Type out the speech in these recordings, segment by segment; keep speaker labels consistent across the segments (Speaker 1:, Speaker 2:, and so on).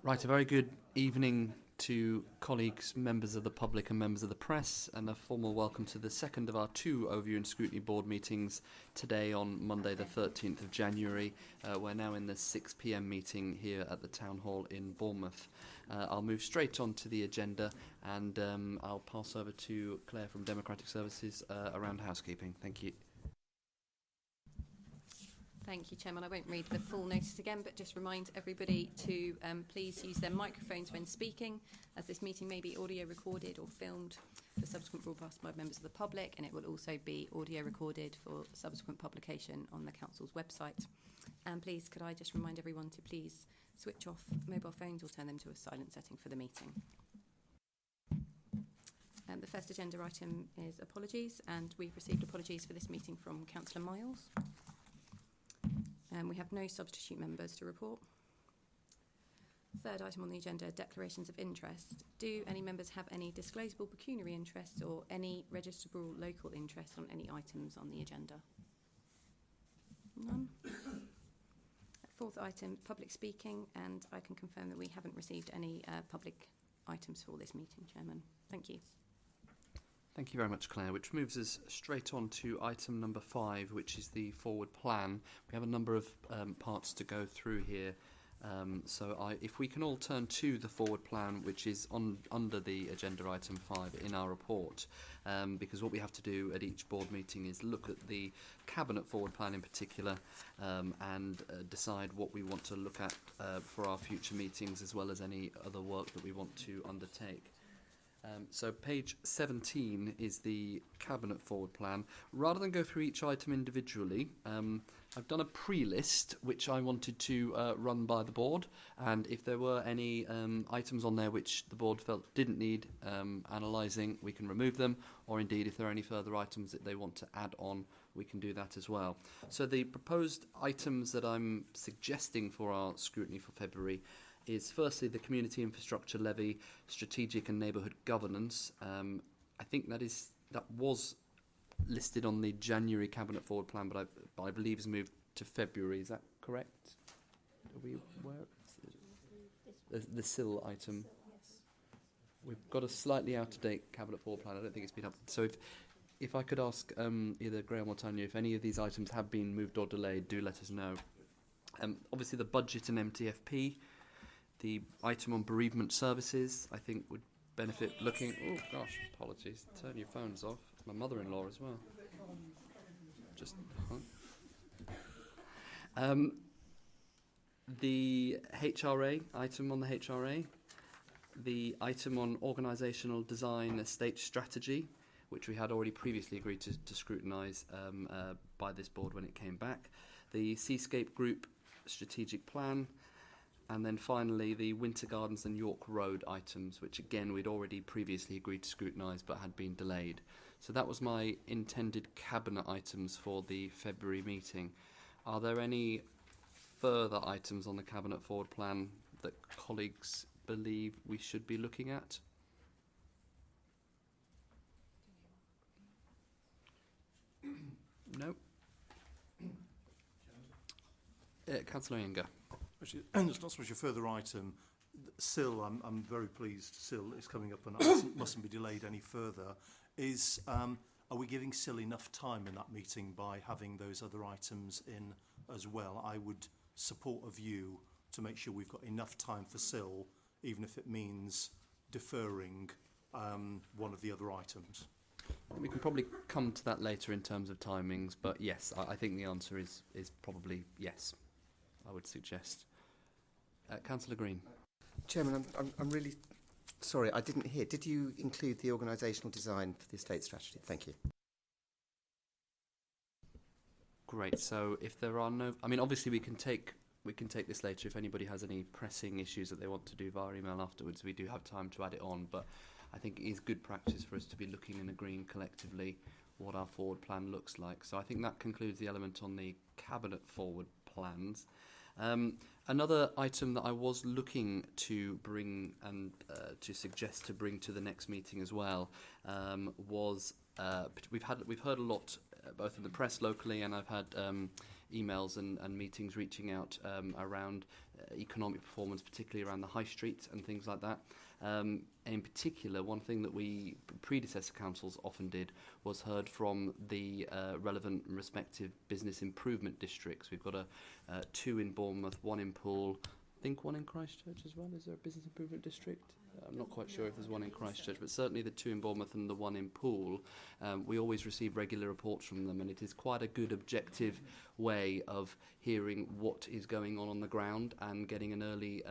Speaker 1: Right, a very good evening to colleagues, members of the public and members of the press, and a formal welcome to the second of our two Overview and Scrutiny Board meetings today on Monday the 13th of January. We're now in the 6 p.m. meeting here at the Town Hall in Bournemouth. I'll move straight on to the agenda and I'll pass over to Claire from Democratic Services around housekeeping. Thank you.
Speaker 2: Thank you, Chairman. I won't read the full notice again, but just remind everybody to please use their microphones when speaking, as this meeting may be audio recorded or filmed for subsequent broadcast by members of the public, and it will also be audio recorded for subsequent publication on the Council's website. And please, could I just remind everyone to please switch off mobile phones or turn them to a silent setting for the meeting. The first agenda item is apologies, and we've received apologies for this meeting from Councillor Miles. We have no substitute members to report. Third item on the agenda, declarations of interest. Do any members have any disclosable pecuniary interests or any registrable local interest on any items on the agenda? None. Fourth item, public speaking, and I can confirm that we haven't received any public items for this meeting, Chairman. Thank you.
Speaker 1: Thank you very much, Claire, which moves us straight on to item number 5, which is the forward plan. We have a number of parts to go through here. If we can all turn to the forward plan, which is under the agenda item 5 in our report, because what we have to do at each board meeting is look at the Cabinet forward plan in particular and decide what we want to look at for our future meetings, as well as any other work that we want to undertake. So page 17 is the Cabinet forward plan. Rather than go through each item individually, I've done a pre-list which I wanted to run by the board, and if there were any items on there which the board felt didn't need analysing, we can remove them, or indeed if there are any further items that they want to add on, we can do that as well. So the proposed items that I'm suggesting for our scrutiny for February is firstly the Community Infrastructure Levy, Strategic and Neighbourhood Governance. I think that was listed on the January Cabinet forward plan, but I believe has moved to February. Is that correct? Are we aware? The SIL item. We've got a slightly out-of-date Cabinet forward plan. I don't think it's been up. So if I could ask either Graham or Tanya, if any of these items have been moved or delayed, do let us know. Obviously the budget and MTFP. The item on bereavement services, I think, would benefit looking... Oh, gosh, apologies. Turn your phones off. It's my mother-in-law as well. Just... the HRA, item on the HRA. The item on organisational design estate strategy, which we had already previously agreed to scrutinise by this board when it came back. The Seascape Group strategic plan. And then finally, the Winter Gardens and York Road items, which again we'd already previously agreed to scrutinise but had been delayed. So that was my intended Cabinet items for the February meeting. Are there any further items on the Cabinet forward plan that colleagues believe we should be looking at? No? Councillor Iyengar.
Speaker 3: Actually, it's not so much a further item. SIL, I'm very pleased SIL is coming up and it mustn't be delayed any further. Are we giving SIL enough time in that meeting by having those other items in as well? I would support a view to make sure we've got enough time for SIL, even if it means deferring one of the other items.
Speaker 1: We can probably come to that later in terms of timings, but yes, I think the answer is probably yes, I would suggest. Councillor Green.
Speaker 4: Chairman, I'm really sorry, I didn't hear. Did you include the organisational design for the estate strategy? Thank you.
Speaker 1: Great. So if there are no... I mean, obviously we can take this later. If anybody has any pressing issues that they want to do via email afterwards, we do have time to add it on. But I think it is good practice for us to be looking and agreeing collectively what our forward plan looks like. So I think that concludes the element on the Cabinet forward plans. Another item that I was looking to bring and to suggest to bring to the next meeting as well was we've heard a lot, both in the press locally, and I've had emails and meetings reaching out around economic performance, particularly around the high street and things like that. In particular, one thing that we predecessor councils often did was heard from the relevant and respective business improvement districts. We've got 2 in Bournemouth, 1 in Poole, I think 1 in Christchurch as well. Is there a business improvement district? I'm not quite sure if there's 1 in Christchurch, but certainly the 2 in Bournemouth and the 1 in Poole. We always receive regular reports from them, and it is quite a good objective way of hearing what is going on the ground and getting an early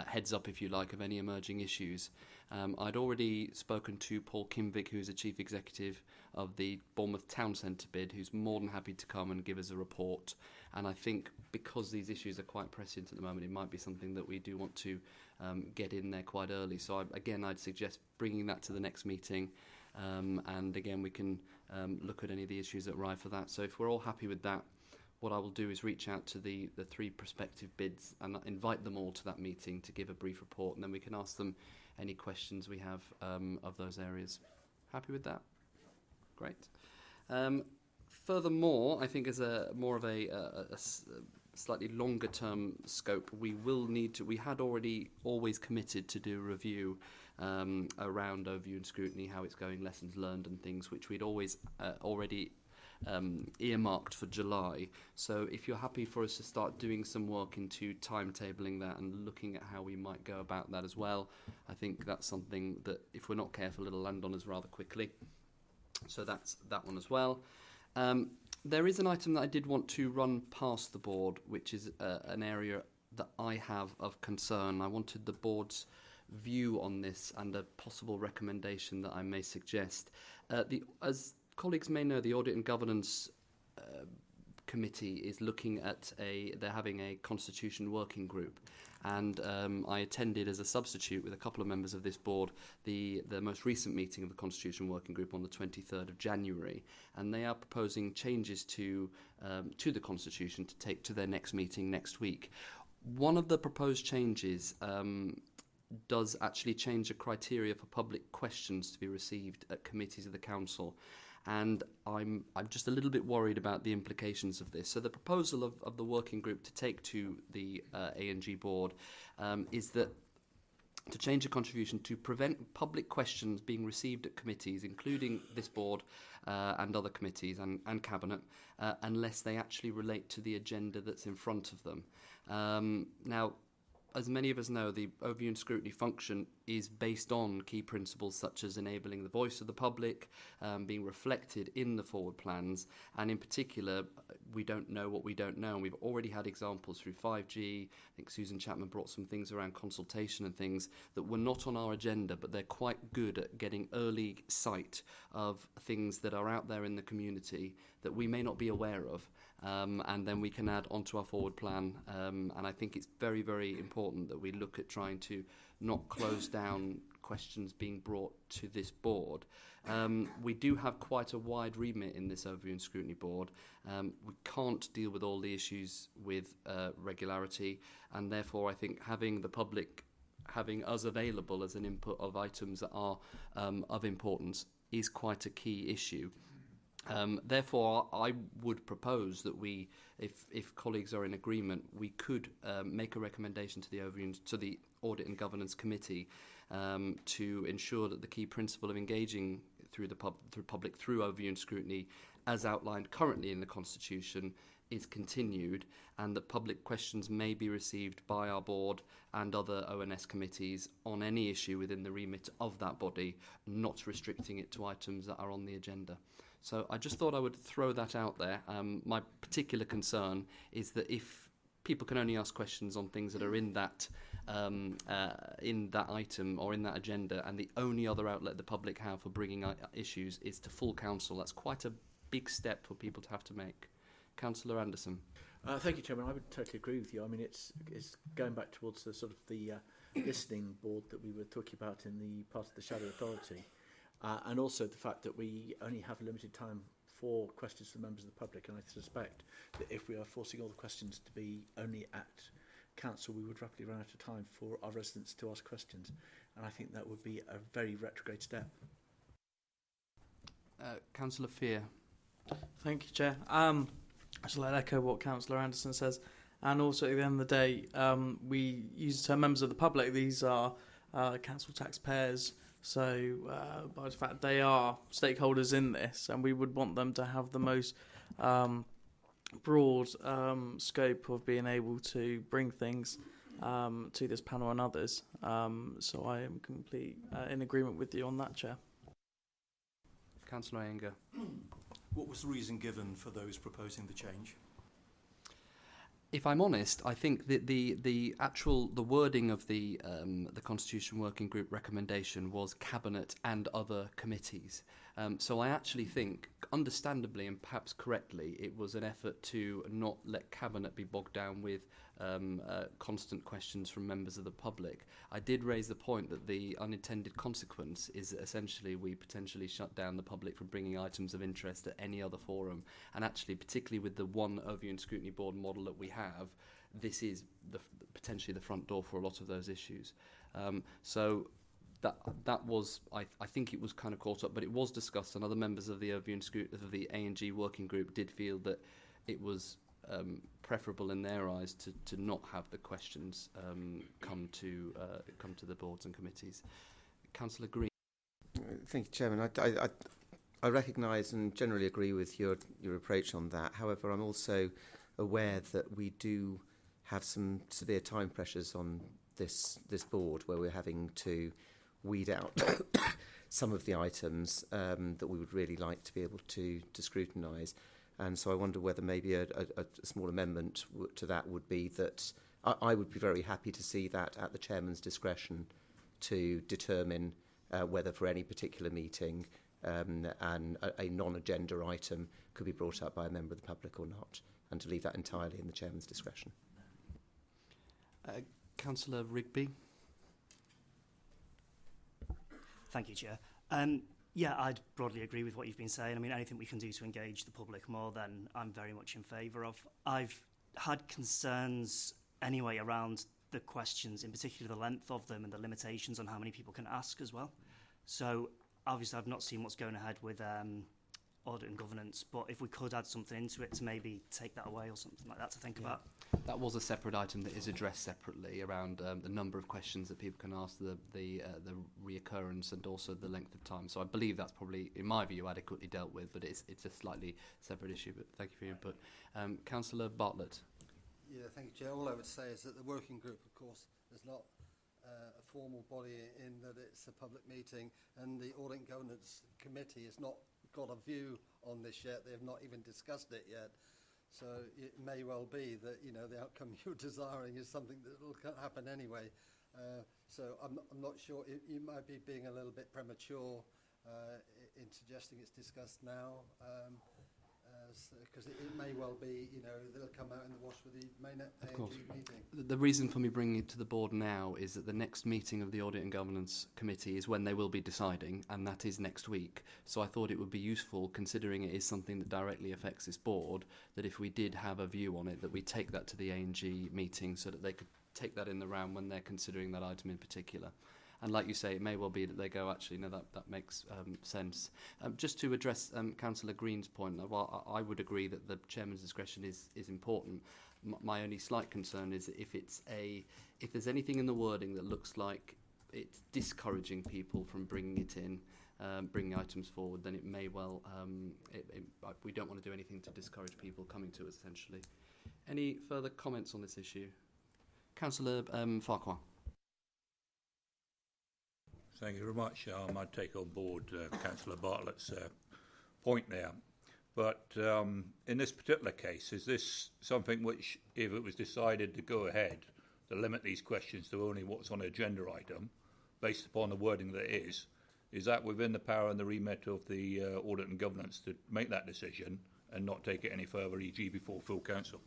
Speaker 1: heads up, if you like, of any emerging issues. I'd already spoken to Paul Kimvick, who's the Chief Executive of the Bournemouth Town Centre bid, who's more than happy to come and give us a report. And I think because these issues are quite prescient at the moment, it might be something that we do want to get in there quite early. So I'd suggest bringing that to the next meeting. And again, we can look at any of the issues that arrive for that. So if we're all happy with that, what I will do is reach out to the 3 prospective bids and invite them all to that meeting to give a brief report, and then we can ask them any questions we have of those areas. Happy with that? Great. Furthermore, I think as a more of a slightly longer term scope, we had always committed to do a review around overview and scrutiny, how it's going, lessons learned and things, which we'd always already earmarked for July. So if you're happy for us to start doing some work into timetabling that and looking at how we might go about that as well, I think that's something that, if we're not careful, it'll land on us rather quickly. So that's that one as well. There is an item that I did want to run past the board, which is an area that I have of concern. I wanted the board's view on this and a possible recommendation that I may suggest. As colleagues may know, the Audit and Governance Committee is looking at they're having a Constitution working group, and I attended as a substitute with a couple of members of this board the most recent meeting of the Constitution working group on the 23rd of January, and they are proposing changes to the Constitution to take to their next meeting next week. One of the proposed changes does actually change the criteria for public questions to be received at committees of the Council. And I'm just a little bit worried about the implications of this. So the proposal of the working group to take to the A&G board is that to change the contribution to prevent public questions being received at committees, including this board and other committees and Cabinet, unless they actually relate to the agenda that's in front of them. Now, as many of us know, the overview and scrutiny function is based on key principles such as enabling the voice of the public, being reflected in the forward plans, and in particular, we don't know what we don't know. And we've already had examples through 5G. I think Susan Chapman brought some things around consultation and things that were not on our agenda, but they're quite good at getting early sight of things that are out there in the community that we may not be aware of. And then we can add onto our forward plan. And I think it's very, very important that we look at trying to not close down questions being brought to this board. We do have quite a wide remit in this Overview and Scrutiny Board. We can't deal with all the issues with regularity, and therefore I think having the public, having us available as an input of items that are of importance is quite a key issue. Therefore, I would propose that we, if colleagues are in agreement, we could make a recommendation to the Audit and Governance Committee to ensure that the key principle of engaging through the public through overview and scrutiny, as outlined currently in the Constitution, is continued, and that public questions may be received by our board and other ONS committees on any issue within the remit of that body, not restricting it to items that are on the agenda. So I just thought I would throw that out there. My particular concern is that if people can only ask questions on things that are in that item or in that agenda, and the only other outlet the public have for bringing issues is to full council, that's quite a big step for people to have to make. Councillor Anderson.
Speaker 5: Thank you, Chairman. I would totally agree with you. I mean, it's going back towards the sort of the listening board that we were talking about in the part of the Shadow Authority. And also the fact that we only have a limited time for questions to the members of the public, and I suspect that if we are forcing all the questions to be only at council, we would rapidly run out of time for our residents to ask questions, and I think that would be a very retrograde step.
Speaker 1: Councillor Fear.
Speaker 6: Thank you, Chair. Actually, I'd echo what Councillor Anderson says. And also, at the end of the day, we use the term members of the public. These are council taxpayers. So, by the fact they are stakeholders in this, and we would want them to have the most broad scope of being able to bring things to this panel and others. So I am completely in agreement with you on that, Chair.
Speaker 1: Councillor Iyengar.
Speaker 3: What was the reason given for those proposing the change?
Speaker 1: If I'm honest, I think that the wording of the Constitution Working Group recommendation was Cabinet and other committees. So I actually think, understandably and perhaps correctly, it was an effort to not let Cabinet be bogged down with constant questions from members of the public. I did raise the point that the unintended consequence is that essentially we potentially shut down the public from bringing items of interest at any other forum. And actually, particularly with the one Overview and Scrutiny Board model that we have, this is potentially the front door for a lot of those issues. So that was, I think it was kind of caught up, but it was discussed, and other members of the Overview and Scrutiny of the A&G working group did feel that it was preferable in their eyes to not have the questions come to the boards and committees. Councillor Green.
Speaker 4: Thank you, Chairman. I recognise and generally agree with your approach on that. However, I'm also aware that we do have some severe time pressures on this board, where we're having to weed out some of the items that we would really like to be able to scrutinise. And so I wonder whether maybe a small amendment to that would be that I would be very happy to see that at the chairman's discretion to determine whether for any particular meeting and a non-agenda item could be brought up by a member of the public or not, and to leave that entirely in the chairman's discretion.
Speaker 1: Councillor Rigby.
Speaker 7: Thank you, Chair. Yeah, I'd broadly agree with what you've been saying. I mean, anything we can do to engage the public more, then I'm very much in favour of. I've had concerns anyway around the questions, in particular the length of them and the limitations on how many people can ask as well. So obviously I've not seen what's going ahead with audit and governance, but if we could add something into it to maybe take that away or something like that to think about.
Speaker 1: That was a separate item that is addressed separately around the number of questions that people can ask, the reoccurrence, and also the length of time. So I believe that's probably, in my view, adequately dealt with, but it's a slightly separate issue. But thank you for your input. Councillor Bartlett.
Speaker 8: Yeah, thank you, Chair. All I would say is that the working group, of course, is not a formal body in that it's a public meeting, and the Audit and Governance Committee has not got a view on this yet. They have not even discussed it yet. So it may well be that, you know, the outcome you're desiring is something that will happen anyway. So I'm not sure. You might be being a little bit premature in suggesting it's discussed now, because it may well be, you know, they'll come out in the wash with the main A&G meeting.
Speaker 1: The reason for me bringing it to the board now is that the next meeting of the Audit and Governance Committee is when they will be deciding, and that is next week. So I thought it would be useful, considering it is something that directly affects this board, that if we did have a view on it, that we take that to the A&G meeting so that they could take that in the round when they're considering that item in particular. And like you say, it may well be that they go, actually, no, that makes sense. Just to address Councillor Green's point, while I would agree that the chairman's discretion is important, my only slight concern is that if there's anything in the wording that looks like it's discouraging people from bringing it in, bringing items forward, then it may well, we don't want to do anything to discourage people coming to us, essentially. Any further comments on this issue? Councillor Farquhar.
Speaker 9: Thank you very much. I take on board Councillor Bartlett's point there. But in this particular case, is this something which, if it was decided to go ahead, to limit these questions to only what's on an agenda item, based upon the wording that it is that within the power and the remit of the Audit and Governance to make that decision and not take it any further, e.g. before full council?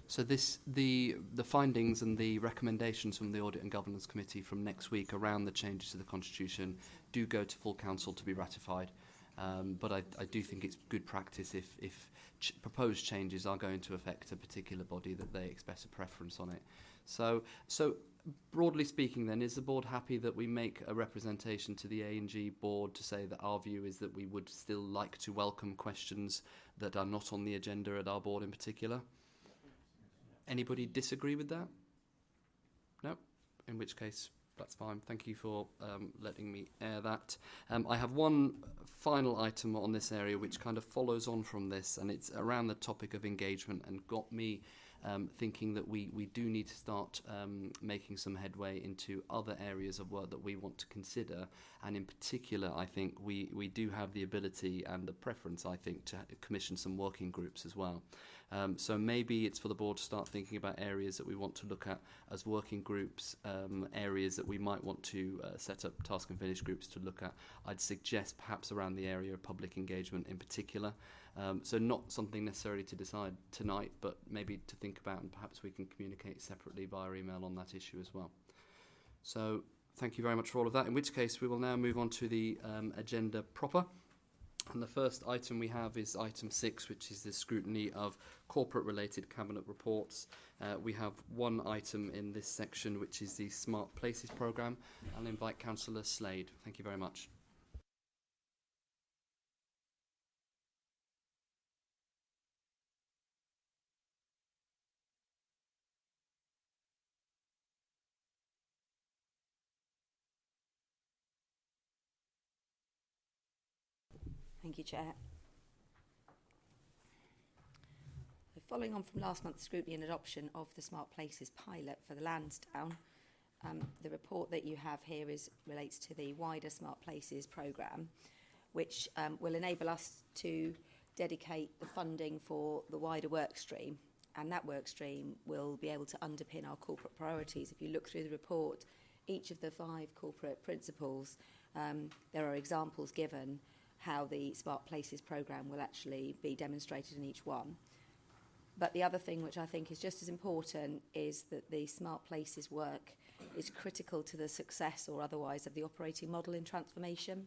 Speaker 1: So the findings and the recommendations from the Audit and Governance Committee from next week around the changes to the Constitution do go to full council to be ratified. But I do think it's good practice if proposed changes are going to affect a particular body that they express a preference on it. So broadly speaking then, is the board happy that we make a representation to the A&G board to say that our view is that we would still like to welcome questions that are not on the agenda at our board in particular? Anybody disagree with that? No? In which case, that's fine. Thank you for letting me air that. I have one final item on this area which kind of follows on from this, and it's around the topic of engagement, and got me thinking that we do need to start making some headway into other areas of work that we want to consider. And in particular, I think we do have the ability and the preference, I think, to commission some working groups as well. So maybe it's for the board to start thinking about areas that we want to look at as working groups, areas that we might want to set up task and finish groups to look at. I'd suggest perhaps around the area of public engagement in particular. So not something necessarily to decide tonight, but maybe to think about, and perhaps we can communicate separately via email on that issue as well. So thank you very much for all of that, in which case we will now move on to the agenda proper. And the first item we have is item 6, which is the scrutiny of corporate-related cabinet reports. We have one item in this section, which is the Smart Places programme. I'll invite Councillor Slade. Thank you very much.
Speaker 10: Thank you, Chair. Following on from last month's scrutiny and adoption of the Smart Places pilot for the Lansdowne, the report that you have here relates to the wider Smart Places programme, which will enable us to dedicate the funding for the wider work stream, and that work stream will be able to underpin our corporate priorities. If you look through the report, each of the 5 corporate principles, there are examples given how the Smart Places programme will actually be demonstrated in each one. But the other thing which I think is just as important is that the Smart Places work is critical to the success or otherwise of the operating model in transformation.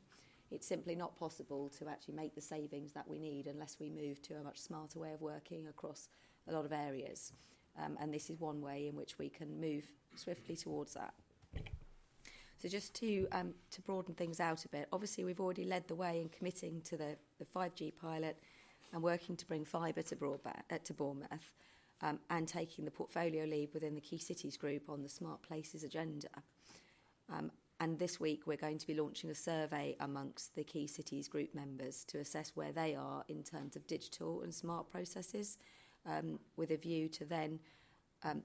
Speaker 10: It's simply not possible to actually make the savings that we need unless we move to a much smarter way of working across a lot of areas. And this is one way in which we can move swiftly towards that. So just to broaden things out a bit, obviously we've already led the way in committing to the 5G pilot and working to bring fibre to Bournemouth, and taking the portfolio lead within the Key Cities group on the Smart Places agenda. And this week we're going to be launching a survey amongst the Key Cities group members to assess where they are in terms of digital and smart processes, with a view to then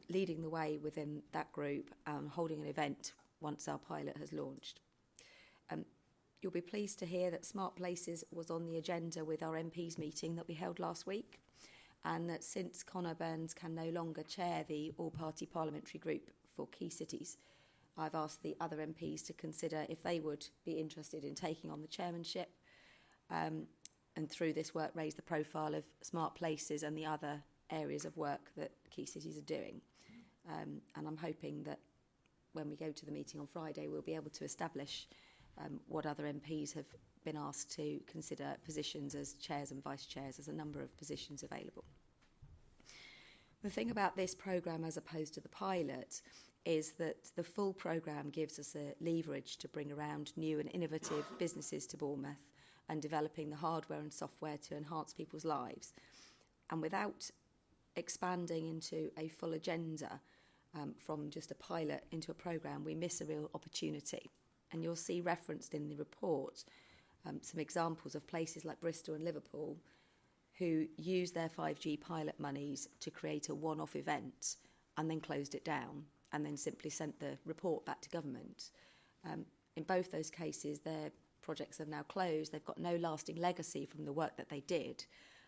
Speaker 10: leading the way within that group, holding an event once our pilot has launched. You'll be pleased to hear that Smart Places was on the agenda with our MPs meeting that we held last week, and that since Conor Burns can no longer chair the all-party parliamentary group for Key Cities, I've asked the other MPs to consider if they would be interested in taking on the chairmanship, and through this work raise the profile of Smart Places and the other areas of work that Key Cities are doing. And I'm hoping that when we go to the meeting on Friday, we'll be able to establish what other MPs have been asked to consider positions as chairs and vice chairs. There's a number of positions available. The thing about this programme as opposed to the pilot is that the full programme gives us a leverage to bring around new and innovative businesses to Bournemouth and developing the hardware and software to enhance people's lives. And without expanding into a full agenda, from just a pilot into a programme, we miss a real opportunity. And you'll see referenced in the report some examples of places like Bristol and Liverpool who used their 5G pilot monies to create a one-off event and then closed it down and then simply sent the report back to government. In both those cases, their projects have now closed. They've got no lasting legacy from the work that they did.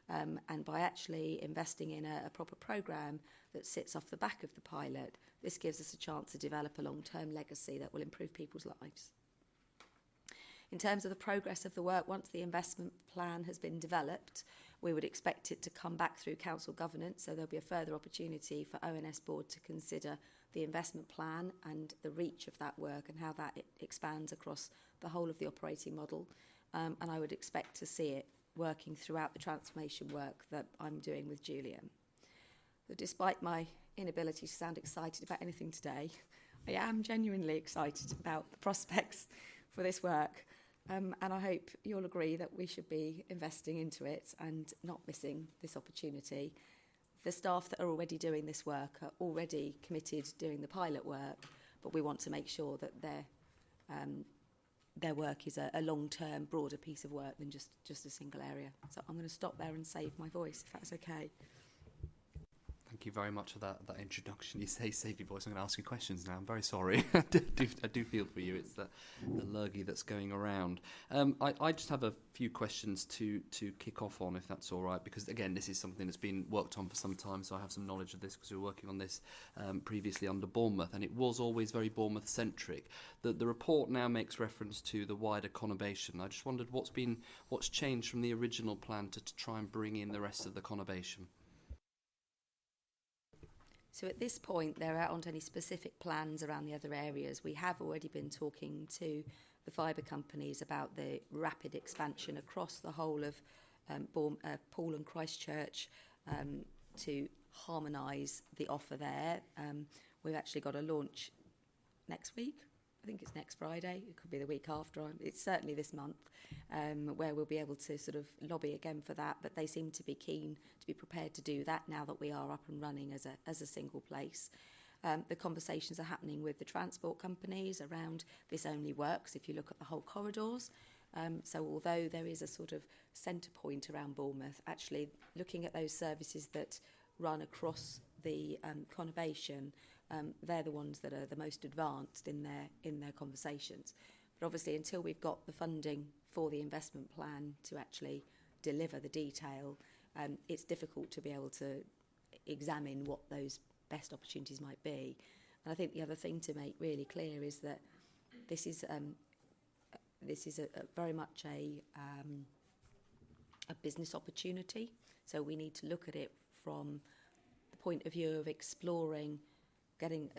Speaker 10: And by actually investing in a proper programme that sits off the back of the pilot, this gives us a chance to develop a long-term legacy that will improve people's lives. In terms of the progress of the work, once the investment plan has been developed, we would expect it to come back through council governance, so there'll be a further opportunity for ONS board to consider the investment plan and the reach of that work and how that expands across the whole of the operating model. And I would expect to see it working throughout the transformation work that I'm doing with Julian. But despite my inability to sound excited about anything today, I am genuinely excited about the prospects for this work. And I hope you'll agree that we should be investing into it and not missing this opportunity. The staff that are already doing this work are already committed doing the pilot work, but we want to make sure that their work is a long-term, broader piece of work than just a single area. So I'm going to stop there and save my voice, if that's okay.
Speaker 1: Thank you very much for that introduction. You say save your voice. I'm going to ask you questions now. I'm very sorry. I do feel for you. It's the lurgy that's going around. I just have a few questions to kick off on, if that's all right, because, again, this is something that's been worked on for some time, so I have some knowledge of this because we were working on this previously under Bournemouth, and it was always very Bournemouth-centric. The report now makes reference to the wider conurbation. I just wondered what's changed from the original plan to try and bring in the rest of the conurbation.
Speaker 10: So at this point, there aren't any specific plans around the other areas. We have already been talking to the fibre companies about the rapid expansion across the whole of Poole and Christchurch to harmonise the offer there. We've actually got a launch next week. I think it's next Friday. It could be the week after. It's certainly this month, where we'll be able to sort of lobby again for that. But they seem to be keen to be prepared to do that now that we are up and running as a single place. The conversations are happening with the transport companies around this only works if you look at the whole corridors. So although there is a sort of centre point around Bournemouth, actually looking at those services that run across the conurbation, they're the ones that are the most advanced in their conversations. But obviously, until we've got the funding for the investment plan to actually deliver the detail, it's difficult to be able to examine what those best opportunities might be. And I think the other thing to make really clear is that this is a very much a business opportunity. So we need to look at it from the point of view of exploring, getting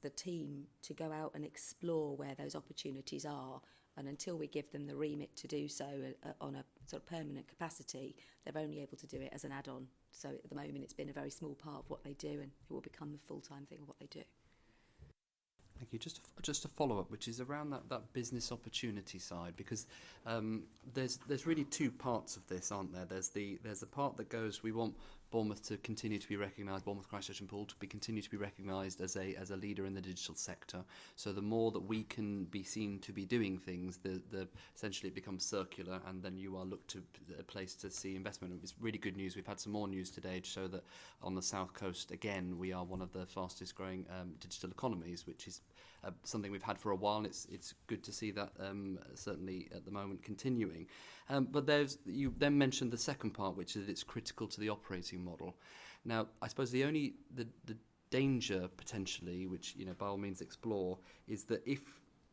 Speaker 10: the team to go out and explore where those opportunities are. And until we give them the remit to do so on a sort of permanent capacity, they're only able to do it as an add-on. So at the moment, it's been a very small part of what they do, and it will become the full-time thing of what they do.
Speaker 1: Thank you. Just a follow-up, which is around that business opportunity side, because there's really two parts of this, aren't there? There's the part that goes, we want Bournemouth to continue to be recognised, Bournemouth, Christchurch and Poole to continue to be recognised as a leader in the digital sector. So the more that we can be seen to be doing things, the essentially it becomes circular, and then you are looked to a place to see investment. It's really good news. We've had some more news today to show that on the south coast, again, we are one of the fastest growing digital economies, which is something we've had for a while, and it's good to see that certainly at the moment continuing. But you then mentioned the second part, which is that it's critical to the operating model. Now, I suppose the danger potentially, which by all means explore, is that if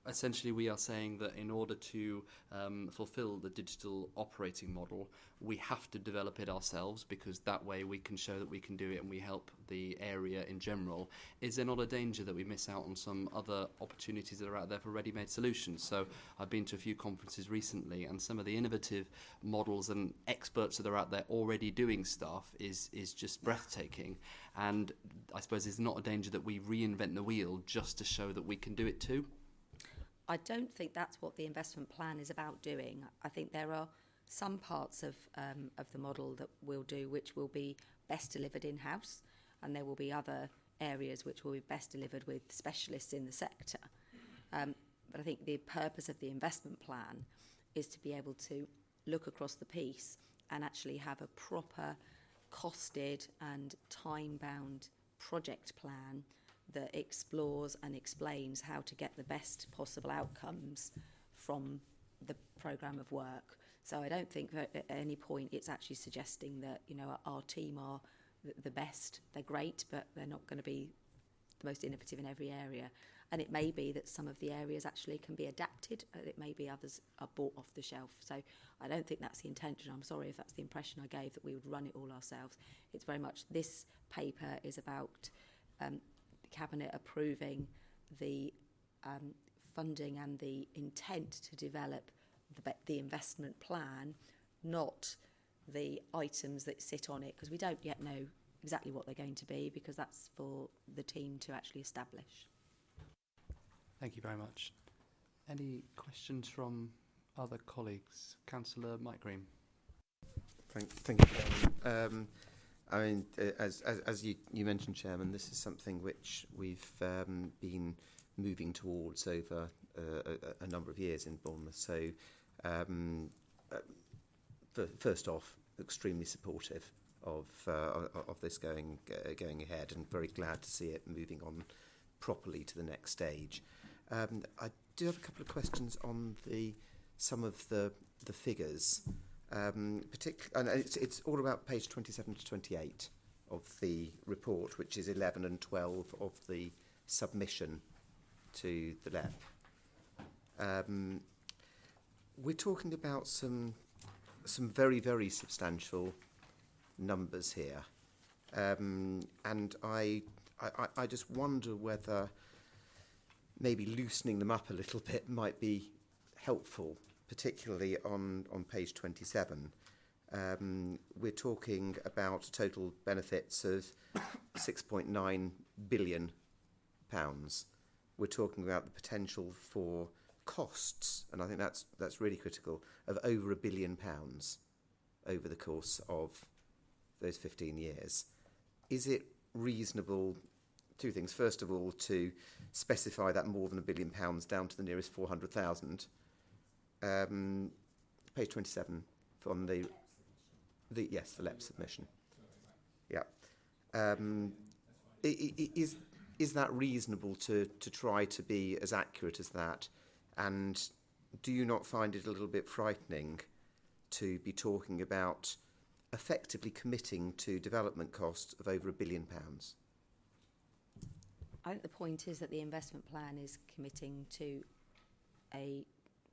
Speaker 1: essentially we are saying that in order to fulfil the digital operating model, we have to develop it ourselves, because that way we can show that we can do it and we help the area in general. Is there not a danger that we miss out on some other opportunities that are out there for ready-made solutions? So I've been to a few conferences recently, and some of the innovative models and experts that are out there already doing stuff is just breathtaking. And I suppose there's not a danger that we reinvent the wheel just to show that we can do it too?
Speaker 10: I don't think that's what the investment plan is about doing. I think there are some parts of the model that we'll do which will be best delivered in-house, and there will be other areas which will be best delivered with specialists in the sector. But I think the purpose of the investment plan is to be able to look across the piece and actually have a proper costed and time-bound project plan that explores and explains how to get the best possible outcomes from the programme of work. So I don't think that at any point it's actually suggesting that our team are the best. They're great, but they're not going to be the most innovative in every area. And it may be that some of the areas actually can be adapted, and it may be others are bought off the shelf. So I don't think that's the intention. I'm sorry if that's the impression I gave, that we would run it all ourselves. It's very much, this paper is about Cabinet approving the funding and the intent to develop the investment plan, not the items that sit on it, because we don't yet know exactly what they're going to be, because that's for the team to actually establish.
Speaker 1: Thank you very much. Any questions from other colleagues? Councillor Mike Green.
Speaker 4: Thank you, Chairman. I mean, as you mentioned, Chairman, this is something which we've been moving towards over a number of years in Bournemouth. So, first off, extremely supportive of this going ahead, and very glad to see it moving on properly to the next stage. I do have a couple of questions on some of the figures. And it's all about page 27 to 28 of the report, which is 11 and 12 of the submission to the LEP. We're talking about some very, very substantial numbers here, and I just wonder whether maybe loosening them up a little bit might be helpful, particularly on page 27. We're talking about total benefits of £6.9 billion. We're talking about the potential for costs, and I think that's really critical, of over £1 billion over the course of those 15 years. Is it reasonable, two things, first of all, to specify that more than £1 billion down to the nearest 400,000? Page 27 from the LEP submission. Yeah. Is that reasonable to try to be as accurate as that? And do you not find it a little bit frightening to be talking about effectively committing to development costs of over £1 billion?
Speaker 10: I think the point is that the investment plan is committing to a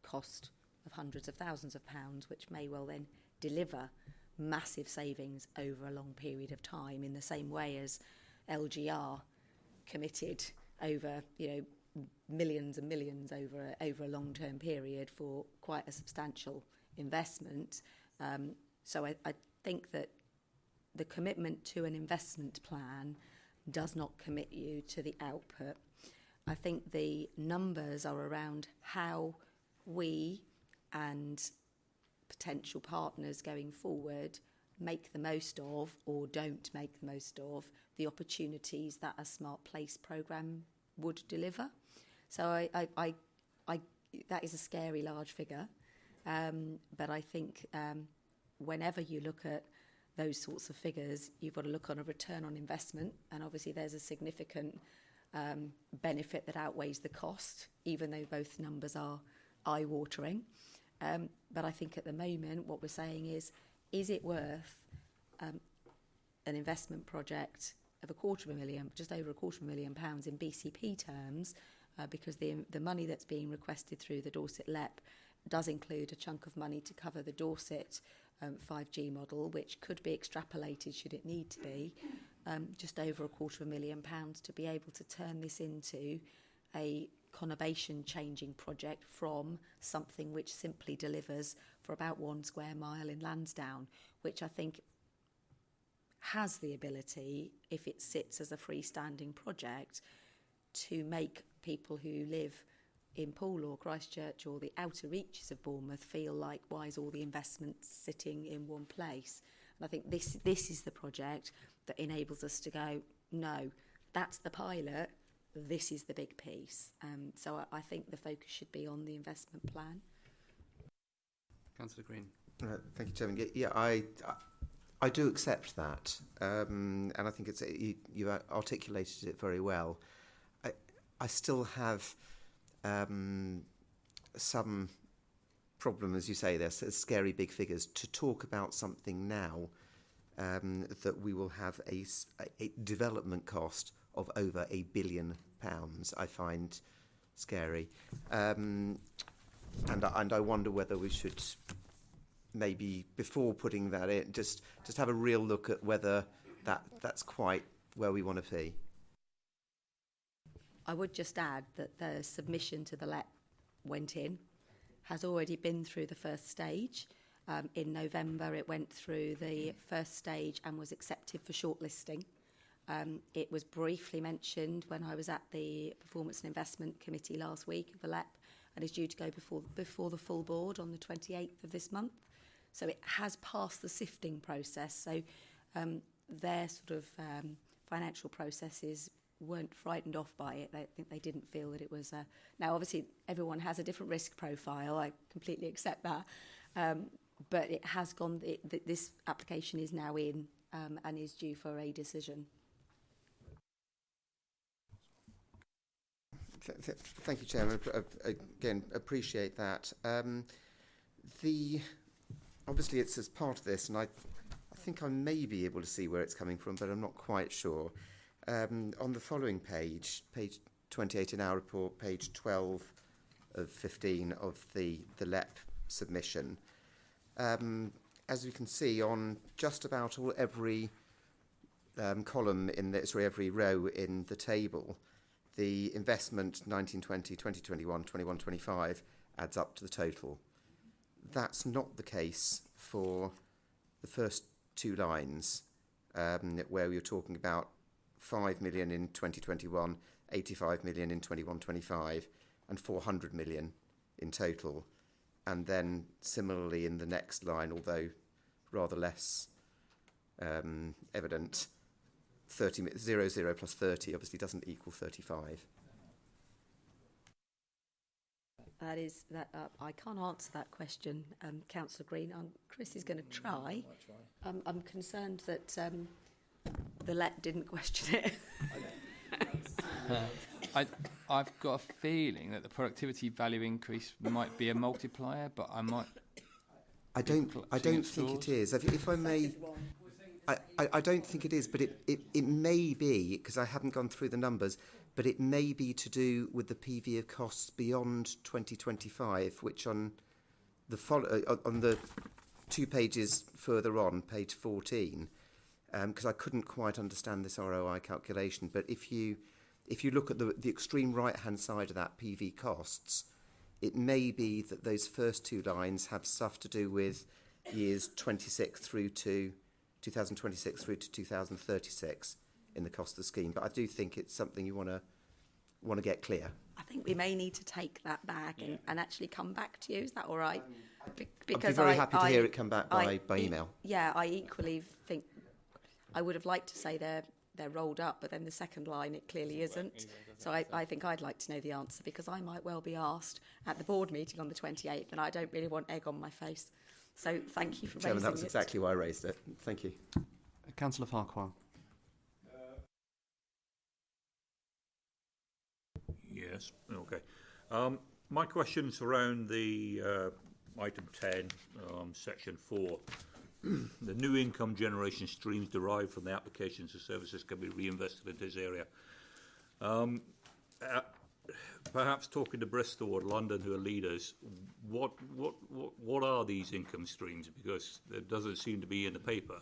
Speaker 10: cost of hundreds of thousands of pounds, which may well then deliver massive savings over a long period of time, in the same way as LGR committed over, millions and millions over a long-term period for quite a substantial investment. So I think that the commitment to an investment plan does not commit you to the output. I think the numbers are around how we and potential partners going forward make the most of, or don't make the most of, the opportunities that a Smart Place programme would deliver. So I that is a scary large figure, but I think whenever you look at those sorts of figures, you've got to look on a return on investment, and obviously there's a significant benefit that outweighs the cost, even though both numbers are eye-watering. But I think at the moment what we're saying is it worth an investment project of just over £250,000 in BCP terms, because the money that's being requested through the Dorset LEP does include a chunk of money to cover the Dorset 5G model, which could be extrapolated should it need to be, just over £250,000 to be able to turn this into a conurbation changing project from something which simply delivers for about 1 square mile in Lansdowne, which I think has the ability, if it sits as a freestanding project, to make people who live in Poole or Christchurch or the outer reaches of Bournemouth feel like, why is all the investment sitting in one place? And I think this is the project that enables us to go, no, that's the pilot, this is the big piece. So I think the focus should be on the investment plan.
Speaker 1: Councillor Green.
Speaker 4: Thank you, Chairman. Yeah, I do accept that, and I think you articulated it very well. I still have some problem, as you say, there's scary big figures, to talk about something now that we will have a development cost of over £1 billion. I find scary, and I wonder whether we should maybe, before putting that in, just have a real look at whether that's quite where we want to be.
Speaker 10: I would just add that the submission to the LEP went in, has already been through the first stage. In November, it went through the first stage and was accepted for shortlisting. It was briefly mentioned when I was at the Performance and Investment Committee last week of the LEP, and is due to go before the full board on the 28th of this month. So it has passed the sifting process. So their sort of financial processes weren't frightened off by it. I think they didn't feel that it was... now, obviously, everyone has a different risk profile. I completely accept that. But it has gone... this application is now in and is due for a decision.
Speaker 4: Thank you, Chairman. Again, appreciate that. Obviously, it's as part of this, and I think I may be able to see where it's coming from, but I'm not quite sure. On the following page 28 in our report, page 12 of 15 of the LEP submission, as we can see on just about every column in this, or every row in the table, the investment 1920, 2021, 21-25 adds up to the total. That's not the case for the first two lines, where we were talking about 5 million in 2021, 85 million in 21-25, and 400 million in total. And then similarly in the next line, although rather less evident, 0 plus 30 obviously doesn't equal 35.
Speaker 10: I can't answer that question, Councillor Green. Chris is going to try. I'm concerned that the LEP didn't question it.
Speaker 11: I've got a feeling that the productivity value increase might be a multiplier, but I might.
Speaker 4: I don't think it is. If I may, I don't think it is, but it may be, because I haven't gone through the numbers, but it may be to do with the PV of costs beyond 2025, which on the 2 pages further on, page 14, because I couldn't quite understand this ROI calculation, but if you look at the extreme right-hand side of that PV costs, it may be that those first 2 lines have stuff to do with years 2026 through to 2036 in the cost of the scheme. But I do think it's something you want to get clear.
Speaker 10: I think we may need to take that back and actually come back to you. Is that all right?
Speaker 4: Because I'd be very happy to hear it come back by email.
Speaker 10: Yeah, I equally think I would have liked to say they're rolled up, but then the second line it clearly isn't. So I think I'd like to know the answer, because I might well be asked at the board meeting on the 28th, and I don't really want egg on my face. So thank you for
Speaker 4: Chairman,
Speaker 10: raising it.
Speaker 4: that was exactly why I raised it. Thank you.
Speaker 1: Councillor Farquhar.
Speaker 9: Yes, okay. My question's around the item 10, section 4. The new income generation streams derived from the applications of services can be reinvested in this area. Perhaps talking to Bristol or London, who are leaders, what are these income streams? Because there doesn't seem to be in the paper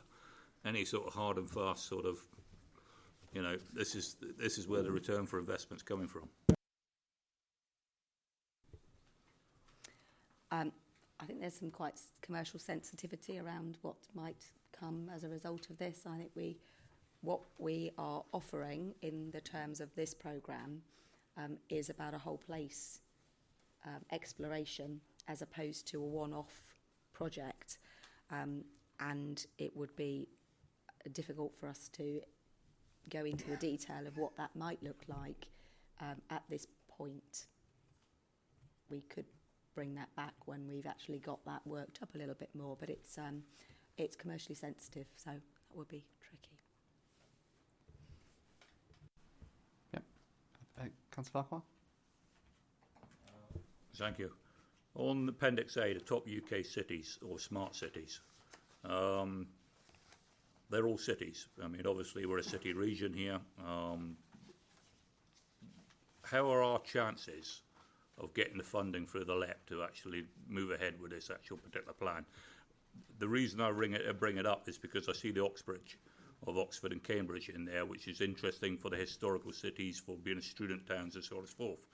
Speaker 9: any sort of hard and fast sort of, this is where the return for investment's coming from.
Speaker 10: I think there's some quite commercial sensitivity around what might come as a result of this. I think what we are offering in the terms of this programme is about a whole place exploration as opposed to a one-off project, and it would be difficult for us to go into the detail of what that might look like at this point. We could bring that back when we've actually got that worked up a little bit more, but it's commercially sensitive, so that would be tricky.
Speaker 1: Yep. Councillor Farquhar?
Speaker 9: Thank you. On Appendix A, the top UK cities or smart cities, they're all cities. I mean, obviously we're a city region here. How are our chances of getting the funding through the LEP to actually move ahead with this actual particular plan? The reason I bring it up is because I see the Oxbridge of Oxford and Cambridge in there, which is interesting for the historical cities, for being a student towns and so on and so forth.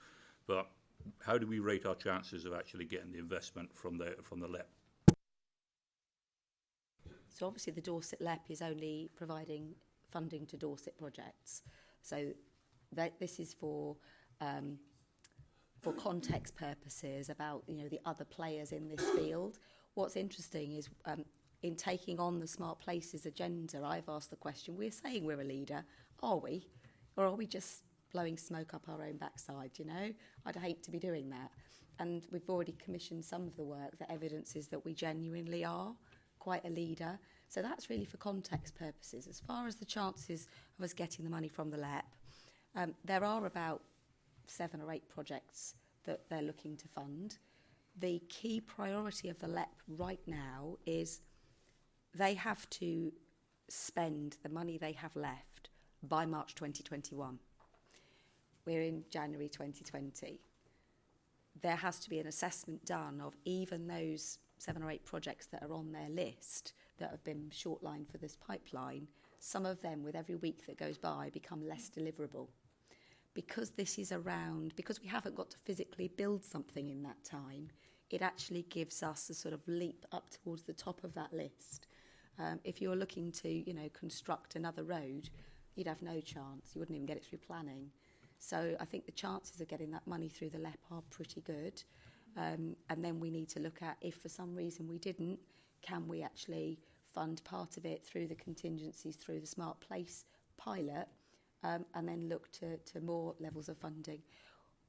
Speaker 9: But how do we rate our chances of actually getting the investment from the LEP?
Speaker 10: So obviously the Dorset LEP is only providing funding to Dorset projects. So this is for context purposes about, you know, the other players in this field. What's interesting is in taking on the Smart Places agenda, I've asked the question, we're saying we're a leader, are we? Or are we just blowing smoke up our own backside, you know? I'd hate to be doing that. And we've already commissioned some of the work that evidences that we genuinely are quite a leader. So that's really for context purposes. As far as the chances of us getting the money from the LEP, there are about 7 or 8 projects that they're looking to fund. The key priority of the LEP right now is they have to spend the money they have left by March 2021. We're in January 2020. There has to be an assessment done of even those 7 or 8 projects that are on their list that have been shortlined for this pipeline. Some of them, with every week that goes by, become less deliverable. Because this is around, because we haven't got to physically build something in that time, it actually gives us a sort of leap up towards the top of that list. If you're looking to, you know, construct another road, you'd have no chance. You wouldn't even get it through planning. So I think the chances of getting that money through the LEP are pretty good. And then we need to look at, if for some reason we didn't, can we actually fund part of it through the contingencies, through the Smart Place pilot, and then look to more levels of funding.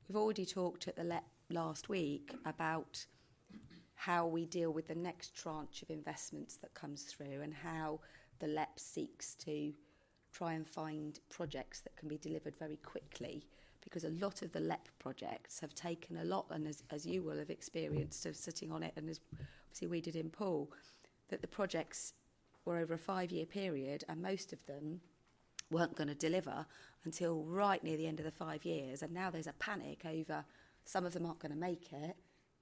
Speaker 10: We've already talked at the LEP last week about how we deal with the next tranche of investments that comes through and how the LEP seeks to try and find projects that can be delivered very quickly, because a lot of the LEP projects have taken a lot, and as you will have experienced of sitting on it, and as obviously we did in Poole, that the projects were over a 5-year period and most of them weren't going to deliver until right near the end of the 5 years, and now there's a panic over some of them aren't going to make it,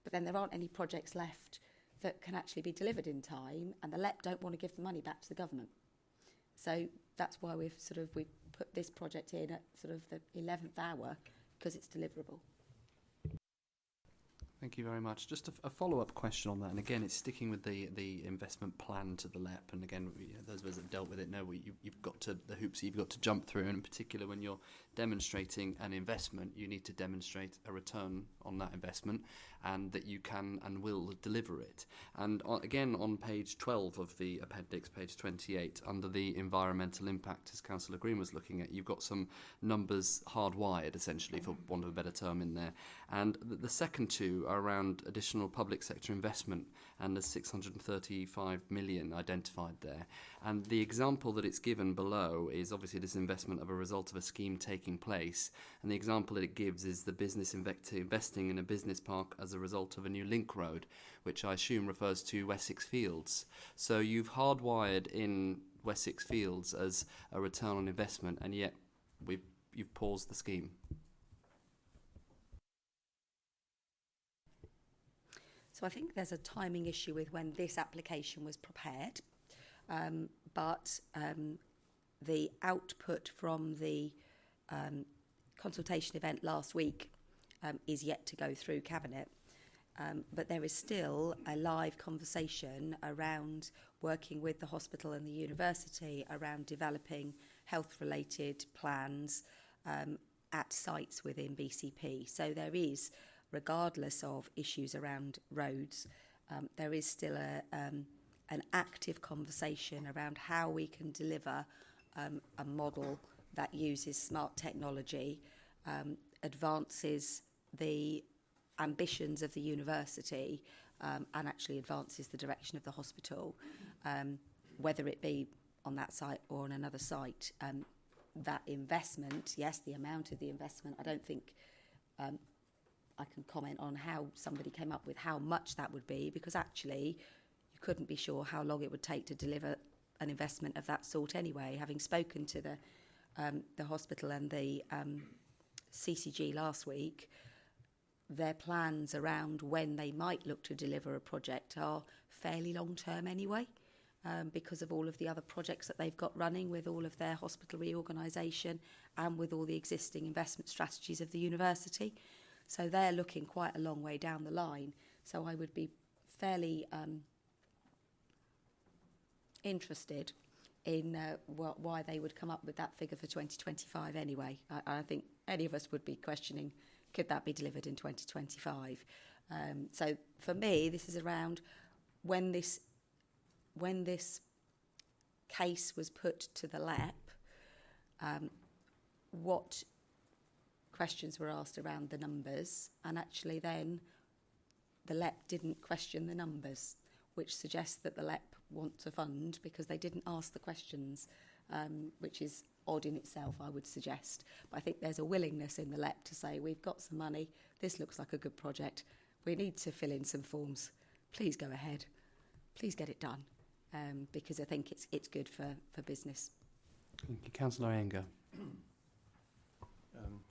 Speaker 10: but then there aren't any projects left that can actually be delivered in time, and the LEP don't want to give the money back to the government. So that's why we've put this project in at sort of the 11th hour, because it's deliverable.
Speaker 1: Thank you very much. Just a follow-up question on that, and again, it's sticking with the investment plan to the LEP. And again, those of us that have dealt with it know you've got to the hoops you've got to jump through. And in particular, when you're demonstrating an investment, you need to demonstrate a return on that investment, and that you can and will deliver it. And again, on page 12 of the appendix, page 28, under the environmental impact, as Councillor Green was looking at, you've got some numbers hardwired, essentially, for want of a better term, in there. And the second two are around additional public sector investment, and there's 635 million identified there. And the example that it's given below is obviously this investment of a result of a scheme taking place. And the example that it gives is the business investing in a business park as a result of a new link road, which I assume refers to Wessex Fields. So you've hardwired in Wessex Fields as a return on investment, and yet you've paused the scheme.
Speaker 10: So I think there's a timing issue with when this application was prepared, but the output from the consultation event last week is yet to go through Cabinet. But there is still a live conversation around working with the hospital and the university around developing health-related plans at sites within BCP. So there is, regardless of issues around roads, there is still an active conversation around how we can deliver a model that uses smart technology, advances the ambitions of the university, and actually advances the direction of the hospital, whether it be on that site or on another site. That investment, yes, the amount of the investment, I don't think I can comment on how somebody came up with how much that would be, because actually you couldn't be sure how long it would take to deliver an investment of that sort anyway. Having spoken to the hospital and the CCG last week, their plans around when they might look to deliver a project are fairly long term anyway, because of all of the other projects that they've got running with all of their hospital reorganisation and with all the existing investment strategies of the university. So they're looking quite a long way down the line. So I would be fairly interested in why they would come up with that figure for 2025 anyway. I think any of us would be questioning, could that be delivered in 2025? So for me, this is around when this case was put to the LEP, what questions were asked around the numbers, and actually then the LEP didn't question the numbers, which suggests that the LEP want to fund because they didn't ask the questions, which is odd in itself, I would suggest. But I think there's a willingness in the LEP to say, we've got some money, this looks like a good project, we need to fill in some forms, please go ahead, please get it done, because I think it's good for business.
Speaker 1: Thank you. Councillor Anger.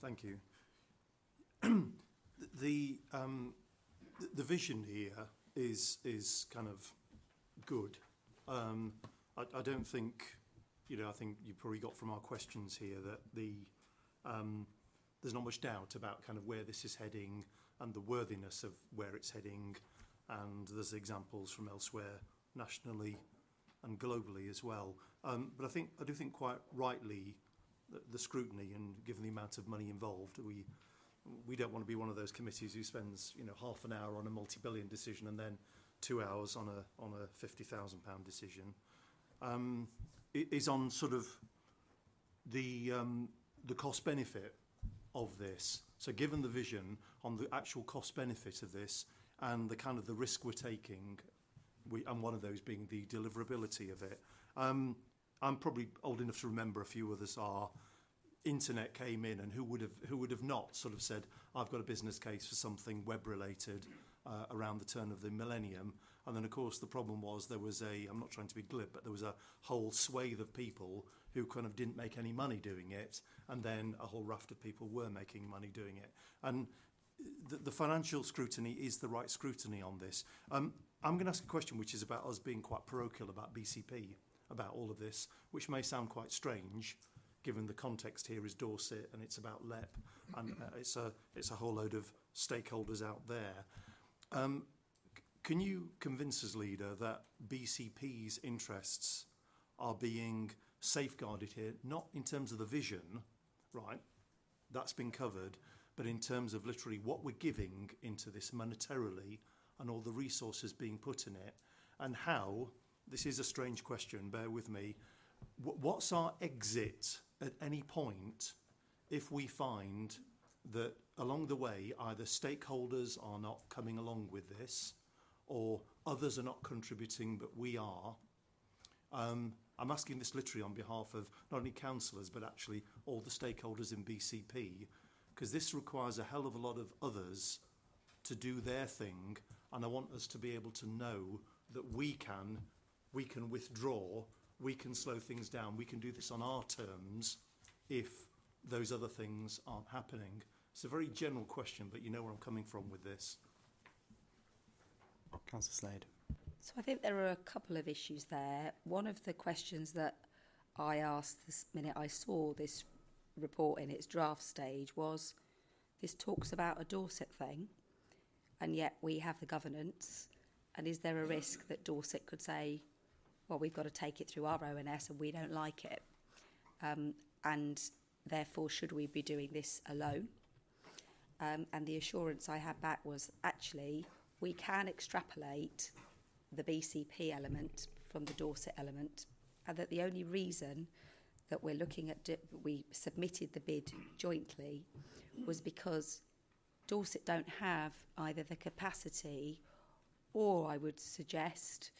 Speaker 3: Thank you. The vision here is kind of good. I don't think, I think you probably got from our questions here that there's not much doubt about kind of where this is heading and the worthiness of where it's heading, and there's examples from elsewhere nationally and globally as well. But I do think quite rightly the scrutiny, and given the amount of money involved, we don't want to be one of those committees who spends half an hour on a multi-billion decision and then 2 hours on a £50,000 decision. It is on sort of the cost benefit of this. So given the vision on the actual cost benefit of this and the kind of the risk we're taking, and one of those being the deliverability of it. I'm probably old enough to remember, a few others are, internet came in, and who would have not sort of said, I've got a business case for something web related around the turn of the millennium. And then of course the problem was there was I'm not trying to be glib, but there was a whole swathe of people who kind of didn't make any money doing it, and then a whole raft of people were making money doing it. And the financial scrutiny is the right scrutiny on this. I'm going to ask a question which is about us being quite parochial about BCP, about all of this, which may sound quite strange, given the context here is Dorset and it's about LEP, and it's a whole load of stakeholders out there. Can you convince us, Leader, that BCP's interests are being safeguarded here, not in terms of the vision, right, that's been covered, but in terms of literally what we're giving into this monetarily and all the resources being put in it, and how, this is a strange question, bear with me, what's our exit at any point if we find that along the way either stakeholders are not coming along with this or others are not contributing but we are? I'm asking this literally on behalf of not only councillors but actually all the stakeholders in BCP, because this requires a hell of a lot of others to do their thing, and I want us to be able to know that we can withdraw, we can slow things down, we can do this on our terms if those other things aren't happening. It's a very general question, but you know where I'm coming from with this.
Speaker 1: Councillor Slade.
Speaker 10: So I think there are a couple of issues there. One of the questions that I asked this minute I saw this report in its draft stage was, this talks about a Dorset thing, and yet we have the governance, and is there a risk that Dorset could say, well, we've got to take it through our ONS and we don't like it, and therefore should we be doing this alone? And the assurance I had back was, actually we can extrapolate the BCP element from the Dorset element, and that the only reason that we're looking at we submitted the bid jointly was because Dorset don't have either the capacity or, I would suggest,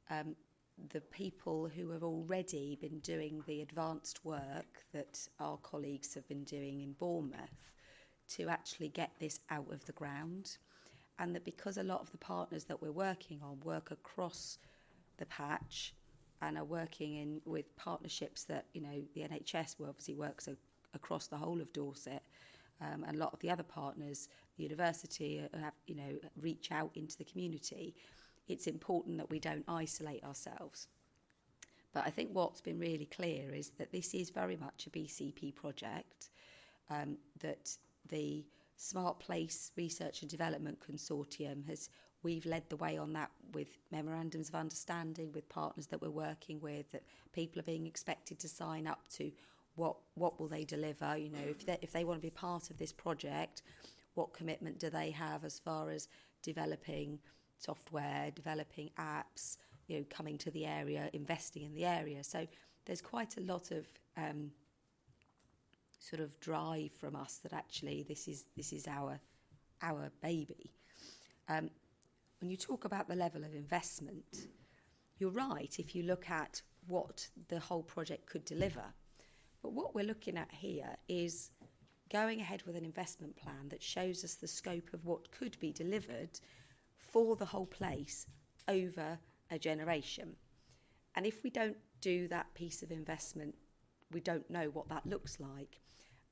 Speaker 10: the people who have already been doing the advanced work that our colleagues have been doing in Bournemouth to actually get this out of the ground. And that because a lot of the partners that we're working on work across the patch and are working with partnerships that, the NHS obviously works across the whole of Dorset, and a lot of the other partners, the university, have, reach out into the community. It's important that we don't isolate ourselves. But I think what's been really clear is that this is very much a BCP project, that the Smart Place Research and Development Consortium has We've led the way on that with memorandums of understanding, with partners that we're working with, that people are being expected to sign up to. What will they deliver? You know, if they want to be part of this project, what commitment do they have as far as developing software, developing apps, you know, coming to the area, investing in the area. So there's quite a lot of sort of drive from us that actually this is our baby. When you talk about the level of investment, you're right if you look at what the whole project could deliver. But what we're looking at here is going ahead with an investment plan that shows us the scope of what could be delivered for the whole place over a generation. And if we don't do that piece of investment, we don't know what that looks like.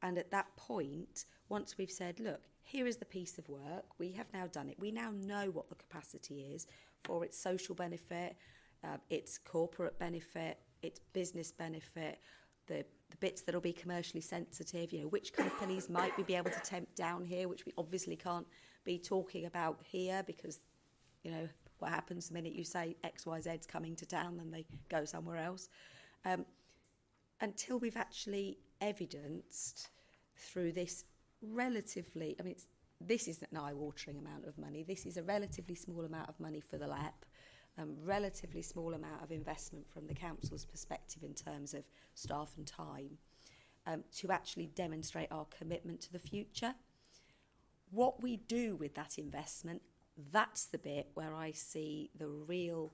Speaker 10: And at that point, once we've said, look, here is the piece of work, we have now done it, we now know what the capacity is for its social benefit, its corporate benefit, its business benefit, the bits that will be commercially sensitive, you know, which companies might we be able to tempt down here, which we obviously can't be talking about here because, you know, what happens the minute you say XYZ's coming to town, then they go somewhere else. Until we've actually evidenced through this relatively, I mean, this isn't an eye-watering amount of money. This is a relatively small amount of money for the LEP, relatively small amount of investment from the council's perspective in terms of staff and time, to actually demonstrate our commitment to the future. What we do with that investment, that's the bit where I see the real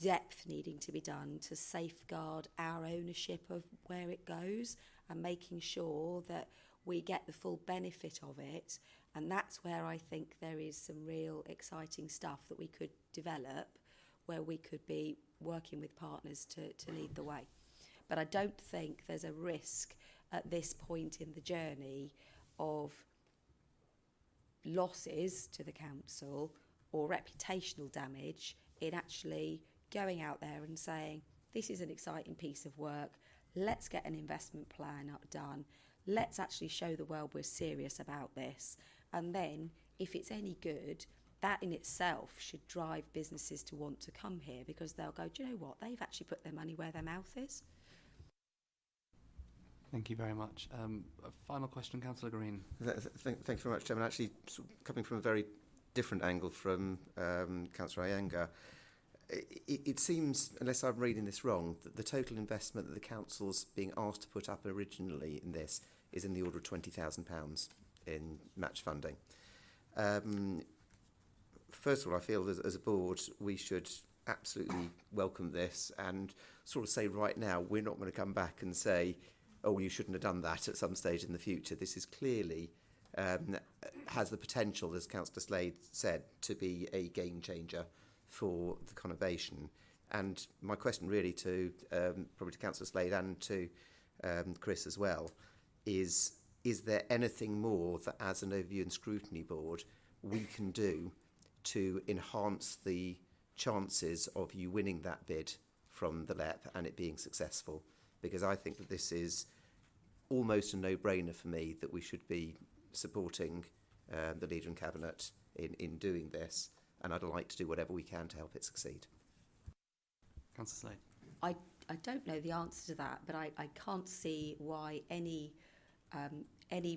Speaker 10: depth needing to be done to safeguard our ownership of where it goes and making sure that we get the full benefit of it. And that's where I think there is some real exciting stuff that we could develop, where we could be working with partners to lead the way. But I don't think there's a risk at this point in the journey of losses to the council or reputational damage in actually going out there and saying, this is an exciting piece of work, let's get an investment plan done, let's actually show the world we're serious about this. And then, if it's any good, that in itself should drive businesses to want to come here because they'll go, do you know what, they've actually put their money where their mouth is.
Speaker 1: Thank you very much. A final question, Councillor Green.
Speaker 4: Thank you very much, Chairman. Actually, coming from a very different angle from Councillor Iyengar, it seems, unless I'm reading this wrong, that the total investment that the council's being asked to put up originally in this is in the order of £20,000 in match funding. First of all, I feel as a board we should absolutely welcome this and sort of say right now we're not going to come back and say, oh, you shouldn't have done that at some stage in the future. This is clearly has the potential, as Councillor Slade said, to be a game changer for the conurbation. And my question really to probably to Councillor Slade and to Chris as well is there anything more that as an Overview and Scrutiny Board we can do to enhance the chances of you winning that bid from the LEP and it being successful? Because I think that this is almost a no-brainer for me that we should be supporting the Leader and Cabinet in doing this, and I'd like to do whatever we can to help it succeed.
Speaker 1: Councillor Slade.
Speaker 10: I don't know the answer to that, but I can't see why any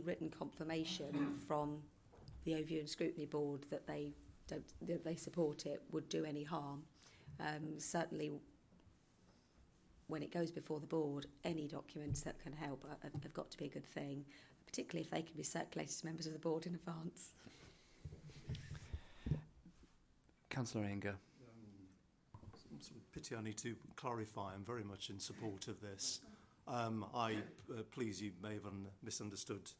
Speaker 10: written confirmation from the Overview and Scrutiny Board that they support it would do any harm. Certainly, when it goes before the board, any documents that can help have got to be a good thing, particularly if they can be circulated to members of the board in advance.
Speaker 1: Councillor Iyengar.
Speaker 3: Pity I need to clarify, I'm very much in support of this. Please, you may have misunderstood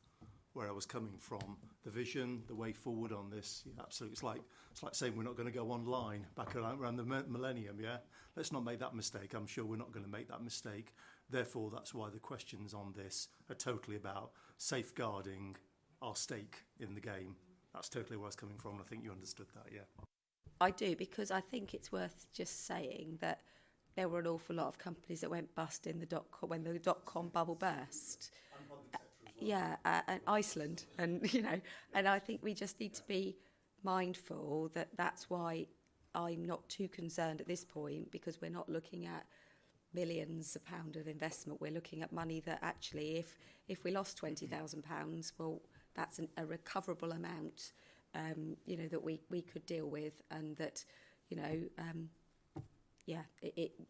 Speaker 3: where I was coming from. The vision, the way forward on this, yeah, absolutely. It's like saying we're not going to go online back around the millennium, yeah? Let's not make that mistake. I'm sure we're not going to make that mistake. Therefore, that's why the questions on this are totally about safeguarding our stake in the game. That's totally where I was coming from, and I think you understood that, yeah.
Speaker 10: I do, because I think it's worth just saying that there were an awful lot of companies that went bust in the when the dot-com bubble burst. And Iceland, and and I think we just need to be mindful that that's why I'm not too concerned at this point, because we're not looking at millions of pounds of investment. We're looking at money that actually, if we lost £20,000, well, that's a recoverable amount, that we could deal with, and that,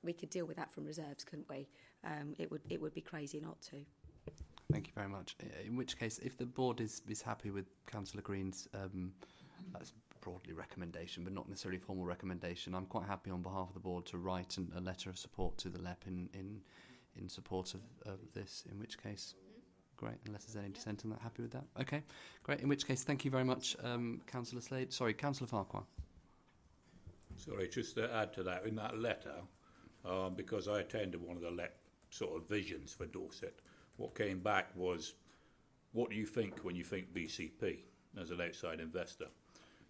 Speaker 10: we could deal with that from reserves, couldn't we? It would be crazy not to.
Speaker 1: Thank you very much. In which case, if the board is happy with Councillor Green's that's broadly recommendation, but not necessarily formal recommendation, I'm quite happy on behalf of the board to write a letter of support to the LEP in support of this, in which case, great, unless there's any dissent on that. Happy with that? Okay, great. In which case, thank you very much, Councillor Slade. Sorry, Councillor Farquhar.
Speaker 9: Sorry, just to add to that, in that letter, because I attended one of the LEP sort of visions for Dorset, what came back was, what do you think when you think BCP as an outside investor?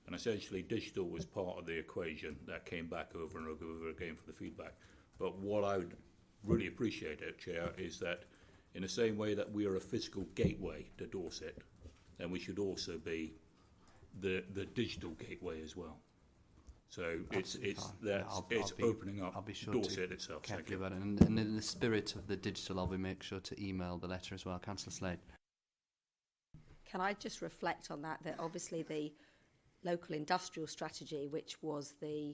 Speaker 9: And essentially digital was part of the equation that came back over and over again for the feedback. But what I would really appreciate, Chair, is that in the same way that we are a physical gateway to Dorset, then we should also be the digital gateway as well. So it's opening up
Speaker 1: I'll be sure
Speaker 9: Dorset
Speaker 1: to
Speaker 9: itself.
Speaker 1: Carefully about it. And in the spirit of the digital, I'll make sure to email the letter as well. Councillor Slade.
Speaker 10: Can I just reflect on that obviously the local industrial strategy, which was the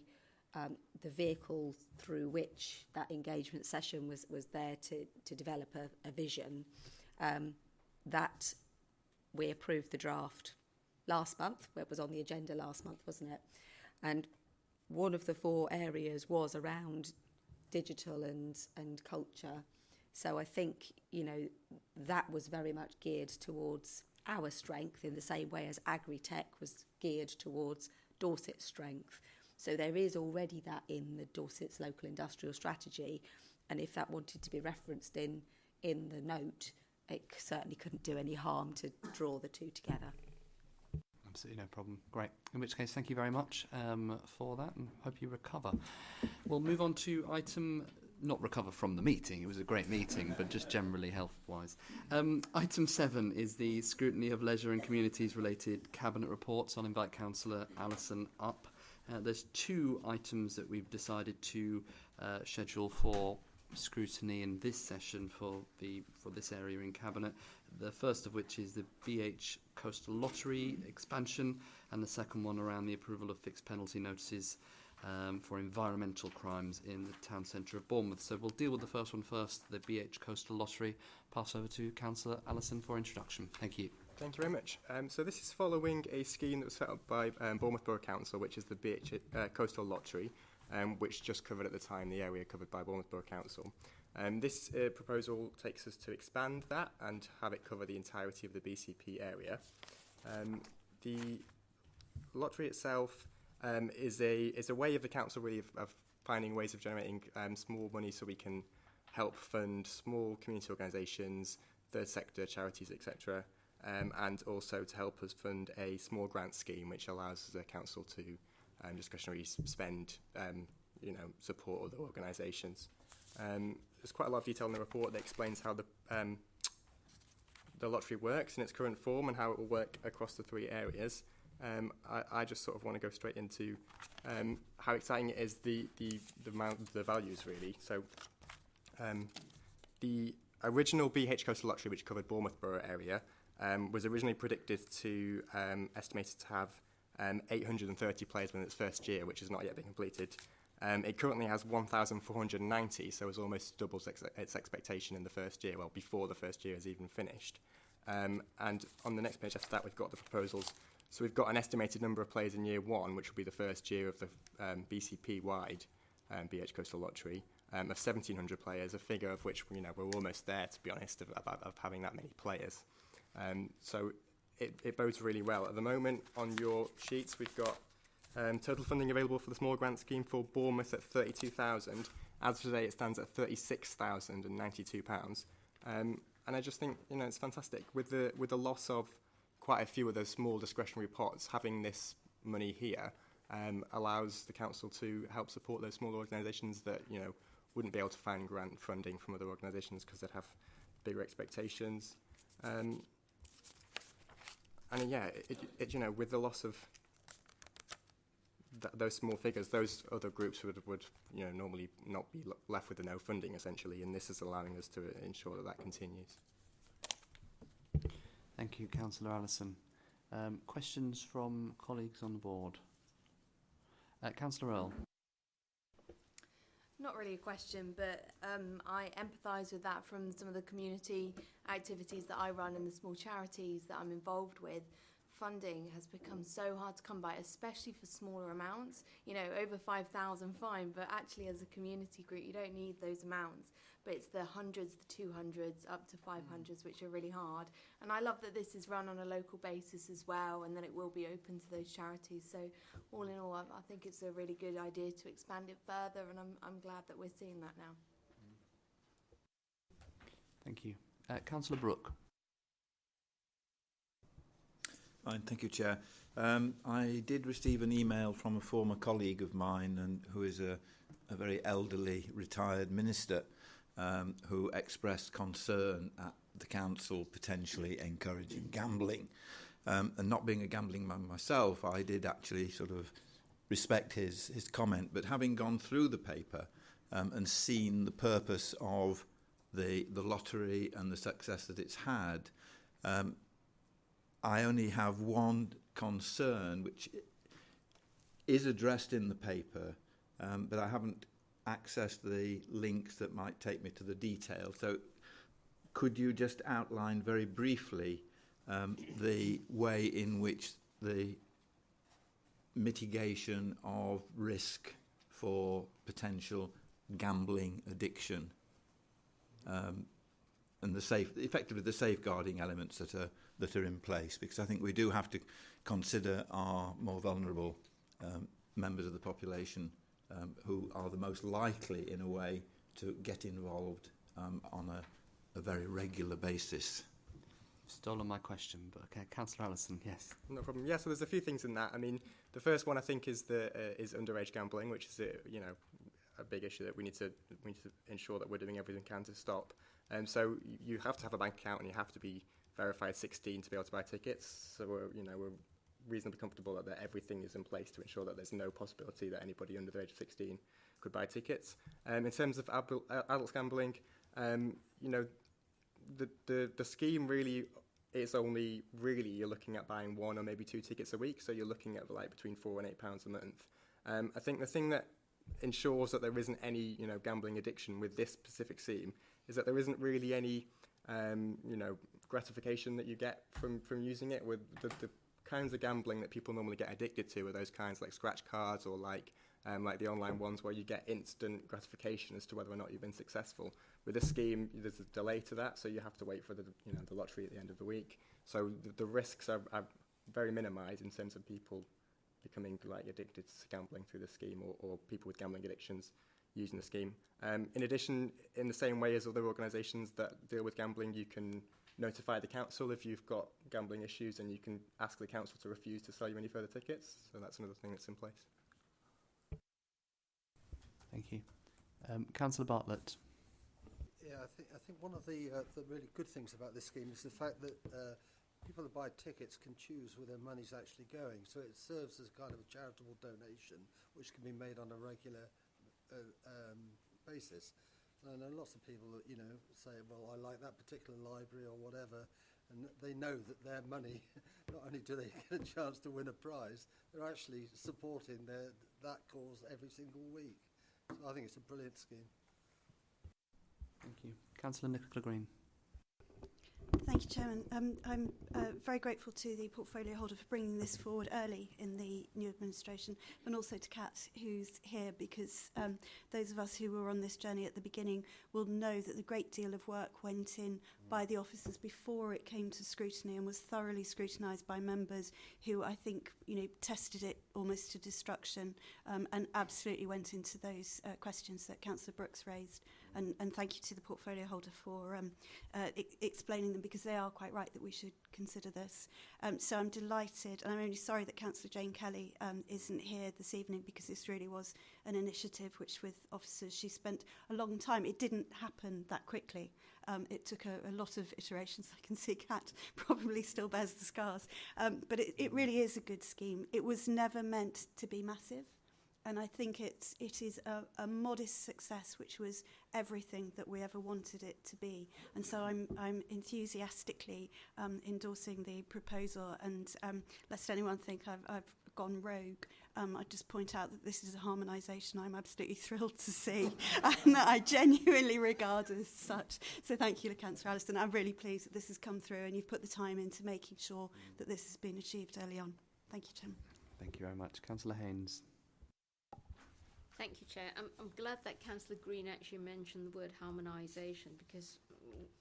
Speaker 10: vehicle through which that engagement session was there to develop a vision, that we approved the draft last month. It was on the agenda last month, wasn't it? And one of the 4 areas was around digital and culture. So I think, that was very much geared towards our strength, in the same way as agri-tech was geared towards Dorset's strength. So there is already that in the Dorset's local industrial strategy, and if that wanted to be referenced in the note, it certainly couldn't do any harm to draw the two together.
Speaker 1: Absolutely no problem. Great. In which case, thank you very much for that, and hope you recover. We'll move on to item, not recover from the meeting, it was a great meeting, but just generally health-wise. Item 7 is the scrutiny of leisure and communities-related cabinet reports. I'll invite Councillor Allison up. There's 2 items that we've decided to schedule for scrutiny in this session for this area in cabinet. The first of which is the BH Coastal Lottery expansion, and the second one around the approval of fixed penalty notices for environmental crimes in the town centre of Bournemouth. So we'll deal with the first one first, the BH Coastal Lottery. Pass over to Councillor Allison for introduction. Thank you.
Speaker 12: Thank you very much. So this is following a scheme that was set up by Bournemouth Borough Council, which is the BH Coastal Lottery, which just covered at the time the area covered by Bournemouth Borough Council. This proposal takes us to expand that and have it cover the entirety of the BCP area. The lottery itself is a way of the council really of finding ways of generating small money so we can help fund small community organisations, third sector charities, etc. And also to help us fund a small grant scheme which allows the council to discretionary spend support other organisations. There's quite a lot of detail in the report that explains how the lottery works in its current form and how it will work across the 3 areas. I just sort of want to go straight into how exciting it is, the values really. So the original BH Coastal Lottery, which covered Bournemouth Borough area, was originally predicted to estimated to have 830 players within its first year, which has not yet been completed. It currently has 1,490, so it's almost doubles its expectation in the first year, well, before the first year is even finished. And on the next page after that, we've got the proposals. So we've got an estimated number of players in year 1, which will be the first year of the BCP-wide BH Coastal Lottery, of 1,700 players, a figure of which we're almost there, to be honest, of having that many players. So it bodes really well. At the moment, on your sheets, we've got total funding available for the small grant scheme for Bournemouth at £32,000. As of today, it stands at £36,092. And I just think it's fantastic with the loss of quite a few of those small discretionary pots. Having this money here allows the council to help support those small organisations that wouldn't be able to find grant funding from other organisations because they'd have bigger expectations. And yeah, with the loss of those small figures, those other groups would normally not be left with no funding, essentially, and this is allowing us to ensure that continues.
Speaker 1: Thank you, Councillor Allison. Questions from colleagues on the board? Councillor Earle.
Speaker 13: Not really a question, but I empathise with that from some of the community activities that I run and the small charities that I'm involved with. Funding has become so hard to come by, especially for smaller amounts. Over 5,000, fine, but actually as a community group, you don't need those amounts. But it's the hundreds, the 200s, up to 500s, which are really hard. And I love that this is run on a local basis as well, and that it will be open to those charities. So all in all, I think it's a really good idea to expand it further, and I'm glad that we're seeing that now.
Speaker 1: Thank you. Councillor Brooke.
Speaker 14: Fine, thank you, Chair. I did receive an email from a former colleague of mine, and who is a very elderly retired minister, who expressed concern at the council potentially encouraging gambling. And not being a gambling man myself, I did actually sort of respect his comment. But having gone through the paper and seen the purpose of the lottery and the success that it's had, I only have one concern, which is addressed in the paper, but I haven't accessed the links that might take me to the detail. So could you just outline very briefly the way in which the mitigation of risk for potential gambling addiction and effectively the safeguarding elements that are in place, because I think we do have to consider our more vulnerable members of the population who are the most likely, in a way, to get involved on a very regular basis.
Speaker 1: Stolen my question, but okay, Councillor Allison, yes.
Speaker 12: No problem. Yeah, so there's a few things in that. I mean, the first one I think is underage gambling, which is a big issue that we need to ensure that we're doing everything we can to stop. So you have to have a bank account and you have to be verified 16 to be able to buy tickets. So we're reasonably comfortable that everything is in place to ensure that there's no possibility that anybody under the age of 16 could buy tickets. In terms of adults gambling, the scheme really is only really you're looking at buying 1 or maybe 2 tickets a week. So you're looking at between £4 and £8 a month. I think the thing that ensures that there isn't any gambling addiction with this specific scheme is that there isn't really any gratification that you get from using it. With the kinds of gambling that people normally get addicted to are those kinds like scratch cards or like the online ones where you get instant gratification as to whether or not you've been successful. With this scheme, there's a delay to that, so you have to wait for the lottery at the end of the week. So the risks are very minimised in terms of people becoming addicted to gambling through the scheme, or people with gambling addictions using the scheme. In addition, in the same way as other organisations that deal with gambling, you can notify the council if you've got gambling issues, and you can ask the council to refuse to sell you any further tickets. So that's another thing that's in place.
Speaker 1: Thank you. Councillor Bartlett.
Speaker 8: Yeah, I think one of the really good things about this scheme is the fact that people that buy tickets can choose where their money's actually going. So it serves as kind of a charitable donation, which can be made on a regular basis. And I know lots of people that say, well, I like that particular library or whatever, and they know that their money, not only do they get a chance to win a prize, they're actually supporting that cause every single week. So I think it's a brilliant scheme.
Speaker 1: Thank you. Councillor Nicola Green.
Speaker 15: Thank you, Chairman. I'm very grateful to the portfolio holder for bringing this forward early in the new administration, and also to Kat, who's here, because those of us who were on this journey at the beginning will know that a great deal of work went in by the officers before it came to scrutiny, and was thoroughly scrutinised by members who I think tested it almost to destruction, and absolutely went into those questions that Councillor Brooks raised. and thank you to the portfolio holder for explaining them, because they are quite right that we should consider this. So I'm delighted, and I'm only sorry that Councillor Jane Kelly isn't here this evening, because this really was an initiative which, with officers, she spent a long time. It didn't happen that quickly. It took a lot of iterations. I can see Kat probably still bears the scars. But it really is a good scheme. It was never meant to be massive. And I think it is a modest success, which was everything that we ever wanted it to be. And so I'm enthusiastically endorsing the proposal. And lest anyone think I've gone rogue, I just point out that this is a harmonisation I'm absolutely thrilled to see, and that I genuinely regard as such. So thank you, Councillor Alliston. I'm really pleased that this has come through, and you've put the time into making sure that this has been achieved early on. Thank you, Chairman.
Speaker 1: Thank you very much. Councillor Haynes.
Speaker 16: Thank you, Chair. I'm glad that Councillor Green actually mentioned the word harmonisation, because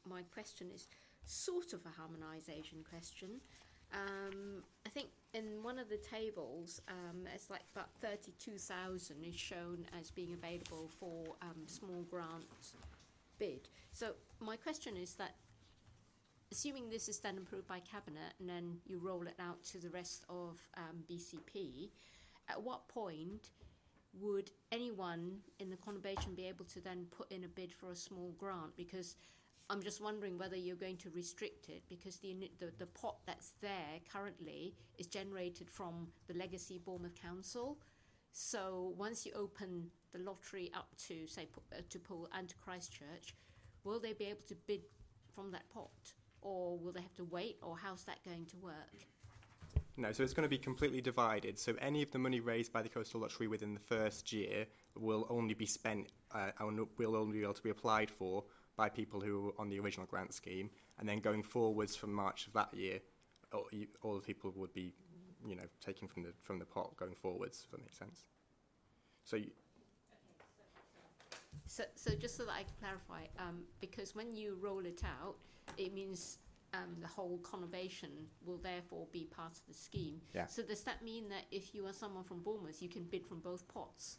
Speaker 16: my question is sort of a harmonisation question. I think in one of the tables, it's like about 32,000 is shown as being available for small grant bid. So my question is that, assuming this is then approved by Cabinet and then you roll it out to the rest of BCP, at what point would anyone in the conurbation be able to then put in a bid for a small grant? Because I'm just wondering whether you're going to restrict it, because the pot that's there currently is generated from the legacy Bournemouth Council. So once you open the lottery up to, say, to Poole and to Christchurch, will they be able to bid from that pot? Or will they have to wait? Or how's that going to work?
Speaker 12: No, so it's going to be completely divided. So any of the money raised by the Coastal Lottery within the first year will only be spent and will only be able to be applied for by people who were on the original grant scheme. And then going forwards from March of that year, all the people would be, taken from the pot going forwards, if that makes sense.
Speaker 16: So just so that I can clarify, because when you roll it out, it means the whole conurbation will therefore be part of the scheme.
Speaker 12: Yeah.
Speaker 16: So does that mean that if you are someone from Bournemouth, you can bid from both pots,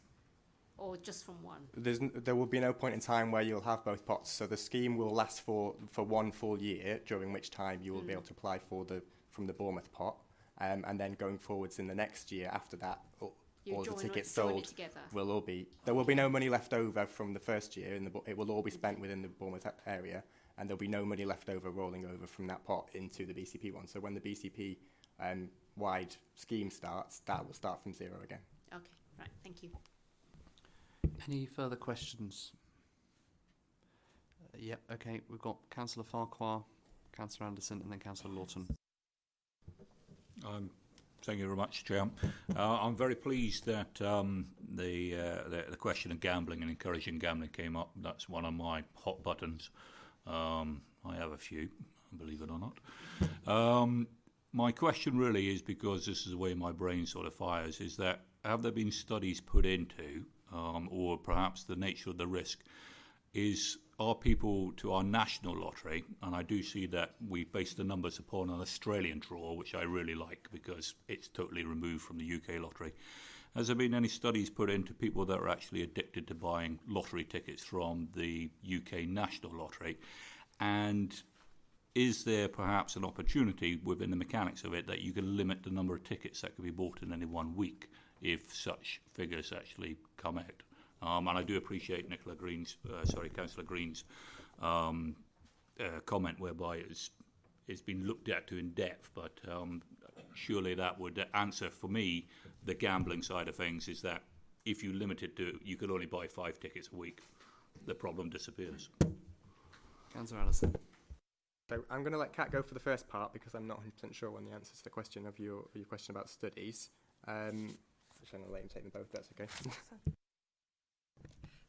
Speaker 16: or just from one?
Speaker 12: There will be no point in time where you'll have both pots. So the scheme will last for 1 full year, during which time you will be able to apply from the Bournemouth pot, and then going forwards in the next year after that, all the tickets sold will all be. There will be no money left over from the first year. It will all be spent within the Bournemouth area, and there'll be no money left over rolling over from that pot into the BCP one. So when the BCP wide scheme starts, that will start from zero again.
Speaker 16: Okay, right. Thank you.
Speaker 1: Any further questions? Yep. Okay. We've got Councillor Farquhar, Councillor Anderson, and then Councillor Lawton.
Speaker 9: Thank you very much, Chair. I'm very pleased that the question of gambling and encouraging gambling came up. That's one of my hot buttons. I have a few, believe it or not. My question really is, because this is the way my brain sort of fires, is that have there been studies put into, or perhaps the nature of the risk, are people to our national lottery, and I do see that we base the numbers upon an Australian draw, which I really like because it's totally removed from the UK lottery. Has there been any studies put into people that are actually addicted to buying lottery tickets from the UK national lottery? And is there perhaps an opportunity within the mechanics of it that you can limit the number of tickets that can be bought in any 1 week if such figures actually come out? And I do appreciate Councillor Green's comment, whereby it's been looked at to in depth, but surely that would answer for me the gambling side of things, is that if you limit it to, you could only buy 5 tickets a week, the problem disappears.
Speaker 1: Councillor Allison.
Speaker 12: So I'm going to let Kat go for the first part, because I'm not 100% sure on the answer to the question of your question about studies. I'm going to let him take them both, that's okay.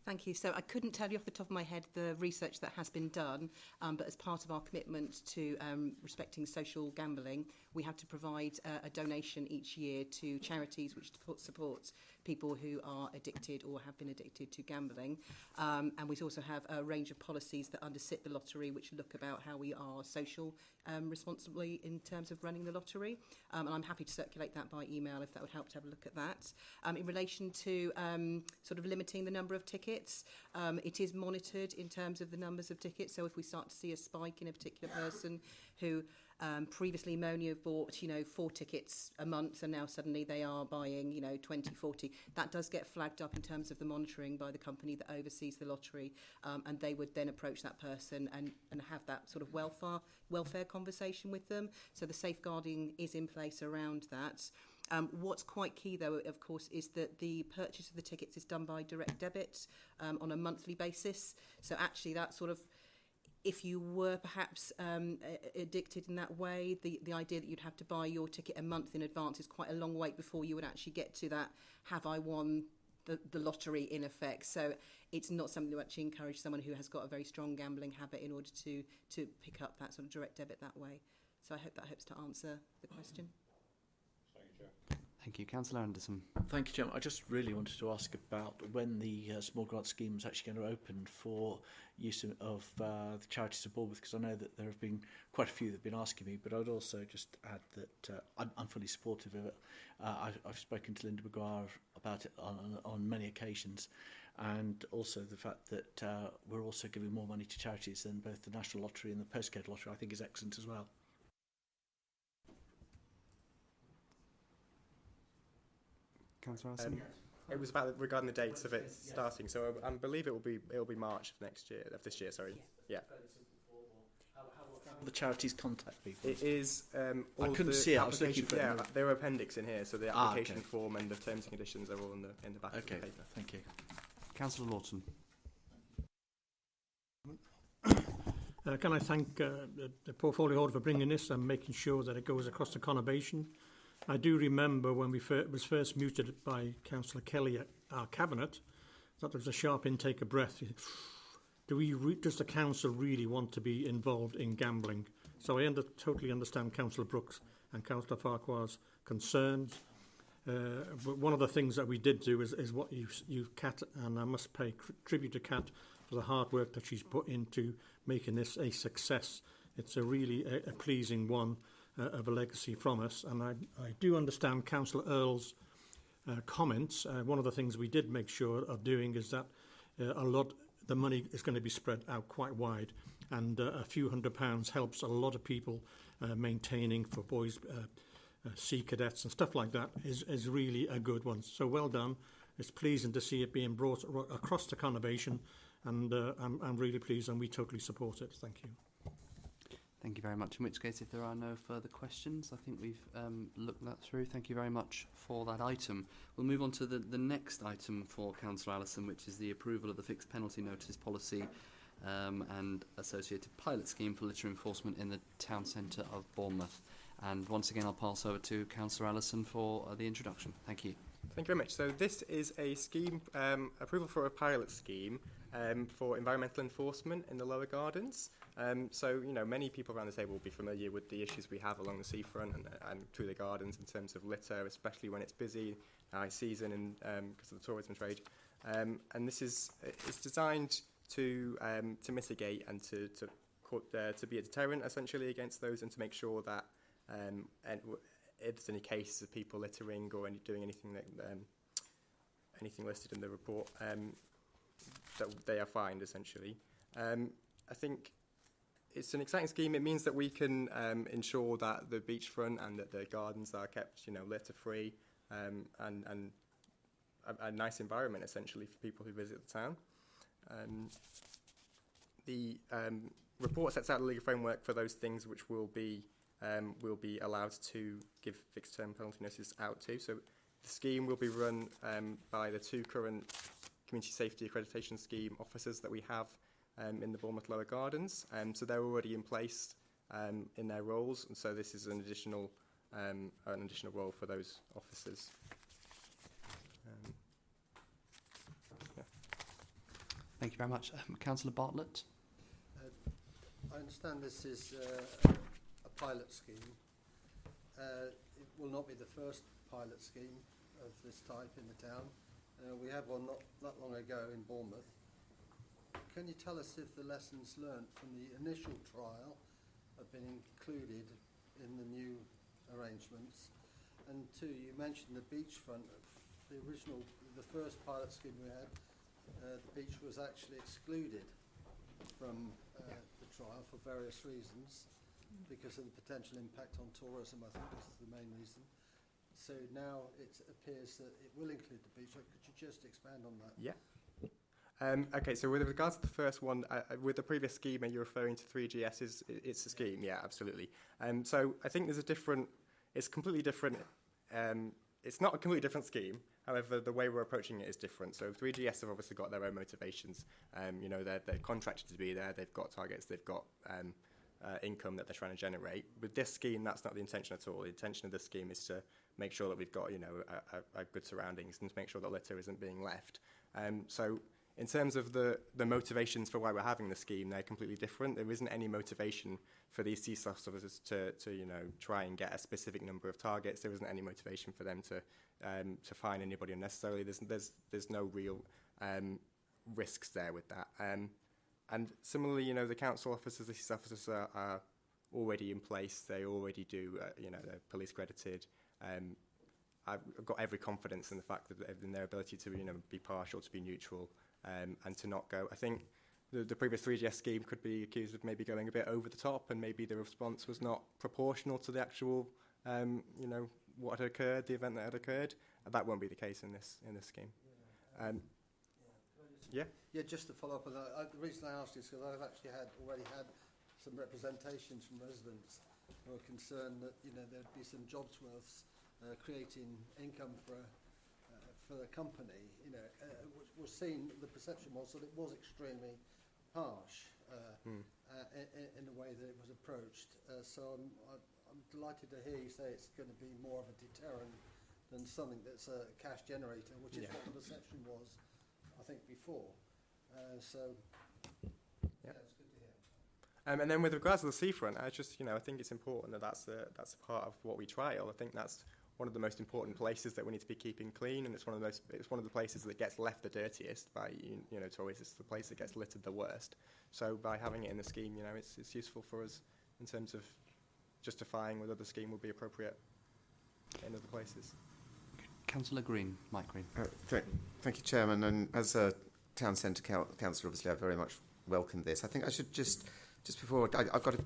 Speaker 17: Thank you. So I couldn't tell you off the top of my head the research that has been done, but as part of our commitment to respecting social gambling, we have to provide a donation each year to charities which supports people who are addicted or have been addicted to gambling. And we also have a range of policies that undersit the lottery, which look about how we are social responsibly in terms of running the lottery. And I'm happy to circulate that by email if that would help to have a look at that. In relation to sort of limiting the number of tickets, it is monitored in terms of the numbers of tickets. So if we start to see a spike in a particular person who previously only have bought, 4 tickets a month and now suddenly they are buying, 20, 40, that does get flagged up in terms of the monitoring by the company that oversees the lottery, and they would then approach that person and have that sort of welfare conversation with them. So the safeguarding is in place around that. What's quite key, though, of course, is that the purchase of the tickets is done by direct debit on a monthly basis. So actually that sort of, if you were perhaps addicted in that way, the idea that you'd have to buy your ticket a month in advance is quite a long wait before you would actually get to that, have I won the lottery in effect. So it's not something to actually encourage someone who has got a very strong gambling habit in order to pick up that sort of direct debit that way. So I hope that helps to answer the question.
Speaker 1: Thank you. Councillor Anderson.
Speaker 5: Thank you, Chairman. I just really wanted to ask about when the small grant scheme is actually going to open for use of the charities of Bournemouth, because I know that there have been quite a few that have been asking me, but I would also just add that I'm fully supportive of it. I've spoken to Linda McGuire about it on many occasions, and also the fact that we're also giving more money to charities than both the National Lottery and the Postcode Lottery, I think is excellent as well.
Speaker 1: Councillor Allison.
Speaker 12: It was about regarding the dates of it starting. So I believe it will be March of this year. Sorry. Yeah.
Speaker 5: The charities contact people.
Speaker 12: It is.
Speaker 5: I couldn't see it. I was looking for it.
Speaker 12: Yeah, there are appendix in here, so the application form and the terms and conditions are all in the back of the paper.
Speaker 5: Thank you.
Speaker 1: Councillor Lawton.
Speaker 18: Can I thank the portfolio holder for bringing this and making sure that it goes across the conurbation. I do remember when we was first muted by Councillor Kelly at our cabinet, that there was a sharp intake of breath. Does the council really want to be involved in gambling? So I totally understand Councillor Brooks and Councillor Farquhar's concerns. But one of the things that we did do is what you Kat, and I must pay tribute to Kat for the hard work that she's put into making this a success. It's a really a pleasing one. Of a legacy from us, and I do understand Councillor Earle's comments. One of the things we did make sure of doing is that the money is going to be spread out quite wide, and a few £100 helps a lot of people maintaining for boys, sea cadets and stuff like that is really a good one. So well done. It's pleasing to see it being brought across the conurbation, and I'm really pleased, and we totally support it. Thank you.
Speaker 1: Thank you very much. In which case, if there are no further questions, I think we've looked that through. Thank you very much for that item. We'll move on to the next item for Councillor Allison, which is the approval of the fixed penalty notice policy and associated pilot scheme for litter enforcement in the town centre of Bournemouth. And once again, I'll pass over to Councillor Allison for the introduction. Thank you.
Speaker 12: Thank you very much. So this is a scheme, approval for a pilot scheme for environmental enforcement in the lower gardens. So, many people around the table will be familiar with the issues we have along the seafront and through the gardens in terms of litter, especially when it's busy, high season, and because of the tourism trade. And this is it's designed to mitigate and to be a deterrent, essentially, against those, and to make sure that if there's any cases of people littering or doing anything that anything listed in the report, that they are fined, essentially. I think it's an exciting scheme. It means that we can ensure that the beachfront and that the gardens are kept, litter-free, and a nice environment, essentially, for people who visit the town. The report sets out a legal framework for those things which will be allowed to give fixed-term penalty notices out to. So the scheme will be run by the 2 current Community Safety Accreditation Scheme officers that we have in the Bournemouth Lower Gardens. So they're already in place in their roles, and so this is an additional role for those officers. Yeah.
Speaker 1: Thank you very much. Councillor Bartlett.
Speaker 8: I understand this is a pilot scheme. It will not be the first pilot scheme of this type in the town. We had one not long ago in Bournemouth. Can you tell us if the lessons learnt from the initial trial have been included in the new arrangements? And two, you mentioned the beachfront. The first pilot scheme we had, the beach was actually excluded from the trial for various reasons, because of the potential impact on tourism, I think is the main reason. So now it appears that it will include the beach. Could you just expand on that?
Speaker 12: Yeah. Okay, so with regards to the first one, with the previous scheme, are you referring to 3GS? It's a scheme, yeah, absolutely. So I think there's it's completely different. It's not a completely different scheme. However, the way we're approaching it is different. So 3GS have obviously got their own motivations. They're contracted to be there. They've got targets. They've got income that they're trying to generate. With this scheme, that's not the intention at all. The intention of this scheme is to make sure that we've got a good surroundings and to make sure that litter isn't being left. So in terms of the motivations for why we're having the scheme, they're completely different. There isn't any motivation for these CSOS officers to try and get a specific number of targets. There isn't any motivation for them to fine anybody unnecessarily. There's no real risks there with that. And similarly, the council officers, the CSOS officers are already in place. They already do, they're police credited. I've got every confidence in the fact that in their ability to, be partial, to be neutral, and to not go. I think the previous 3GS scheme could be accused of maybe going a bit over the top, and maybe the response was not proportional to the actual, what had occurred, the event that had occurred. That won't be the case in this scheme. Yeah.
Speaker 8: Yeah, just to follow up on that, the reason I asked is because I've actually already had some representations from residents who are concerned that there'd be some jobs worths creating income for the company. Was seen. The perception was that it was extremely harsh in the way that it was approached. So I'm delighted to hear you say it's going to be more of a deterrent than something that's a cash generator, which is what the perception was, I think, before. It's good to hear.
Speaker 12: And then with regards to the seafront, I think it's important that that's a part of what we trial. I think that's one of the most important places that we need to be keeping clean, and it's one of the places that gets left the dirtiest by tourists. It's the place that gets littered the worst. So by having it in the scheme, it's useful for us in terms of justifying whether the scheme would be appropriate in other places.
Speaker 1: Councillor Green, Mike Green.
Speaker 4: Thank you, Chairman. And as a town centre councillor, obviously, I very much welcome this. I think I should just before I've got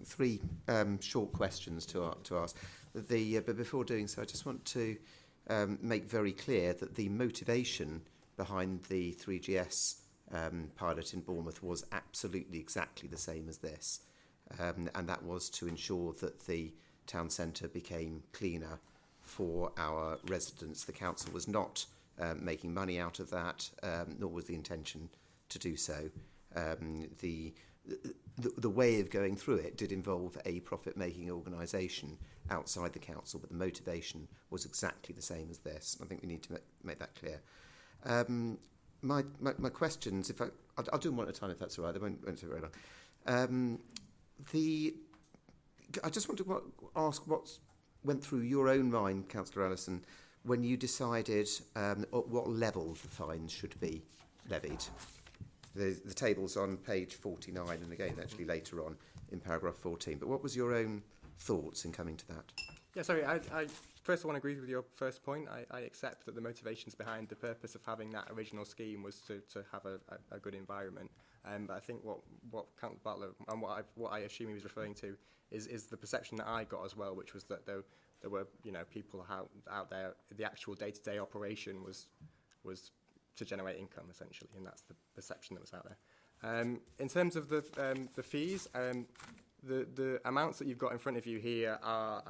Speaker 4: three short questions to ask. But before doing so, I just want to make very clear that the motivation behind the 3GS pilot in Bournemouth was absolutely exactly the same as this, and that was to ensure that the town centre became cleaner for our residents. The council was not making money out of that, nor was the intention to do so. The way of going through it did involve a profit-making organisation outside the council, but the motivation was exactly the same as this. I think we need to make that clear. My questions, I'll do them one at a time if that's all right. They won't take very long. I just want to ask what went through your own mind, Councillor Allison, when you decided at what level the fines should be levied. The table's on page 49, and again, actually later on in paragraph 14. But what was your own thoughts in coming to that?
Speaker 12: Yeah, sorry, I first of all agree with your first point. I accept that the motivations behind the purpose of having that original scheme was to have a good environment. But I think what Councillor Bartlett and what I assume he was referring to is the perception that I got as well, which was that there were people out there. The actual day-to-day operation was to generate income, essentially, and that's the perception that was out there. In terms of the fees, the amounts that you've got in front of you here are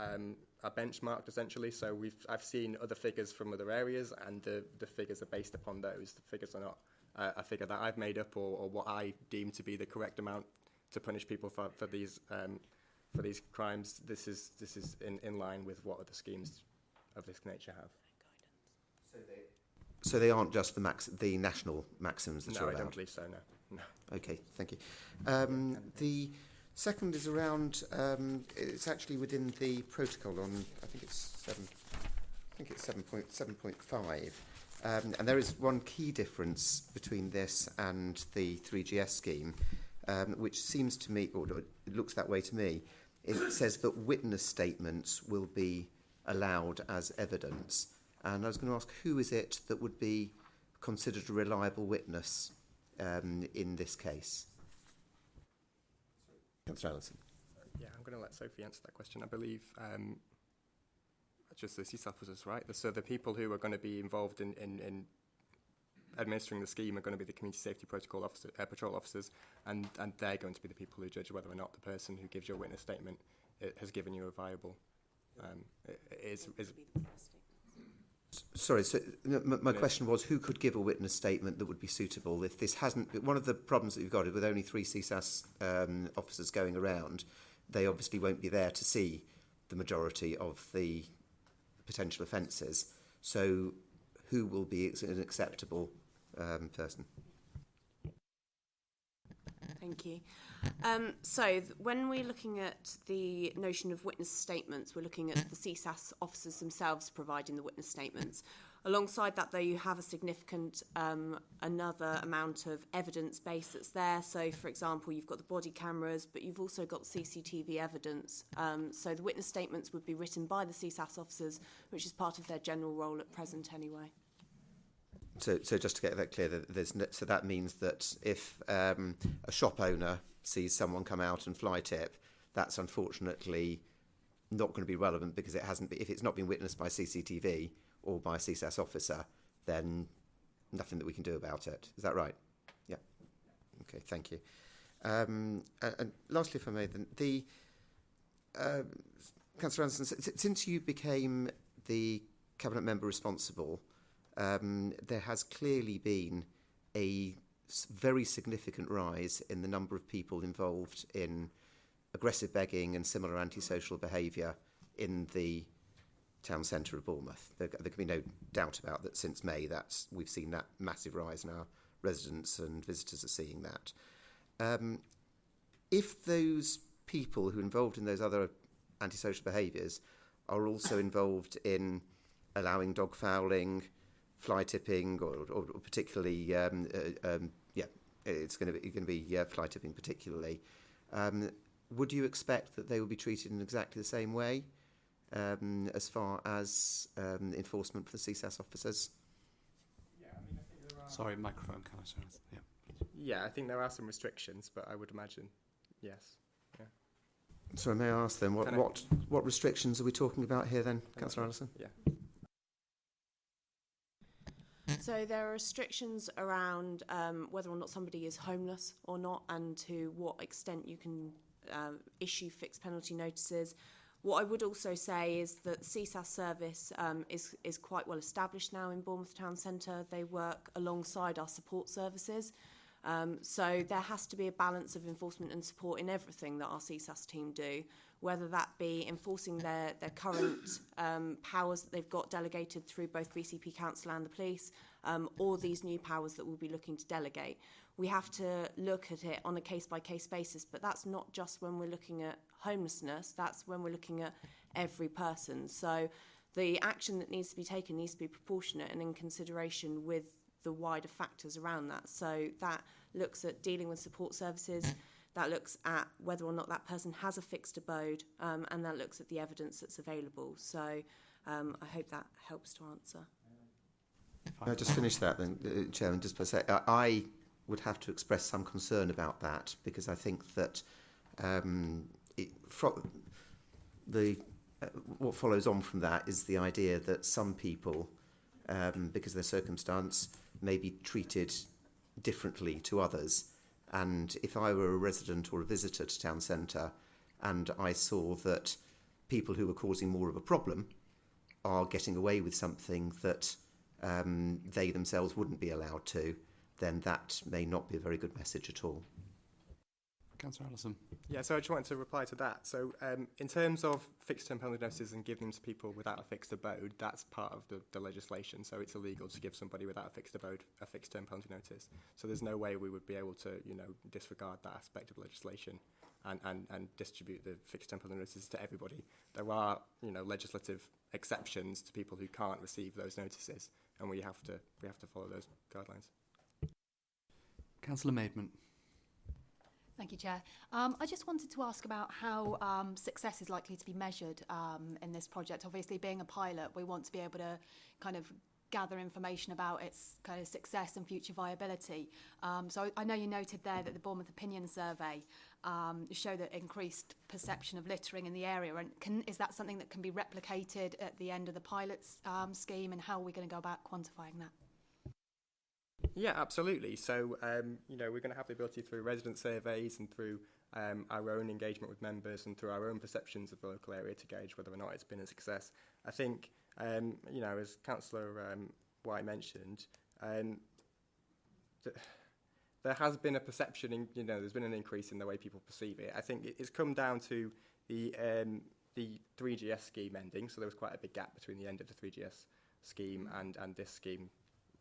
Speaker 12: benchmarked, essentially. So I've seen other figures from other areas, and the figures are based upon those. The figures are not a figure that I've made up or what I deem to be the correct amount to punish people for these crimes. This is in line with what other schemes of this nature have.
Speaker 4: So they aren't just the national maxims that you're allowed?
Speaker 12: No, I don't believe so, no.
Speaker 4: Okay, thank you. The second is around, it's actually within the protocol on, I think it's 7.5. And there is one key difference between this and the 3GS scheme, which seems to me, or it looks that way to me. It says that witness statements will be allowed as evidence. And I was going to ask, who is it that would be considered a reliable witness in this case? Councillor Allison.
Speaker 12: Yeah, I'm going to let Sophie answer that question. I believe just the CIS officers, right? So the people who are going to be involved in administering the scheme are going to be the community safety protocol officer, patrol officers, and they're going to be the people who judge whether or not the person who gives your witness statement has given you a viable.
Speaker 4: Sorry, so my question was, who could give a witness statement that would be suitable if this hasn't... One of the problems that you've got is with only 3 CSAS officers going around, they obviously won't be there to see the majority of the potential offences. So who will be an acceptable person?
Speaker 19: Thank you. When we're looking at the notion of witness statements, we're looking at the CSAS officers themselves providing the witness statements. Alongside that, though, you have a significant another amount of evidence base that's there. So, for example, you've got the body cameras, but you've also got CCTV evidence. So the witness statements would be written by the CSAS officers, which is part of their general role at present anyway.
Speaker 4: So just to get that clear, so that means that if a shop owner sees someone come out and fly tip, that's unfortunately not going to be relevant because it hasn't. If it's not been witnessed by CCTV or by a CSAS officer, then nothing that we can do about it. Is that right? Yeah. Okay. Thank you. And lastly, if I may, then Councillor Anderson, since you became the cabinet member responsible. There has clearly been a very significant rise in the number of people involved in aggressive begging and similar antisocial behaviour in the town centre of Bournemouth. There can be no doubt about that since May. We've seen that massive rise, and our residents and visitors are seeing that. If those people who are involved in those other antisocial behaviours are also involved in allowing dog fouling, fly tipping, or particularly, it's going to be fly tipping particularly. Would you expect that they will be treated in exactly the same way as far as enforcement for the CSAS officers?
Speaker 1: Yeah, I mean, I think there are... Sorry, microphone, can I say? Yeah.
Speaker 12: Yeah, I think there are some restrictions, but I would imagine, yes. Yeah.
Speaker 4: Sorry, may I ask then, what restrictions are we talking about here then, Councillor Allison?
Speaker 12: Yeah.
Speaker 19: So there are restrictions around whether or not somebody is homeless or not, and to what extent you can issue fixed penalty notices. What I would also say is that CSAS service is quite well established now in Bournemouth Town Centre. They work alongside our support services. So there has to be a balance of enforcement and support in everything that our CSAS team do, whether that be enforcing their current powers that they've got delegated through both BCP Council and the police, or these new powers that we'll be looking to delegate. We have to look at it on a case-by-case basis, but that's not just when we're looking at homelessness, that's when we're looking at every person. So the action that needs to be taken needs to be proportionate and in consideration with the wider factors around that. So that looks at dealing with support services, that looks at whether or not that person has a fixed abode, and that looks at the evidence that's available. So I hope that helps to answer.
Speaker 4: I'll just finish that then, Chairman, just by saying I would have to express some concern about that, because I think that what follows on from that is the idea that some people, because of their circumstance, may be treated differently to others. And if I were a resident or a visitor to town centre and I saw that people who were causing more of a problem are getting away with something that they themselves wouldn't be allowed to, then that may not be a very good message at all.
Speaker 1: Councillor Allison.
Speaker 12: Yeah, so I just wanted to reply to that. So in terms of fixed term penalty notices and giving them to people without a fixed abode, that's part of the legislation. So it's illegal to give somebody without a fixed abode a fixed term penalty notice. So there's no way we would be able to, disregard that aspect of legislation and distribute the fixed term penalty notices to everybody. There are, legislative exceptions to people who can't receive those notices, and we have to follow those guidelines.
Speaker 1: Councillor Maidment.
Speaker 20: Thank you, Chair. I just wanted to ask about how success is likely to be measured in this project. Obviously, being a pilot, we want to be able to kind of gather information about its kind of success and future viability. So I know you noted there that the Bournemouth Opinion Survey showed that increased perception of littering in the area. And is that something that can be replicated at the end of the pilot's scheme, and how are we going to go about quantifying that?
Speaker 12: Yeah, absolutely. So, we're going to have the ability through resident surveys and through our own engagement with members and through our own perceptions of the local area to gauge whether or not it's been a success. I think, as Councillor White mentioned, there has been a perception, there's been an increase in the way people perceive it. I think it's come down to the 3GS scheme ending, so there was quite a big gap between the end of the 3GS scheme and this scheme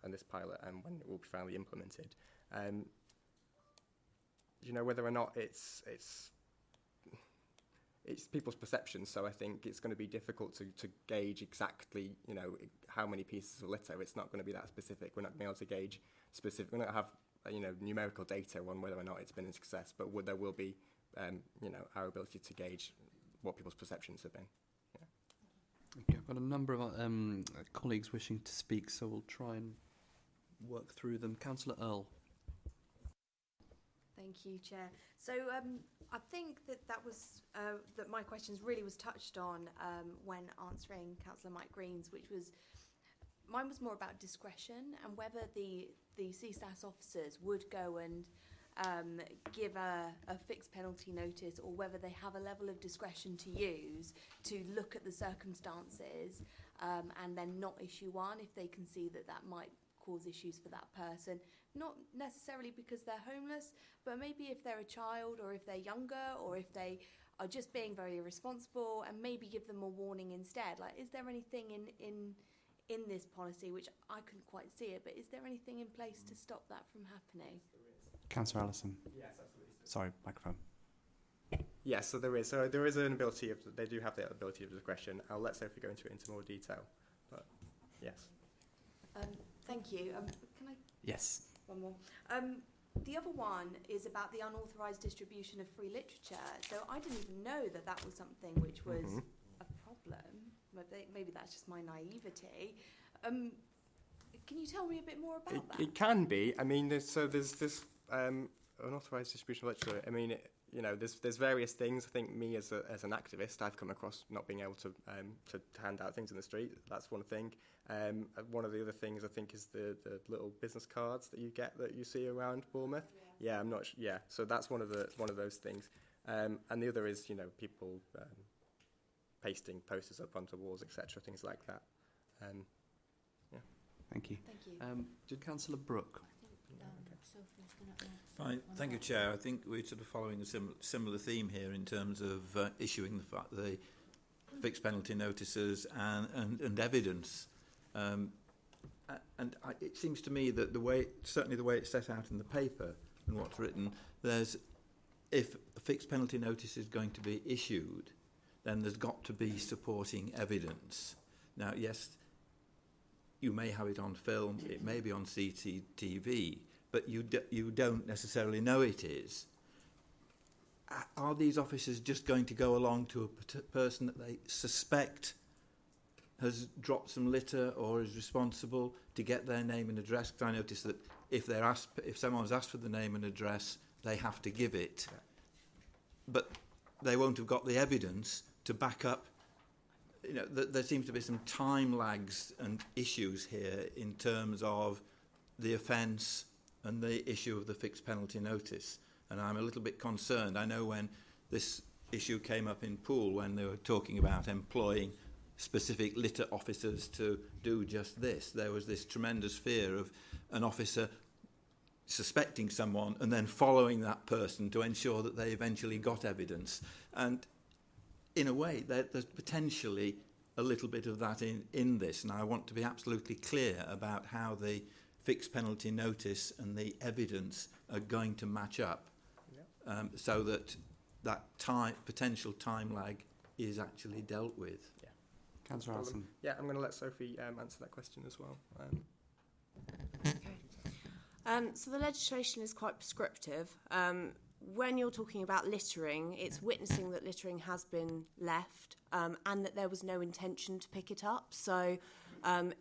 Speaker 12: and this pilot and when it will be finally implemented. Whether or not it's people's perceptions, so I think it's going to be difficult to gauge exactly, how many pieces of litter. It's not going to be that specific. We're not going to be able to gauge specific. We're not going to have, numerical data on whether or not it's been a success, but there will be, our ability to gauge what people's perceptions have been. Yeah.
Speaker 1: Okay, I've got a number of colleagues wishing to speak, so we'll try and work through them. Councillor Earl.
Speaker 13: Thank you, Chair. So I think that was that my questions really was touched on when answering Councillor Mike Green's, mine was more about discretion and whether the CSAS officers would go and give a fixed penalty notice, or whether they have a level of discretion to use to look at the circumstances and then not issue one if they can see that might cause issues for that person. Not necessarily because they're homeless, but maybe if they're a child, or if they're younger, or if they are just being very irresponsible, and maybe give them a warning instead. Like, is there anything in this policy, which I couldn't quite see it, but is there anything in place to stop that from happening?
Speaker 1: Councillor Allison.
Speaker 12: Yes, absolutely.
Speaker 1: Sorry, microphone.
Speaker 12: Yes, so there is. So there is an ability they do have the ability of discretion. I'll let Sophie go into it into more detail, but yes.
Speaker 13: Thank you. Can I?
Speaker 1: Yes.
Speaker 13: One more. The other one is about the unauthorised distribution of free literature. So I didn't even know that was something which was a problem. Maybe that's just my naivety. Can you tell me a bit more about that?
Speaker 12: It can be. I mean, there's this unauthorised distribution of literature. I mean, there's various things. I think me as an activist, I've come across not being able to hand out things in the street. That's one thing. One of the other things I think is the little business cards that you get that you see around Bournemouth. Yeah, I'm not. Yeah, so that's one of those things. And the other is people pasting posters up onto walls, etc. Things like that. Yeah.
Speaker 1: Thank you.
Speaker 13: Thank you.
Speaker 1: Did Councillor Brooke?
Speaker 14: Fine. Thank you, Chair. I think we're sort of following a similar theme here in terms of issuing the fixed penalty notices and evidence. It seems to me that certainly the way it's set out in the paper and what's written, if a fixed penalty notice is going to be issued, then there's got to be supporting evidence. Now, yes, you may have it on film, it may be on CCTV, but you don't necessarily know it is. Are these officers just going to go along to a person that they suspect has dropped some litter or is responsible to get their name and address? Because I noticed that if someone's asked for the name and address, they have to give it. Yeah. But they won't have got the evidence to back up. There seems to be some time lags and issues here in terms of the offence and the issue of the fixed penalty notice. And I'm a little bit concerned. I know when this issue came up in Poole, when they were talking about employing specific litter officers to do just this, there was this tremendous fear of an officer suspecting someone and then following that person to ensure that they eventually got evidence. And in a way, there's potentially a little bit of that in this, and I want to be absolutely clear about how the fixed penalty notice and the evidence are going to match up, so that potential time lag is actually dealt with.
Speaker 1: Councillor Allison.
Speaker 12: Yeah, I'm going to let Sophie answer that question as well.
Speaker 19: So the legislation is quite prescriptive. When you're talking about littering, it's witnessing that littering has been left and that there was no intention to pick it up. So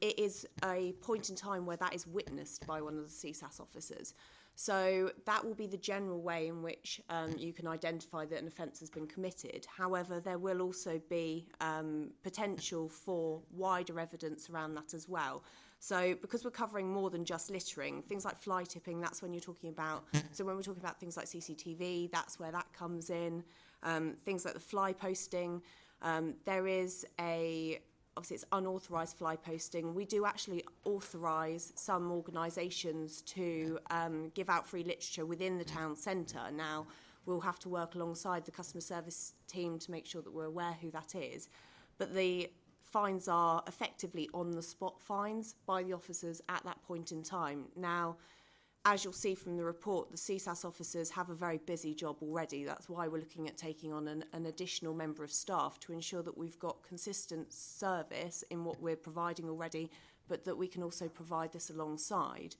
Speaker 19: it is a point in time where that is witnessed by one of the CSAS officers. So that will be the general way in which you can identify that an offence has been committed. However, there will also be potential for wider evidence around that as well. So because we're covering more than just littering, things like fly tipping, that's when you're talking about, so when we're talking about things like CCTV, that's where that comes in. Things like the fly posting, there is obviously it's unauthorised fly posting. We do actually authorise some organisations to give out free literature within the town centre. Now, we'll have to work alongside the customer service team to make sure that we're aware who that is. But the fines are effectively on-the-spot fines by the officers at that point in time. Now, as you'll see from the report, the CSAS officers have a very busy job already. That's why we're looking at taking on an additional member of staff to ensure that we've got consistent service in what we're providing already, but that we can also provide this alongside.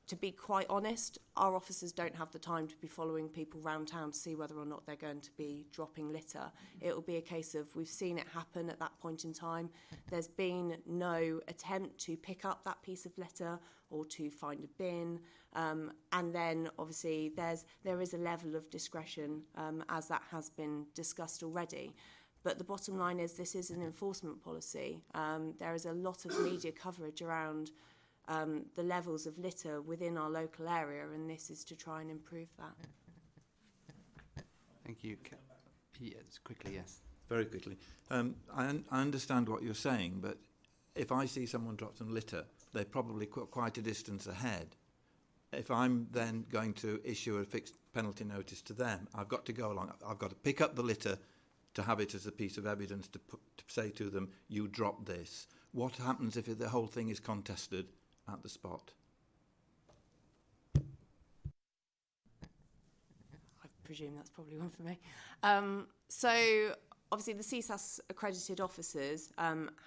Speaker 19: To be quite honest, our officers don't have the time to be following people around town to see whether or not they're going to be dropping litter. It will be a case of we've seen it happen at that point in time. There's been no attempt to pick up that piece of litter or to find a bin. And then obviously there is a level of discretion as that has been discussed already. But the bottom line is this is an enforcement policy. There is a lot of media coverage around the levels of litter within our local area, and this is to try and improve that.
Speaker 1: Thank you. Yes, quickly, yes.
Speaker 14: Very quickly. I understand what you're saying, but if I see someone drop some litter, they're probably quite a distance ahead. If I'm then going to issue a fixed penalty notice to them, I've got to go along. I've got to pick up the litter to have it as a piece of evidence to say to them, you dropped this. What happens if the whole thing is contested at the spot?
Speaker 19: I presume that's probably one for me. So obviously the CSAS accredited officers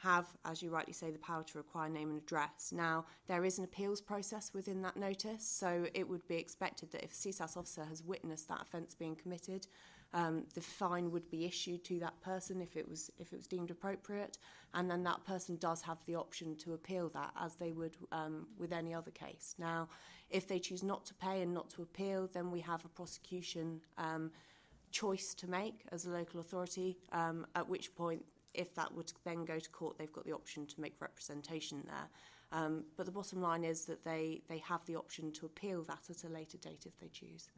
Speaker 19: have, as you rightly say, the power to require name and address. Now, there is an appeals process within that notice, so it would be expected that if a CSAS officer has witnessed that offence being committed, the fine would be issued to that person if it was deemed appropriate, and then that person does have the option to appeal that as they would with any other case. Now, if they choose not to pay and not to appeal, then we have a prosecution choice to make as a local authority, at which point, if that would then go to court, they've got the option to make representation there. But the bottom line is that they have the option to appeal that at a later date if they choose.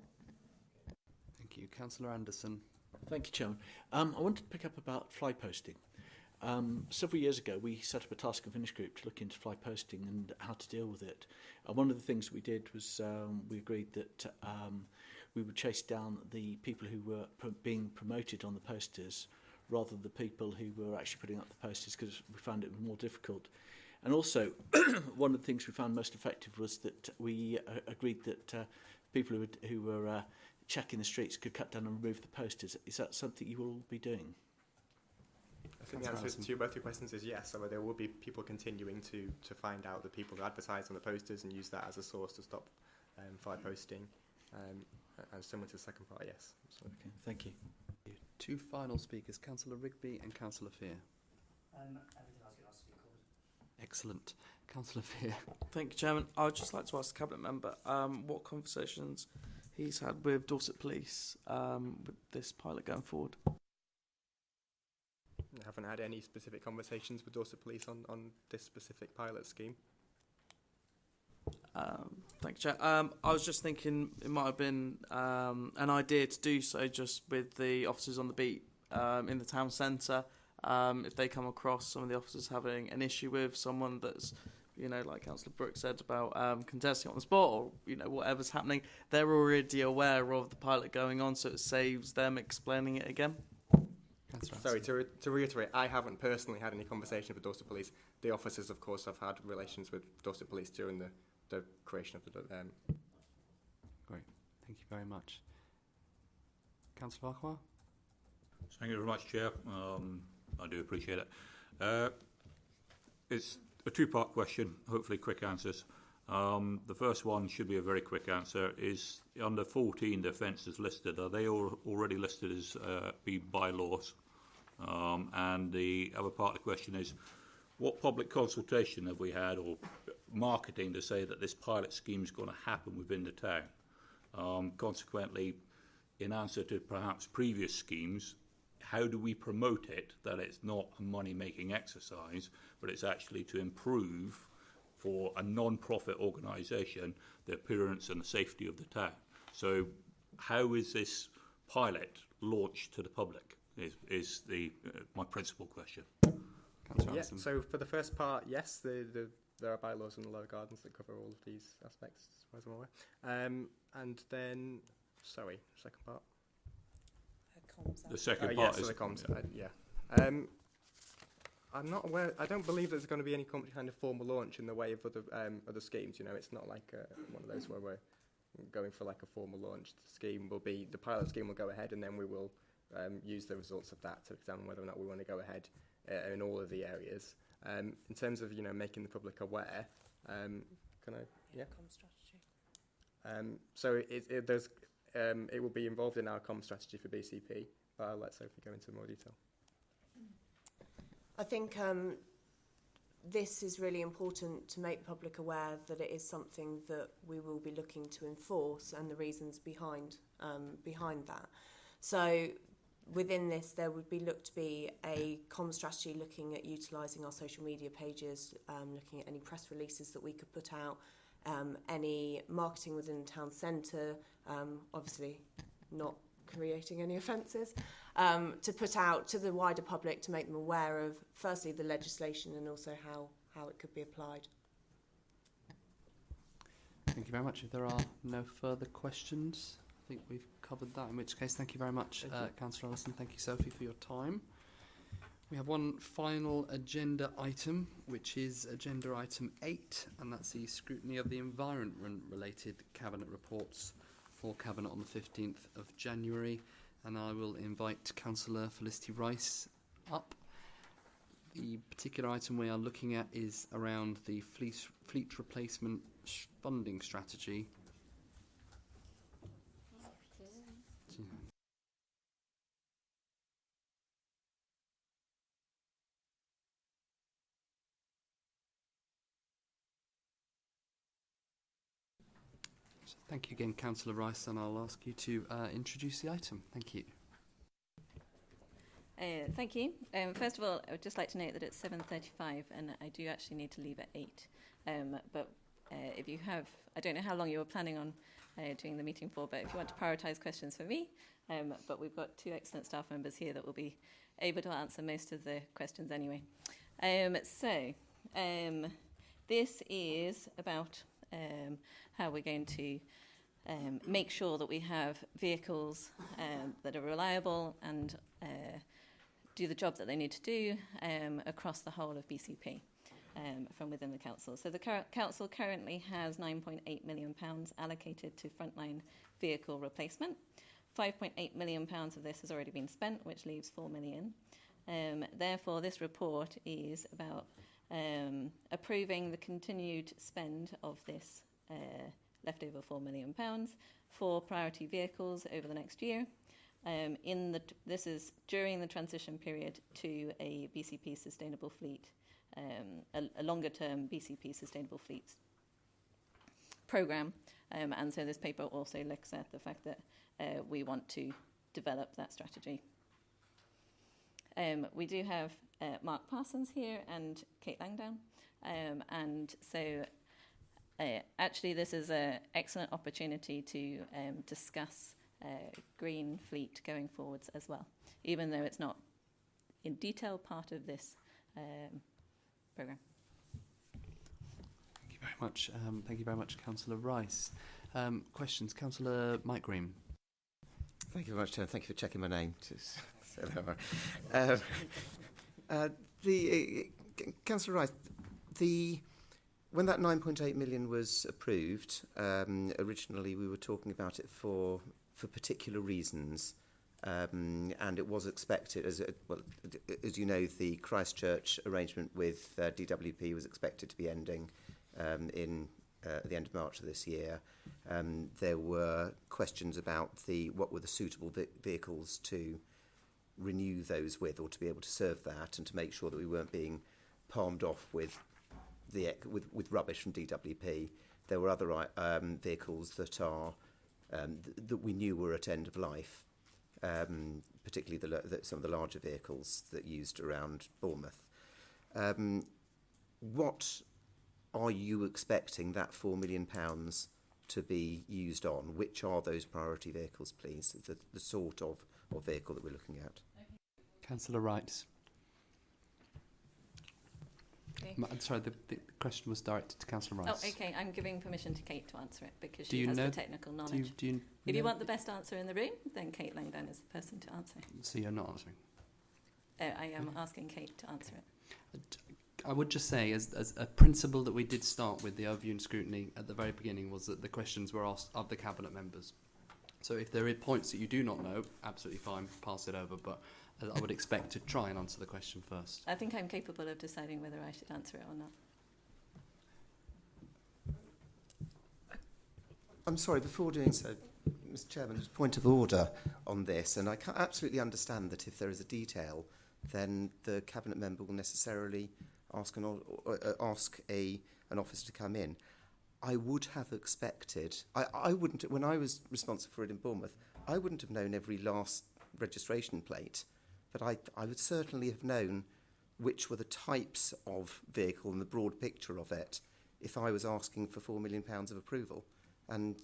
Speaker 1: Thank you. Councillor Anderson.
Speaker 5: Thank you, Chairman. I wanted to pick up about fly posting. Several years ago, we set up a task and finish group to look into fly posting and how to deal with it. One of the things we did was we agreed that we would chase down the people who were being promoted on the posters rather than the people who were actually putting up the posters, because we found it more difficult. And also, one of the things we found most effective was that we agreed that people who were checking the streets could cut down and remove the posters. Is that something you will be doing?
Speaker 12: I think the answer to both your questions is yes. So there will be people continuing to find out the people who advertise on the posters and use that as a source to stop fly posting. And similar to the second part, yes. Absolutely.
Speaker 5: Okay, thank you.
Speaker 1: Two final speakers, Councillor Rigby and Councillor Fear.
Speaker 7: Everything I was going to ask you covered.
Speaker 1: Excellent. Councillor Fear.
Speaker 6: Thank you, Chairman. I would just like to ask the Cabinet Member what conversations he's had with Dorset Police with this pilot going forward.
Speaker 12: I haven't had any specific conversations with Dorset Police on this specific pilot scheme.
Speaker 6: Thank you, Chair. I was just thinking it might have been an idea to do so just with the officers on the beat in the town centre. If they come across some of the officers having an issue with someone that's, like Councillor Brooks said about contesting on the spot or, whatever's happening, they're already aware of the pilot going on, so it saves them explaining it again.
Speaker 12: Sorry, to reiterate, I haven't personally had any conversation with Dorset Police. The officers, of course, have had relations with Dorset Police during the creation of the...
Speaker 1: Great. Thank you very much. Councillor Farquhar?
Speaker 9: Thank you very much, Chair. I do appreciate it. It's a two-part question, hopefully quick answers. The first one should be a very quick answer. Is under 14 the offences listed, are they all already listed as bylaws? And the other part of the question is, what public consultation have we had or marketing to say that this pilot scheme is going to happen within the town? Consequently, in answer to perhaps previous schemes, how do we promote it that it's not a money-making exercise, but it's actually to improve for a non-profit organisation the appearance and the safety of the town? So how is this pilot launched to the public is my principal question.
Speaker 12: Yeah, so for the first part, yes, there are bylaws in the Law of Gardens that cover all of these aspects, as far as I'm aware. And then, sorry, second part?
Speaker 9: The second part
Speaker 12: is...
Speaker 9: the
Speaker 12: comms, yeah. I'm not aware, I don't believe there's going to be any kind of formal launch in the way of other schemes. You know, it's not like one of those where we're going for like a formal launch. The pilot scheme will go ahead, and then we will use the results of that to examine whether or not we want to go ahead in all of the areas. In terms of, making the public aware, can I? Yeah.
Speaker 19: Comm strategy.
Speaker 12: So it will be involved in our comm strategy for BCP, but I'll let Sophie go into more detail.
Speaker 19: I think this is really important to make the public aware that it is something that we will be looking to enforce and the reasons behind that. So within this, there would be looked to be a comm strategy looking at utilising our social media pages, looking at any press releases that we could put out, any marketing within the town centre, obviously not creating any offences, to put out to the wider public to make them aware of, firstly, the legislation and also how it could be applied.
Speaker 1: Thank you very much. If there are no further questions, I think we've covered that, in which case thank you very much, Councillor Ellison. Thank you, Sophie, for your time. We have one final agenda item, which is agenda item 8, and that's the scrutiny of the environment-related Cabinet reports for Cabinet on the 15th of January. And I will invite Councillor Felicity Rice up. The particular item we are looking at is around the fleet replacement funding strategy. Thank you again, Councillor Rice, and I'll ask you to introduce the item. Thank you.
Speaker 21: Thank you. First of all, I would just like to note that it's 7:35 and I do actually need to leave at 8. But if you have, I don't know how long you were planning on doing the meeting for, but if you want to prioritise questions for me, but we've got 2 excellent staff members here that will be able to answer most of the questions anyway. This is about how we're going to make sure that we have vehicles that are reliable and do the job that they need to do across the whole of BCP from within the council. So the council currently has £9.8 million allocated to frontline vehicle replacement. £5.8 million of this has already been spent, which leaves £4 million. Therefore, this report is about approving the continued spend of this leftover £4 million for priority vehicles over the next year. This is during the transition period to a BCP sustainable fleet, a longer-term BCP sustainable fleet programme. And so this paper also looks at the fact that we want to develop that strategy. We do have Mark Parsons here and Kate Langdown. And so actually this is an excellent opportunity to discuss green fleet going forwards as well, even though it's not in detail part of this programme.
Speaker 1: Thank you very much. Thank you very much, Councillor Rice. Questions? Councillor Mike Green.
Speaker 4: Thank you very much, Chair. Thank you for checking my name. Councillor Rice, when that 9.8 million was approved, originally we were talking about it for particular reasons, and it was expected, as you know, the Christchurch arrangement with DWP was expected to be ending in at the end of March of this year, there were questions about what were the suitable vehicles to renew those with, or to be able to serve that, and to make sure that we weren't being palmed off with rubbish from DWP. There were other vehicles that are that we knew were at end of life, particularly some of the larger vehicles that used around Bournemouth. What are you expecting that £4 million to be used on? Which are those priority vehicles, please? The sort of vehicle that we're looking at.
Speaker 1: Councillor Wright.
Speaker 21: Okay.
Speaker 1: I'm sorry, the question was directed to Councillor Rice.
Speaker 21: Oh, okay. I'm giving permission to Kate to answer it because she has the technical knowledge. If you want the best answer in the room, then Kate Langdon is the person to answer.
Speaker 1: So you're not answering?
Speaker 21: I am asking Kate to answer it.
Speaker 1: I would just say, as a principle that we did start with the overview and scrutiny at the very beginning, was that the questions were asked of the Cabinet members. So if there are points that you do not know, absolutely fine, pass it over, but I would expect to try and answer the question first.
Speaker 21: I think I'm capable of deciding whether I should answer it or not.
Speaker 4: I'm sorry, before doing so, Mr. Chairman, just a point of order on this, and I can absolutely understand that if there is a detail, then the Cabinet member will necessarily ask an officer to come in. I would have expected, I wouldn't, when I was responsible for it in Bournemouth, I wouldn't have known every last registration plate, but I would certainly have known which were the types of vehicle and the broad picture of it if I was asking for £4 million of approval. And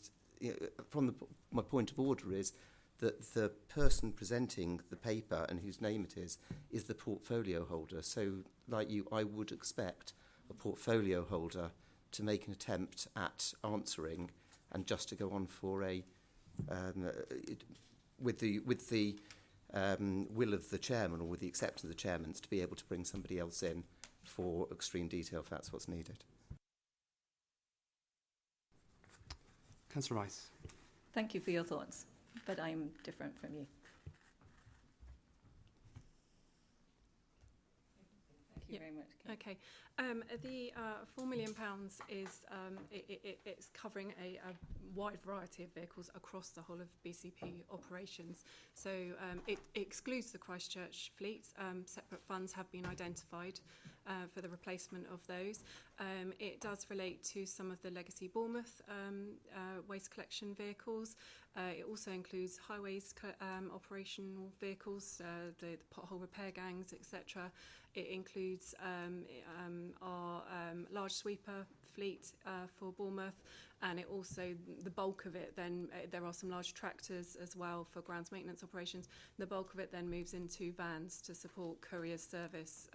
Speaker 4: my point of order is that the person presenting the paper and whose name it is the portfolio holder. So, like you, I would expect a portfolio holder to make an attempt at answering, and just to go on for with the will of the chairman, or with the acceptance of the chairman's, to be able to bring somebody else in for extreme detail if that's what's needed.
Speaker 1: Councillor Rice.
Speaker 21: Thank you for your thoughts, but I'm different from you. Thank you very much, Kate.
Speaker 2: Okay. The £4 million is it's covering a wide variety of vehicles across the whole of BCP operations. So it excludes the Christchurch fleet. Separate funds have been identified for the replacement of those. It does relate to some of the legacy Bournemouth waste collection vehicles. It also includes highways operational vehicles, the pothole repair gangs, etc. It includes our large sweeper fleet for Bournemouth, and it also, the bulk of it then, there are some large tractors as well for grounds maintenance operations. The bulk of it then moves into vans to support courier service,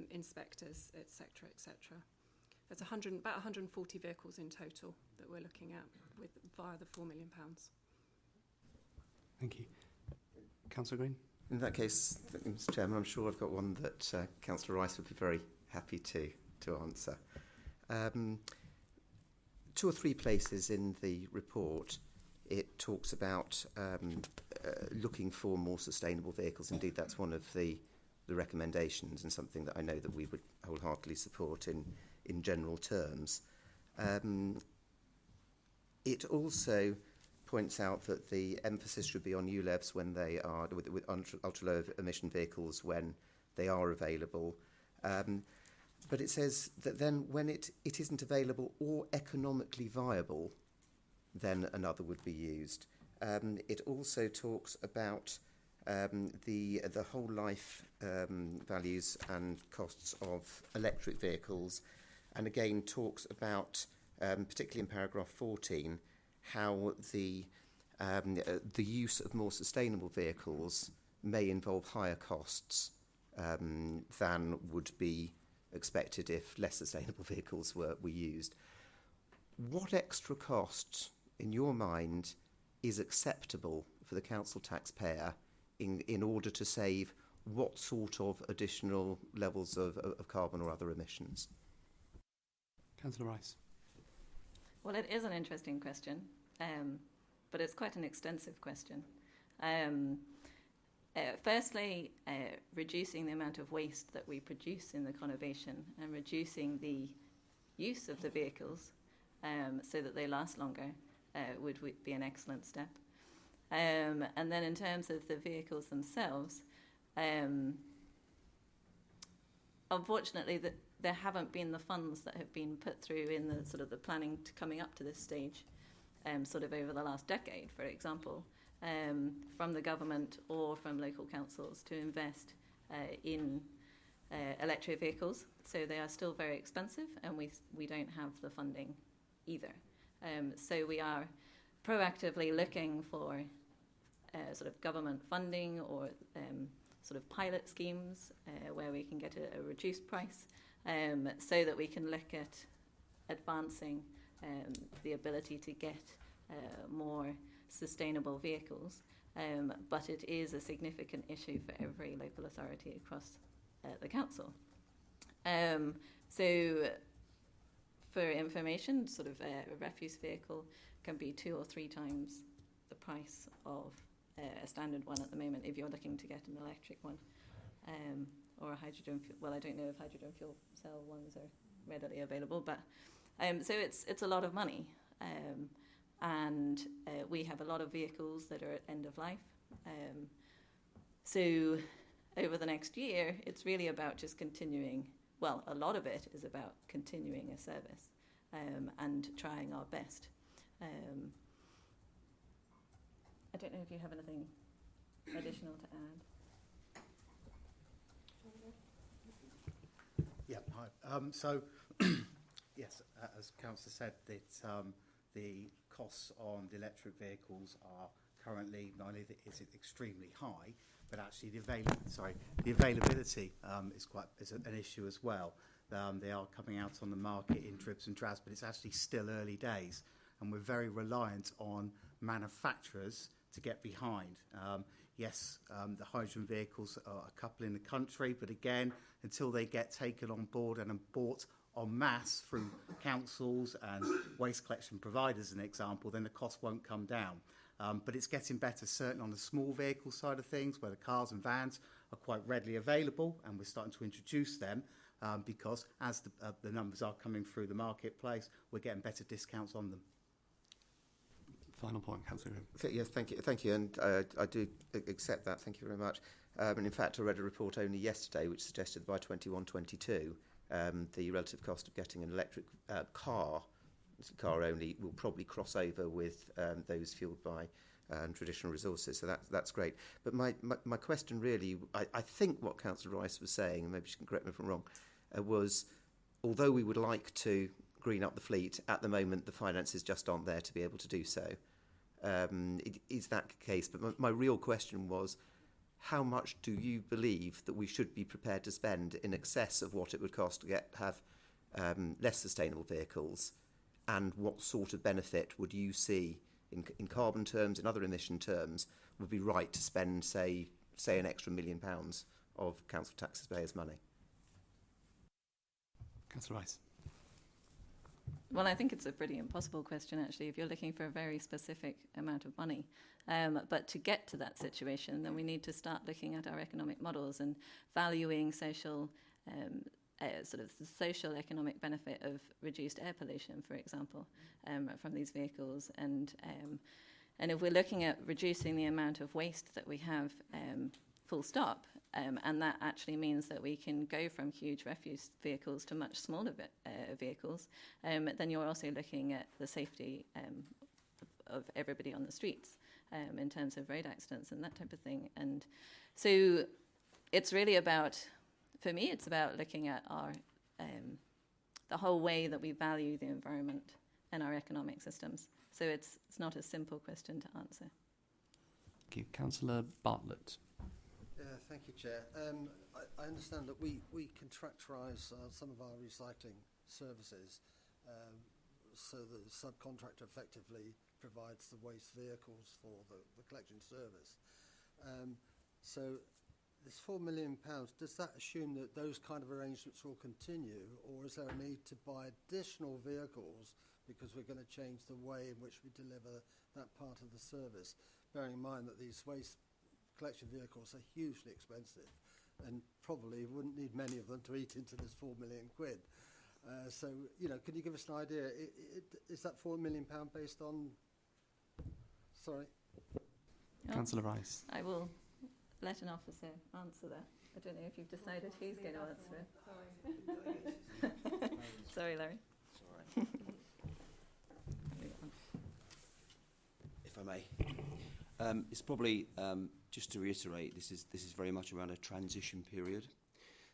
Speaker 2: inspectors, etc., etc. There's about 140 vehicles in total that we're looking at via the £4 million.
Speaker 1: Thank you. Councillor Green.
Speaker 4: In that case, Mr. Chairman, I'm sure I've got one that Councillor Rice would be very happy to answer. 2 or 3 places in the report it talks about looking for more sustainable vehicles. Indeed, that's one of the recommendations, and something that I know that we would wholeheartedly support in general terms. It also points out that the emphasis should be on ULEVs when they are with ultra-low emission vehicles when they are available. But it says that then when it isn't available or economically viable, then another would be used. It also talks about the whole life values and costs of electric vehicles, and again talks about, particularly in paragraph 14, how the use of more sustainable vehicles may involve higher costs than would be expected if less sustainable vehicles were used. What extra cost, in your mind, is acceptable for the council taxpayer in order to save what sort of additional levels of carbon or other emissions?
Speaker 1: Councillor Rice.
Speaker 21: Well, it is an interesting question, but it's quite an extensive question. Firstly, reducing the amount of waste that we produce in the conurbation and reducing the use of the vehicles so that they last longer would be an excellent step. And then in terms of the vehicles themselves, unfortunately, there haven't been the funds that have been put through in the sort of the planning coming up to this stage, sort of over the last decade, for example, from the government or from local councils to invest in electric vehicles. So they are still very expensive, and we don't have the funding either. So we are proactively looking for sort of government funding or sort of pilot schemes where we can get a reduced price, so that we can look at advancing the ability to get more sustainable vehicles. But it is a significant issue for every local authority across the council. So for information, sort of a refuse vehicle can be 2 or 3 times the price of a standard one at the moment if you're looking to get an electric one, or a hydrogen fuel. Well, I don't know if hydrogen fuel cell ones are readily available, but so it's a lot of money, and we have a lot of vehicles that are at end of life. So over the next year, it's really about just continuing. Well, a lot of it is about continuing a service and trying our best. I don't know if you have anything additional to add.
Speaker 11: Yeah, hi. So, yes, as Councillor said, that the costs on the electric vehicles are currently, not only is it extremely high, but actually the availability is an issue as well. They are coming out on the market in dribs and drabs, but it's actually still early days, and we're very reliant on manufacturers to get behind. Yes, the hydrogen vehicles are a couple in the country, but again, until they get taken on board and bought en masse through councils and waste collection providers, an example, then the cost won't come down. But it's getting better, certainly on the small vehicle side of things, where the cars and vans are quite readily available, and we're starting to introduce them because as the numbers are coming through the marketplace, we're getting better discounts on them.
Speaker 1: Final point, Councillor.
Speaker 4: Yes, thank you, and I do accept that. Thank you very much. And in fact, I read a report only yesterday which suggested that by 21-22, the relative cost of getting an electric car only, will probably cross over with those fuelled by traditional resources. So that's great. But my question really, I think what Councillor Rice was saying, and maybe she can correct me if I'm wrong, was although we would like to green up the fleet, at the moment the finances just aren't there to be able to do so. Is that the case? But my real question was, how much do you believe that we should be prepared to spend in excess of what it would cost to have less sustainable vehicles, and what sort of benefit would you see in carbon terms, in other emission terms, would be right to spend, say an extra £1 million of council taxpayers' money?
Speaker 1: Councillor Rice.
Speaker 21: Well, I think it's a pretty impossible question, actually, if you're looking for a very specific amount of money. But to get to that situation, then we need to start looking at our economic models and valuing social, sort of the social economic benefit of reduced air pollution, for example, from these vehicles. And if we're looking at reducing the amount of waste that we have, full stop, and that actually means that we can go from huge refuse vehicles to much smaller vehicles, then you're also looking at the safety of everybody on the streets in terms of road accidents and that type of thing. And so it's really about, for me, it's about looking at our the whole way that we value the environment and our economic systems. So it's not a simple question to answer.
Speaker 1: Thank you. Councillor Bartlett.
Speaker 8: Thank you, Chair. I understand that we contractualise some of our recycling services, so the subcontractor effectively provides the waste vehicles for the collection service. So this £4 million, does that assume that those kind of arrangements will continue, or is there a need to buy additional vehicles because we're going to change the way in which we deliver that part of the service, bearing in mind that these waste collection vehicles are hugely expensive and probably wouldn't need many of them to eat into this £4 million. So, you know, can you give us an idea? Is that £4 million based on... Sorry?
Speaker 1: Councillor Rice.
Speaker 21: I will let an officer answer that. I don't know if you've decided who's going to answer it. Sorry, Larry.
Speaker 3: Sorry. If I may. It's probably, just to reiterate, this is very much around a transition period.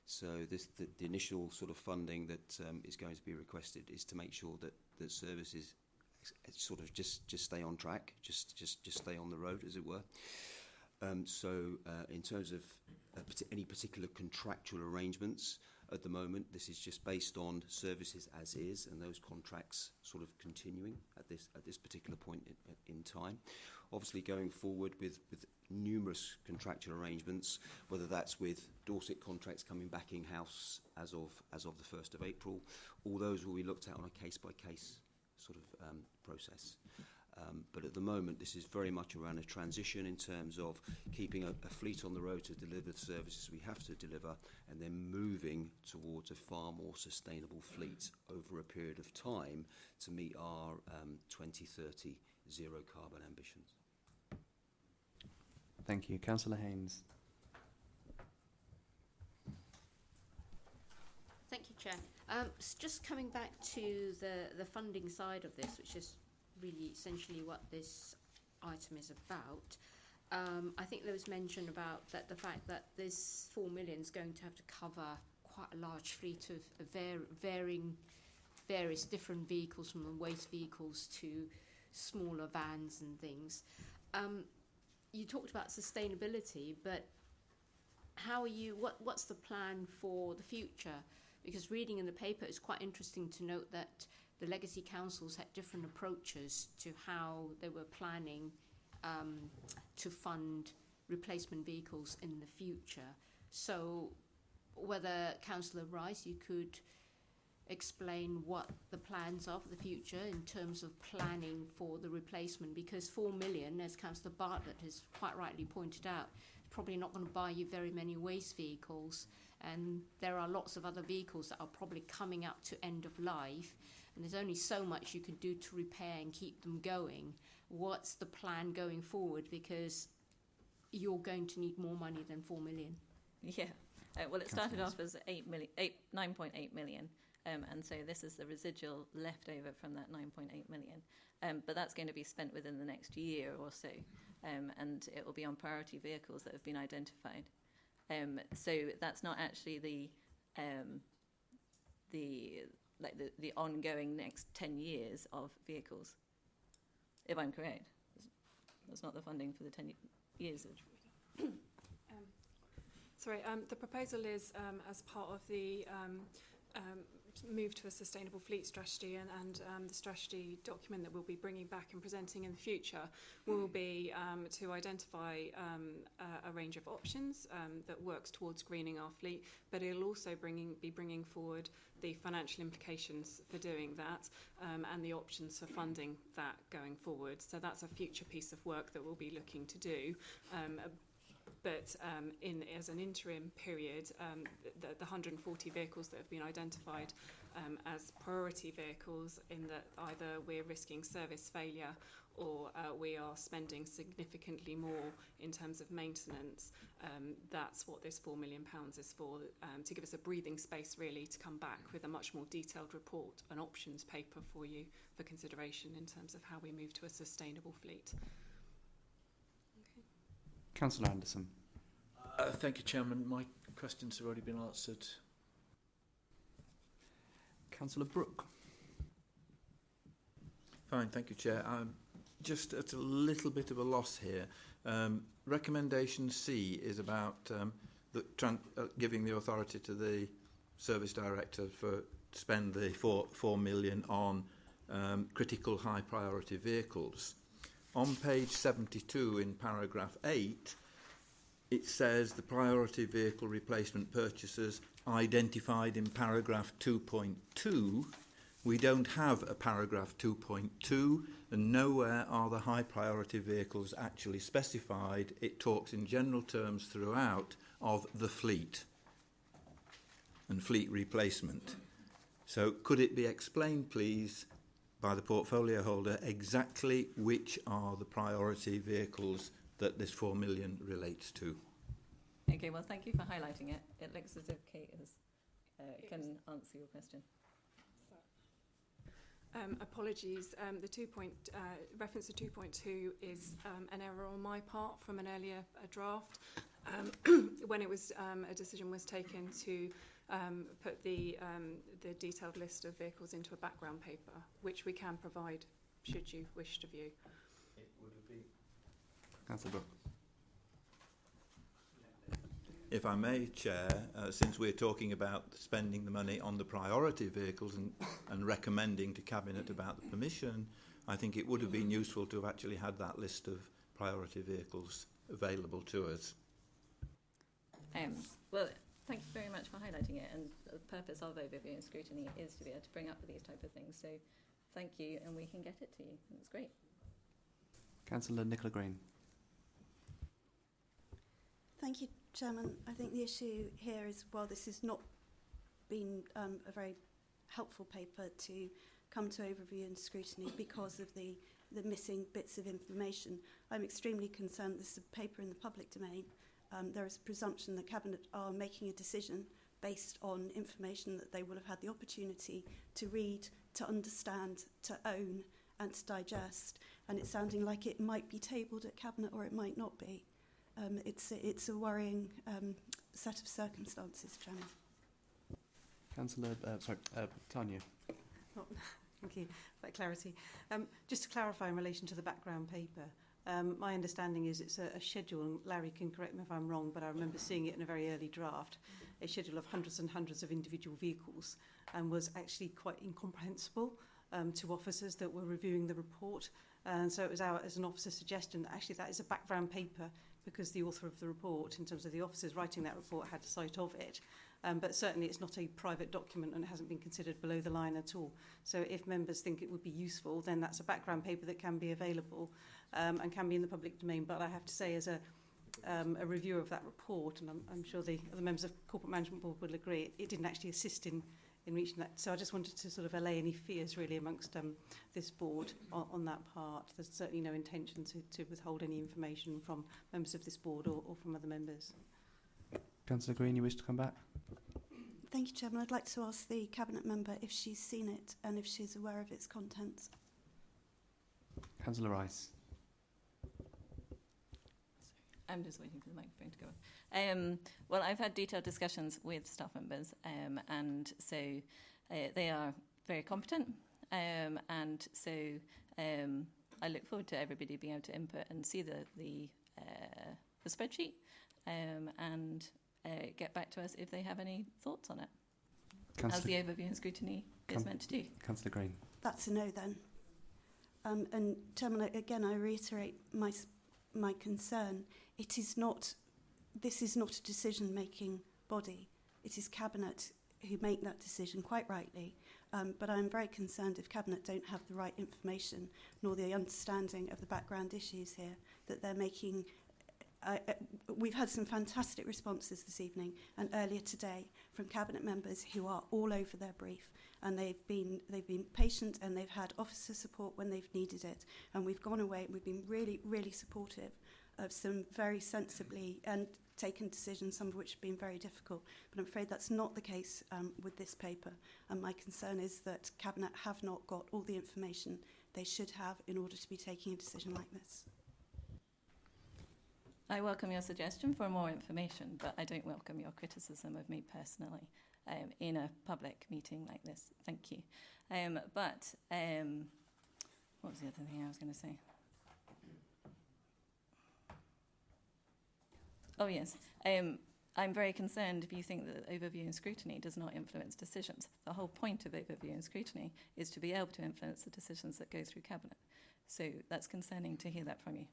Speaker 3: So the initial sort of funding that is going to be requested is to make sure that services sort of just stay on track, just stay on the road, as it were. So in terms of any particular contractual arrangements at the moment, this is just based on services as is, and those contracts sort of continuing at this particular point in time. Obviously, going forward with numerous contractual arrangements, whether that's with Dorset contracts coming back in-house as of the 1st of April, all those will be looked at on a case-by-case sort of process. But at the moment, this is very much around a transition in terms of keeping a fleet on the road to deliver the services we have to deliver, and then moving towards a far more sustainable fleet over a period of time to meet our 2030 zero carbon ambitions.
Speaker 1: Thank you. Councillor Haynes.
Speaker 16: Thank you, Chair. Just coming back to the funding side of this, which is really essentially what this item is about. I think there was mention about the fact that this 4 million is going to have to cover quite a large fleet of various different vehicles, from the waste vehicles to smaller vans and things. You talked about sustainability, but how are you? What's the plan for the future? Because reading in the paper, it's quite interesting to note that the legacy councils had different approaches to how they were planning to fund replacement vehicles in the future. So whether, Councillor Rice, you could explain what the plans are for the future in terms of planning for the replacement, because 4 million, as Councillor Bartlett has quite rightly pointed out, is probably not going to buy you very many waste vehicles, and there are lots of other vehicles that are probably coming up to end of life, and there's only so much you can do to repair and keep them going. What's the plan going forward, because you're going to need more money than 4 million?
Speaker 21: Yeah, well, it started off as 9.8 million. And so this is the residual left over from that 9.8 million. But that's going to be spent within the next year or so. And it will be on priority vehicles that have been identified. So that's not actually the ongoing next 10 years of vehicles, if I'm correct. That's not the funding for the 10 years.
Speaker 2: The proposal is as part of the move to a sustainable fleet strategy, and the strategy document that we'll be bringing back and presenting in the future will be to identify a range of options that works towards greening our fleet, but it'll also be bringing forward the financial implications for doing that and the options for funding that going forward. So that's a future piece of work that we'll be looking to do. But as an interim period, the 140 vehicles that have been identified as priority vehicles, in that either we're risking service failure or we are spending significantly more in terms of maintenance, that's what this £4 million is for, to give us a breathing space really to come back with a much more detailed report, an options paper for you for consideration in terms of how we move to a sustainable fleet.
Speaker 1: Councillor Anderson.
Speaker 5: Thank you, Chairman. My questions have already been answered.
Speaker 1: Councillor Brooke.
Speaker 14: Fine, thank you, Chair. I'm just at a little bit of a loss here. Recommendation C is about giving the authority to the Service Director to spend the 4 million on critical high priority vehicles. On page 72 in paragraph 8, it says the priority vehicle replacement purchases identified in paragraph 2.2. We don't have a paragraph 2.2, and nowhere are the high priority vehicles actually specified. It talks in general terms throughout of the fleet and fleet replacement. So could it be explained, please, by the portfolio holder exactly which are the priority vehicles that this 4 million relates to?
Speaker 21: Okay, well, thank you for highlighting it. It looks as if Kate can answer your question.
Speaker 2: Apologies. Reference to 2.2 is an error on my part from an earlier draft when it was a decision was taken to put the detailed list of vehicles into a background paper, which we can provide should you wish to view.
Speaker 14: It would have been.
Speaker 1: Councillor Brooke.
Speaker 14: If I may, Chair, since we're talking about spending the money on the priority vehicles and recommending to Cabinet about the permission, I think it would have been useful to have actually had that list of priority vehicles available to us.
Speaker 21: Well, thank you very much for highlighting it, and the purpose of overview and scrutiny is to be able to bring up these type of things. So thank you, and we can get it to you. That's great.
Speaker 1: Councillor Nicola Green.
Speaker 15: Thank you, Chairman. I think the issue here is, while this has not been a very helpful paper to come to overview and scrutiny because of the missing bits of information, I'm extremely concerned this is a paper in the public domain. There is a presumption that Cabinet are making a decision based on information that they will have had the opportunity to read, to understand, to own and to digest, and it's sounding like it might be tabled at Cabinet or it might not be. It's a worrying set of circumstances, Chairman.
Speaker 1: Councillor, Tanya.
Speaker 10: Oh, thank you for that clarity. Just to clarify in relation to the background paper, my understanding is it's a schedule, and Larry can correct me if I'm wrong, but I remember seeing it in a very early draft, a schedule of hundreds and hundreds of individual vehicles, and was actually quite incomprehensible to officers that were reviewing the report. And so it was as an officer's suggestion that actually that is a background paper, because the author of the report, in terms of the officers writing that report, had sight of it. But certainly it's not a private document and it hasn't been considered below the line at all. So if members think it would be useful, then that's a background paper that can be available and can be in the public domain. But I have to say, as a reviewer of that report, and I'm sure the other members of Corporate Management Board will agree, it didn't actually assist in reaching that. So I just wanted to sort of allay any fears really amongst this board on that part. There's certainly no intention to withhold any information from members of this board or from other members.
Speaker 1: Councillor Green, you wish to come back?
Speaker 15: Thank you, Chairman. I'd like to ask the Cabinet member if she's seen it and if she's aware of its contents.
Speaker 1: Councillor Rice.
Speaker 21: I'm just waiting for the microphone to go on. Well, I've had detailed discussions with staff members, and so they are very competent, and so I look forward to everybody being able to input and see the spreadsheet, and get back to us if they have any thoughts on it, as the overview and scrutiny is meant to do.
Speaker 1: Councillor Green.
Speaker 15: That's a no then. And Chairman, again, I reiterate my concern. This is not a decision-making body. It is Cabinet who make that decision, quite rightly. But I'm very concerned if Cabinet don't have the right information nor the understanding of the background issues here, that they're making. We've had some fantastic responses this evening and earlier today from Cabinet members who are all over their brief, and they've been patient, and they've had officer support when they've needed it, and we've gone away and we've been really, really supportive of some very sensibly and taken decisions, some of which have been very difficult. But I'm afraid that's not the case with this paper, and my concern is that Cabinet have not got all the information they should have in order to be taking a decision like this.
Speaker 21: I welcome your suggestion for more information, but I don't welcome your criticism of me personally in a public meeting like this. Thank you. What was the other thing I was going to say? Oh, yes. I'm very concerned if you think that overview and scrutiny does not influence decisions. The whole point of overview and scrutiny is to be able to influence the decisions that go through Cabinet. So that's concerning to hear that from you.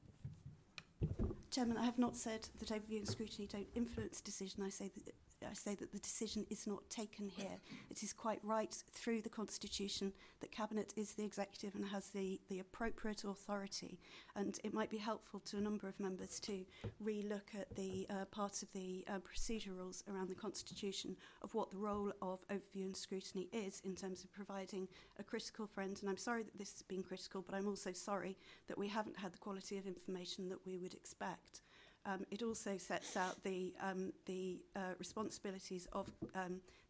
Speaker 15: Chairman, I have not said that overview and scrutiny don't influence decision. I say that I say that the decision is not taken here. It is quite right through the Constitution that Cabinet is the executive and has the appropriate authority. And it might be helpful to a number of members to re-look at the parts of the procedure rules around the Constitution of what the role of overview and scrutiny is in terms of providing a critical friend. And I'm sorry that this has been critical, but I'm also sorry that we haven't had the quality of information that we would expect. It also sets out the responsibilities of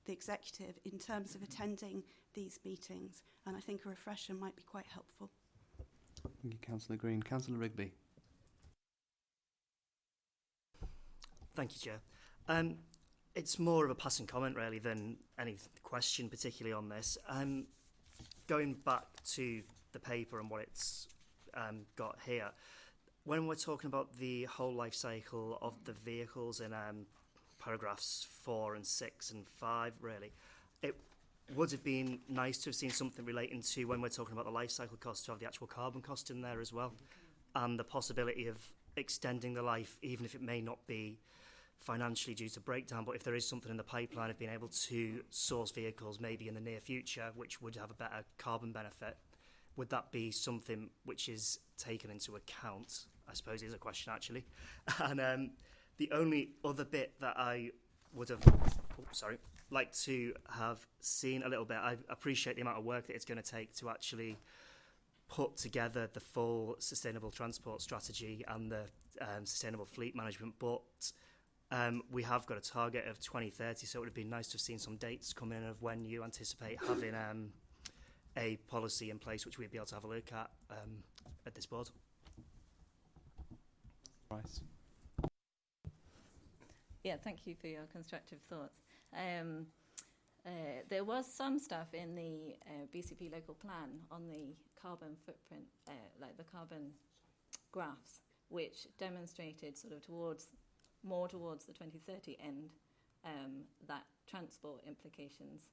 Speaker 15: the executive in terms of attending these meetings, and I think a refresher might be quite helpful.
Speaker 1: Thank you, Councillor Green. Councillor Rigby.
Speaker 7: Thank you, Chair. It's more of a passing comment, really, than any question particularly on this. Going back to the paper and what it's got here, when we're talking about the whole life cycle of the vehicles in paragraphs 4 and 6 and 5, really, it would have been nice to have seen something relating to, when we're talking about the life cycle cost, to have the actual carbon cost in there as well, and the possibility of extending the life, even if it may not be financially due to breakdown, but if there is something in the pipeline of being able to source vehicles maybe in the near future which would have a better carbon benefit, would that be something which is taken into account? I suppose is a question, actually. And the only other bit that I would have liked to have seen a little bit, I appreciate the amount of work that it's going to take to actually put together the full sustainable transport strategy and the sustainable fleet management, but we have got a target of 2030, so it would have been nice to have seen some dates come in of when you anticipate having a policy in place which we'd be able to have a look at this board.
Speaker 1: Rice.
Speaker 21: Yeah, thank you for your constructive thoughts. There was some stuff in the BCP local plan on the carbon footprint, like the carbon graphs, which demonstrated sort of more towards the 2030 end, that transport implications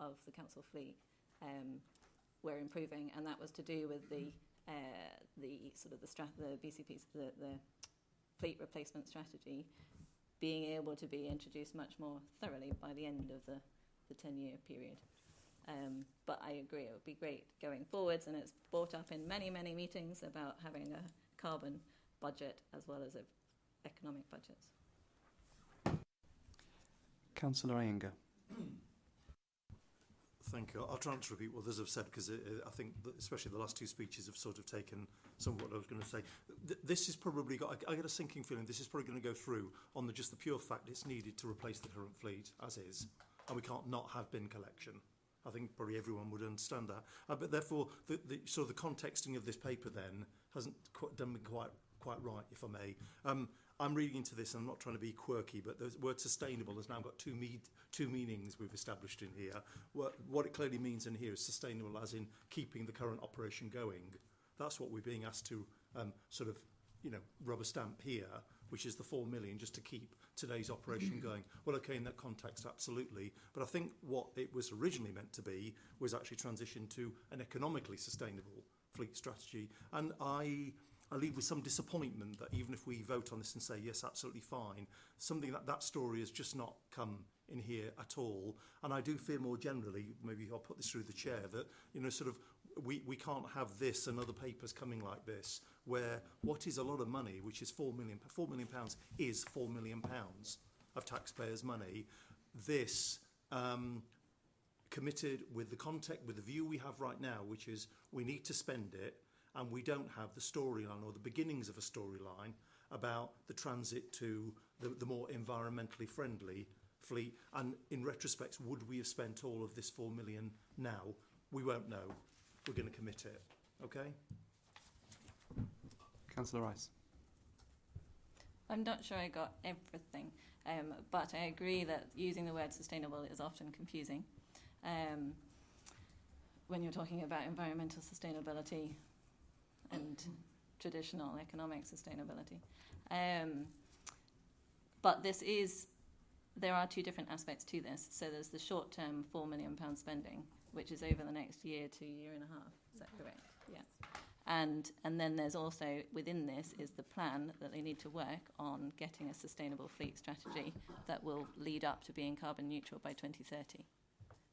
Speaker 21: of the council fleet were improving, and that was to do with the BCP's the fleet replacement strategy being able to be introduced much more thoroughly by the end of the 10-year period. But I agree, it would be great going forwards, and it's brought up in many, many meetings about having a carbon budget as well as economic budgets.
Speaker 1: Councillor Iyengar.
Speaker 17: Thank you. I'll try not to repeat what others have said, because I think that especially the last two speeches have sort of taken some of what I was going to say. This is probably got, I get a sinking feeling this is probably going to go through on just the pure fact it's needed to replace the current fleet as is, and we can't not have bin collection. I think probably everyone would understand that. But therefore, the sort of the contexting of this paper then hasn't done me quite right, if I may. I'm reading into this, and I'm not trying to be quirky, but the word sustainable has now got two meanings we've established in here. What it clearly means in here is sustainable as in keeping the current operation going. That's what we're being asked to sort of, rubber stamp here, which is the 4 million just to keep today's operation going. Well, okay, in that context, absolutely. But I think what it was originally meant to be was actually transition to an economically sustainable fleet strategy. And I leave with some disappointment that even if we vote on this and say, yes, absolutely fine, something that story has just not come in here at all. And I do fear more generally, maybe I'll put this through the chair, that, we can't have this and other papers coming like this, where what is a lot of money, which is £4 million is £4 million of taxpayers' money, this committed with the context, with the view we have right now, which is we need to spend it, and we don't have the storyline or the beginnings of a storyline about the transit to the more environmentally friendly fleet. And in retrospect, would we have spent all of this 4 million now? We won't know. We're going to commit it. Okay?
Speaker 1: Councillor Rice.
Speaker 21: I'm not sure I got everything, but I agree that using the word sustainable is often confusing. When you're talking about environmental sustainability and traditional economic sustainability. But there are two different aspects to this. So there's the short-term £4 million spending, which is over the next year to year and a half. Is that correct? Yes. And then there's also, within this, is the plan that they need to work on getting a sustainable fleet strategy that will lead up to being carbon neutral by 2030.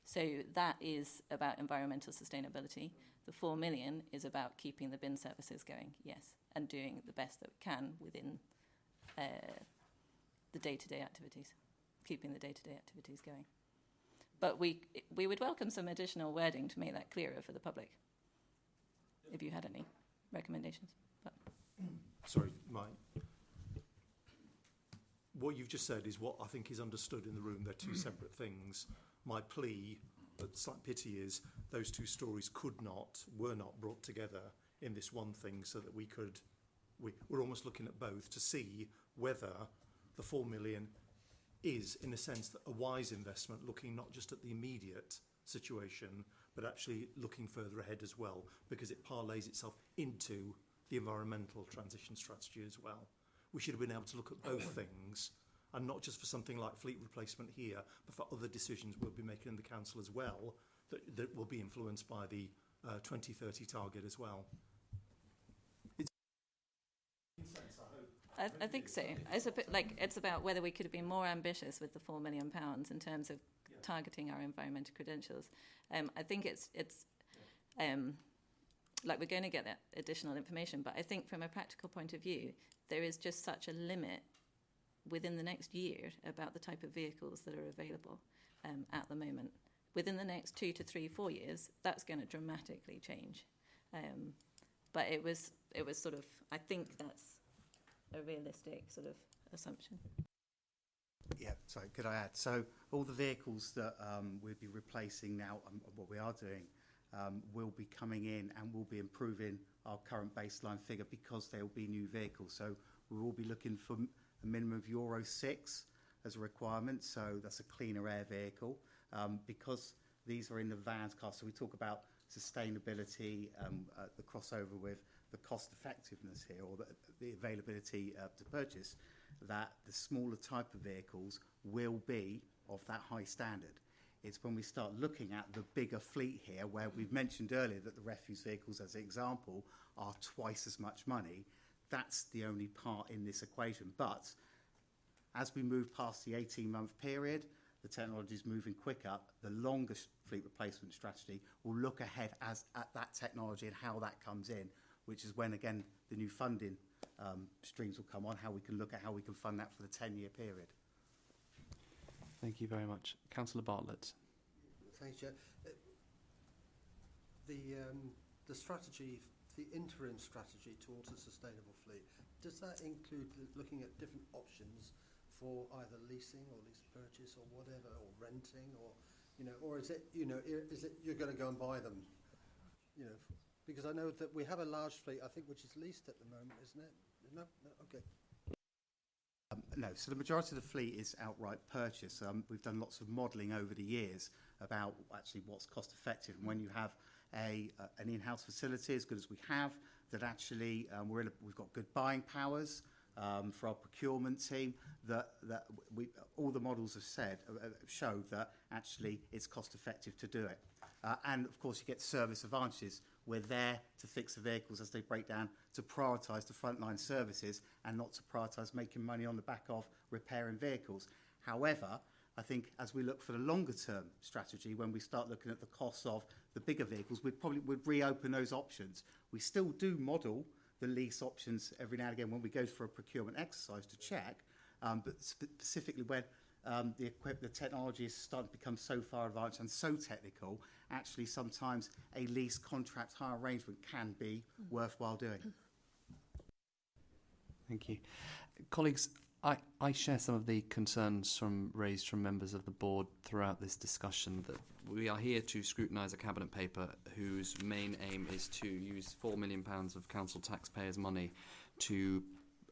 Speaker 21: So that is about environmental sustainability. The 4 million is about keeping the bin services going, yes, and doing the best that we can within the day-to-day activities, keeping the day-to-day activities going. But we would welcome some additional wording to make that clearer for the public, if you had any recommendations. But.
Speaker 17: Sorry, Mike. What you've just said is what I think is understood in the room. They're two separate things. My plea, but slight pity, is those two stories were not brought together in this one thing so that we're almost looking at both to see whether the 4 million is, in a sense, a wise investment, looking not just at the immediate situation, but actually looking further ahead as well, because it parlays itself into the environmental transition strategy as well. We should have been able to look at both things, and not just for something like fleet replacement here, but for other decisions we'll be making in the council as well, that will be influenced by the 2030 target as well.
Speaker 21: I think so. It's a bit like it's about whether we could have been more ambitious with the £4 million in terms of targeting our environmental credentials. I think it's like we're going to get that additional information, but I think from a practical point of view, there is just such a limit within the next year about the type of vehicles that are available at the moment. Within the next 2 to 3, 4 years, that's going to dramatically change. But it was sort of, I think that's a realistic sort of assumption.
Speaker 11: Yeah, sorry, could I add? So all the vehicles that we'll be replacing now, what we are doing, will be coming in and will be improving our current baseline figure because they will be new vehicles. So we will be looking for a minimum of Euro 6 as a requirement, so that's a cleaner air vehicle. Because these are in the vans class, so we talk about sustainability, the crossover with the cost effectiveness here, or the availability to purchase, that the smaller type of vehicles will be of that high standard. It's when we start looking at the bigger fleet here, where we've mentioned earlier that the refuse vehicles, as an example, are twice as much money. That's the only part in this equation. But as we move past the 18-month period, the technology is moving quicker. The longest fleet replacement strategy will look ahead at that technology and how that comes in, which is when, again, the new funding streams will come on, how we can look at how we can fund that for the 10-year period.
Speaker 1: Thank you very much. Councillor Bartlett.
Speaker 8: Thanks, Chair. The strategy, the interim strategy towards a sustainable fleet, does that include looking at different options for either leasing or lease purchase or whatever, or renting, or or is it is it you're going to go and buy them, because I know that we have a large fleet, I think, which is leased at the moment, isn't it? No, okay.
Speaker 11: No, so the majority of the fleet is outright purchase. We've done lots of modelling over the years about actually what's cost effective, and when you have an in-house facility as good as we have, that actually we've got good buying powers for our procurement team. All the models have showed that actually it's cost effective to do it, and of course you get service advantages. We're there to fix the vehicles as they break down, to prioritise the frontline services and not to prioritise making money on the back of repairing vehicles. However, I think as we look for the longer term strategy, when we start looking at the costs of the bigger vehicles, we'd reopen those options. We still do model the lease options every now and again when we go for a procurement exercise to check, but specifically when the technology is starting to become so far advanced and so technical, actually sometimes a lease contract hire arrangement can be worthwhile doing.
Speaker 1: Thank you. Colleagues, I share some of the concerns raised from members of the board throughout this discussion, that we are here to scrutinise a cabinet paper whose main aim is to use £4 million of council taxpayers' money to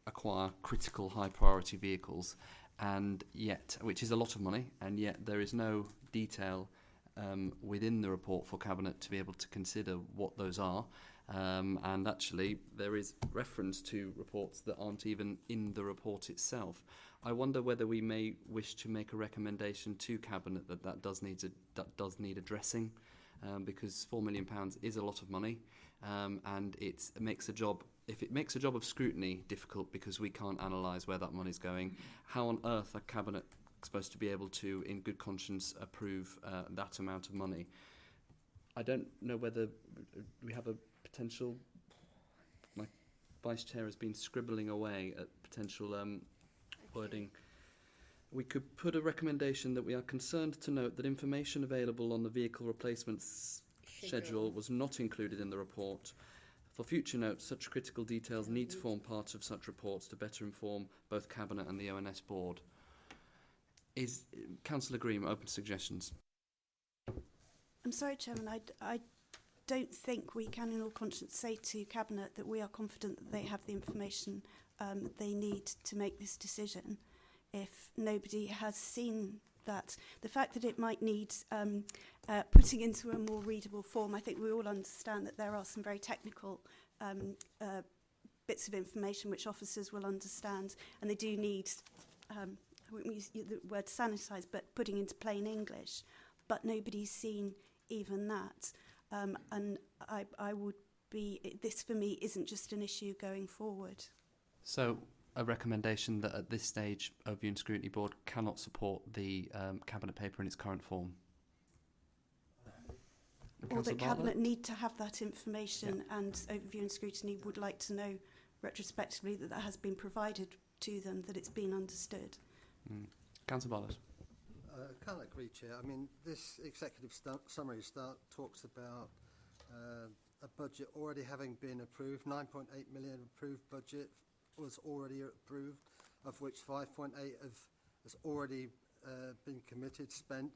Speaker 1: acquire critical high priority vehicles, and yet, which is a lot of money, and yet there is no detail within the report for cabinet to be able to consider what those are. And actually there is reference to reports that aren't even in the report itself. I wonder whether we may wish to make a recommendation to cabinet that does need addressing, because £4 million is a lot of money, and it makes a job. If it makes a job of scrutiny difficult because we can't analyse where that money's going, how on earth are Cabinet supposed to be able to, in good conscience, approve that amount of money? I don't know whether we have a potential. My Vice Chair has been scribbling away at potential wording. We could put a recommendation that we are concerned to note that information available on the vehicle replacements schedule was not included in the report. For future note, such critical details need to form part of such reports to better inform both Cabinet and the ONS Board. Is Councillor Green open to suggestions?
Speaker 15: I'm sorry, Chairman, I don't think we can in all conscience say to Cabinet that we are confident that they have the information that they need to make this decision if nobody has seen that. The fact that it might need putting into a more readable form, I think we all understand that there are some very technical bits of information which officers will understand, and they do need, I wouldn't use the word sanitise, but putting into plain English. But nobody's seen even that. And I would be, this for me isn't just an issue going forward.
Speaker 1: So a recommendation that at this stage Overview and Scrutiny Board cannot support the Cabinet paper in its current form.
Speaker 15: Or that Cabinet need to have that information, and Overview and Scrutiny would like to know retrospectively that has been provided to them, that it's been understood.
Speaker 1: Councillor Bartlett.
Speaker 8: I can't agree, Chair. I mean, this executive summary talks about a budget already having been approved. 9.8 million approved budget was already approved, of which 5.8 has already been committed, spent.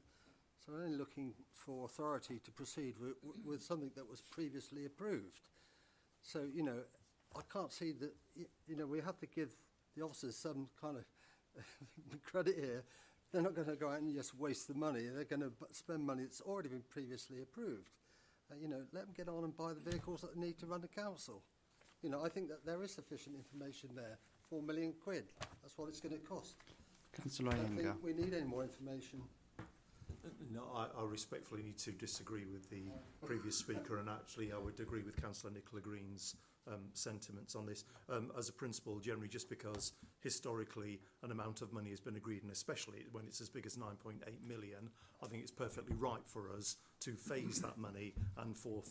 Speaker 8: So we're only looking for authority to proceed with something that was previously approved. So, you know, I can't see that, you know, we have to give the officers some kind of credit here. They're not going to go out and just waste the money. They're going to spend money that's already been previously approved. You know, let them get on and buy the vehicles that they need to run the council. You know, I think that there is sufficient information there. £4 million. That's what it's going to cost.
Speaker 1: Councillor
Speaker 8: I don't
Speaker 1: Iyengar.
Speaker 8: think we need any more information.
Speaker 17: No, I respectfully need to disagree with the previous speaker, and actually I would agree with Councillor Nicola Green's sentiments on this. As a principle, generally, just because historically an amount of money has been agreed, and especially when it's as big as 9.8 million, I think it's perfectly right for us to phase that money and for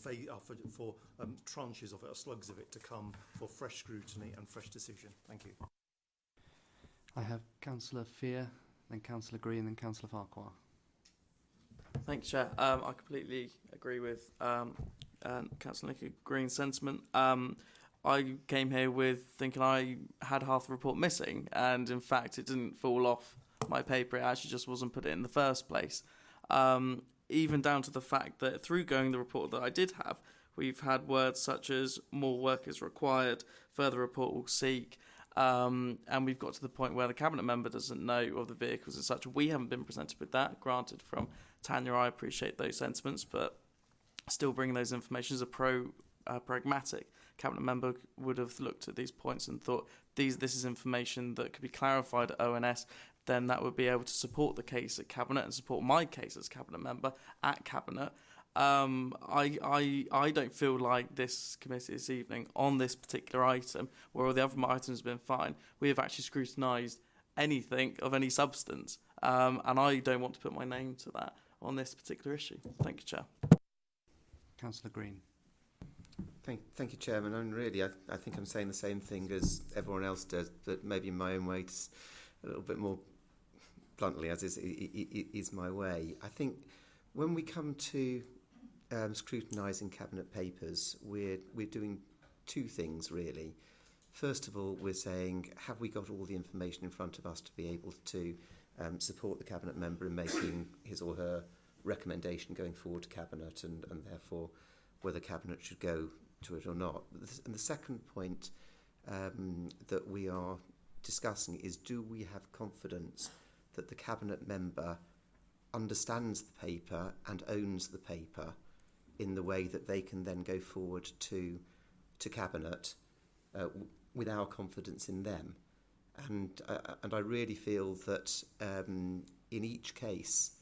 Speaker 17: tranches of it, or slugs of it, to come for fresh scrutiny and fresh decision. Thank you.
Speaker 1: I have Councillor Fear, then Councillor Green, then Councillor Farquhar.
Speaker 6: Thank you, Chair. I completely agree with Councillor Nicola Green's sentiment. I came here with thinking I had half the report missing, and in fact it didn't fall off my paper. It actually just wasn't put in the first place. Even down to the fact that through going the report that I did have, we've had words such as more work is required, further report will seek, and we've got to the point where the Cabinet member doesn't know of the vehicles as such. We haven't been presented with that. Granted, from Tanya, I appreciate those sentiments, but still bringing those information as a pragmatic Cabinet member would have looked at these points and thought, this is information that could be clarified at ONS, then that would be able to support the case at Cabinet and support my case as Cabinet member at Cabinet. I don't feel like this committee this evening on this particular item, where all the other items have been fine, we have actually scrutinised anything of any substance, and I don't want to put my name to that on this particular issue. Thank you, Chair.
Speaker 1: Councillor Green.
Speaker 4: Thank you, Chairman. And really, I think I'm saying the same thing as everyone else does, but maybe in my own way, just a little bit more bluntly, as is my way. I think when we come to scrutinising Cabinet papers, we're doing two things, really. First of all, we're saying, have we got all the information in front of us to be able to support the Cabinet member in making his or her recommendation going forward to Cabinet, and therefore whether Cabinet should go to it or not. And the second point that we are discussing is, do we have confidence that the Cabinet member understands the paper and owns the paper in the way that they can then go forward to Cabinet with our confidence in them. And I really feel that in each case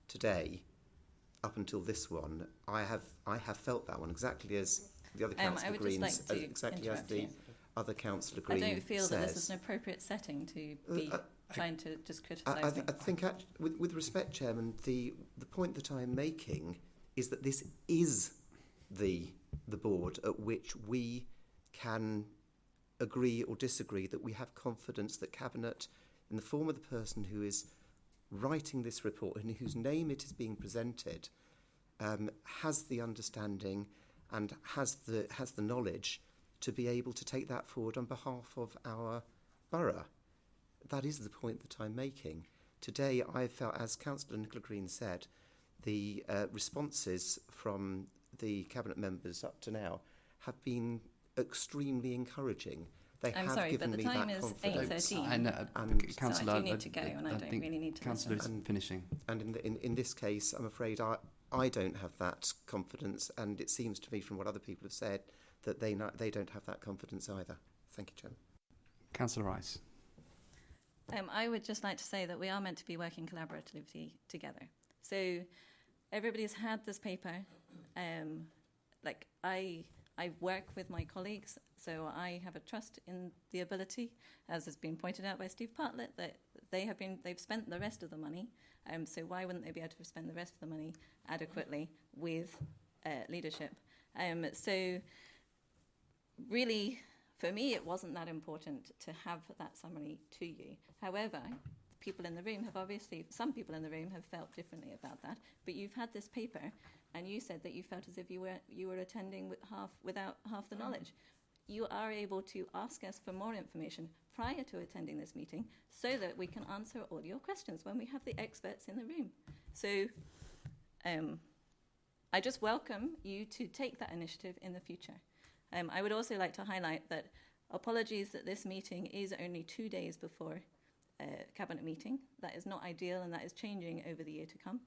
Speaker 4: today, up until this one, I have felt that one exactly as the other Councillor
Speaker 21: I would
Speaker 4: Green,
Speaker 21: just like to
Speaker 4: exactly as the
Speaker 21: you.
Speaker 4: other Councillor
Speaker 21: I
Speaker 4: Green
Speaker 21: don't feel
Speaker 4: says,
Speaker 21: that this is an appropriate setting to be trying to just criticise me.
Speaker 4: I think, with respect, Chairman, the point that I'm making is that this is the board at which we can agree or disagree, that we have confidence that Cabinet, in the form of the person who is writing this report and whose name it is being presented, has the understanding and has the knowledge to be able to take that forward on behalf of our borough. That is the point that I'm making. Today, I felt, as Councillor Nicola Green said, the responses from the Cabinet members up to now have been extremely encouraging.
Speaker 21: I'm sorry,
Speaker 4: given
Speaker 21: but the
Speaker 4: me
Speaker 21: time
Speaker 4: that
Speaker 21: is
Speaker 4: confidence.
Speaker 21: 8:13.
Speaker 4: And,
Speaker 21: Councillor, so I do need to go, and I don't really need to
Speaker 1: Councillor
Speaker 21: listen.
Speaker 1: is finishing.
Speaker 4: And in this case, I'm afraid I don't have that confidence, and it seems to me from what other people have said that they don't have that confidence either. Thank you, Chairman.
Speaker 1: Councillor Rice.
Speaker 21: I would just like to say that we are meant to be working collaboratively together. So everybody's had this paper. I work with my colleagues, so I have a trust in the ability, as has been pointed out by Steve Bartlett, that they've spent the rest of the money. So why wouldn't they be able to spend the rest of the money adequately with leadership? So really, for me, it wasn't that important to have that summary to you. However, people in the room have some people in the room have felt differently about that. But you've had this paper, and you said that you felt as if you were attending without half the knowledge. You are able to ask us for more information prior to attending this meeting, so that we can answer all your questions when we have the experts in the room. So I just welcome you to take that initiative in the future. I would also like to highlight that apologies that this meeting is only 2 days before Cabinet meeting. That is not ideal, and that is changing over the year to come.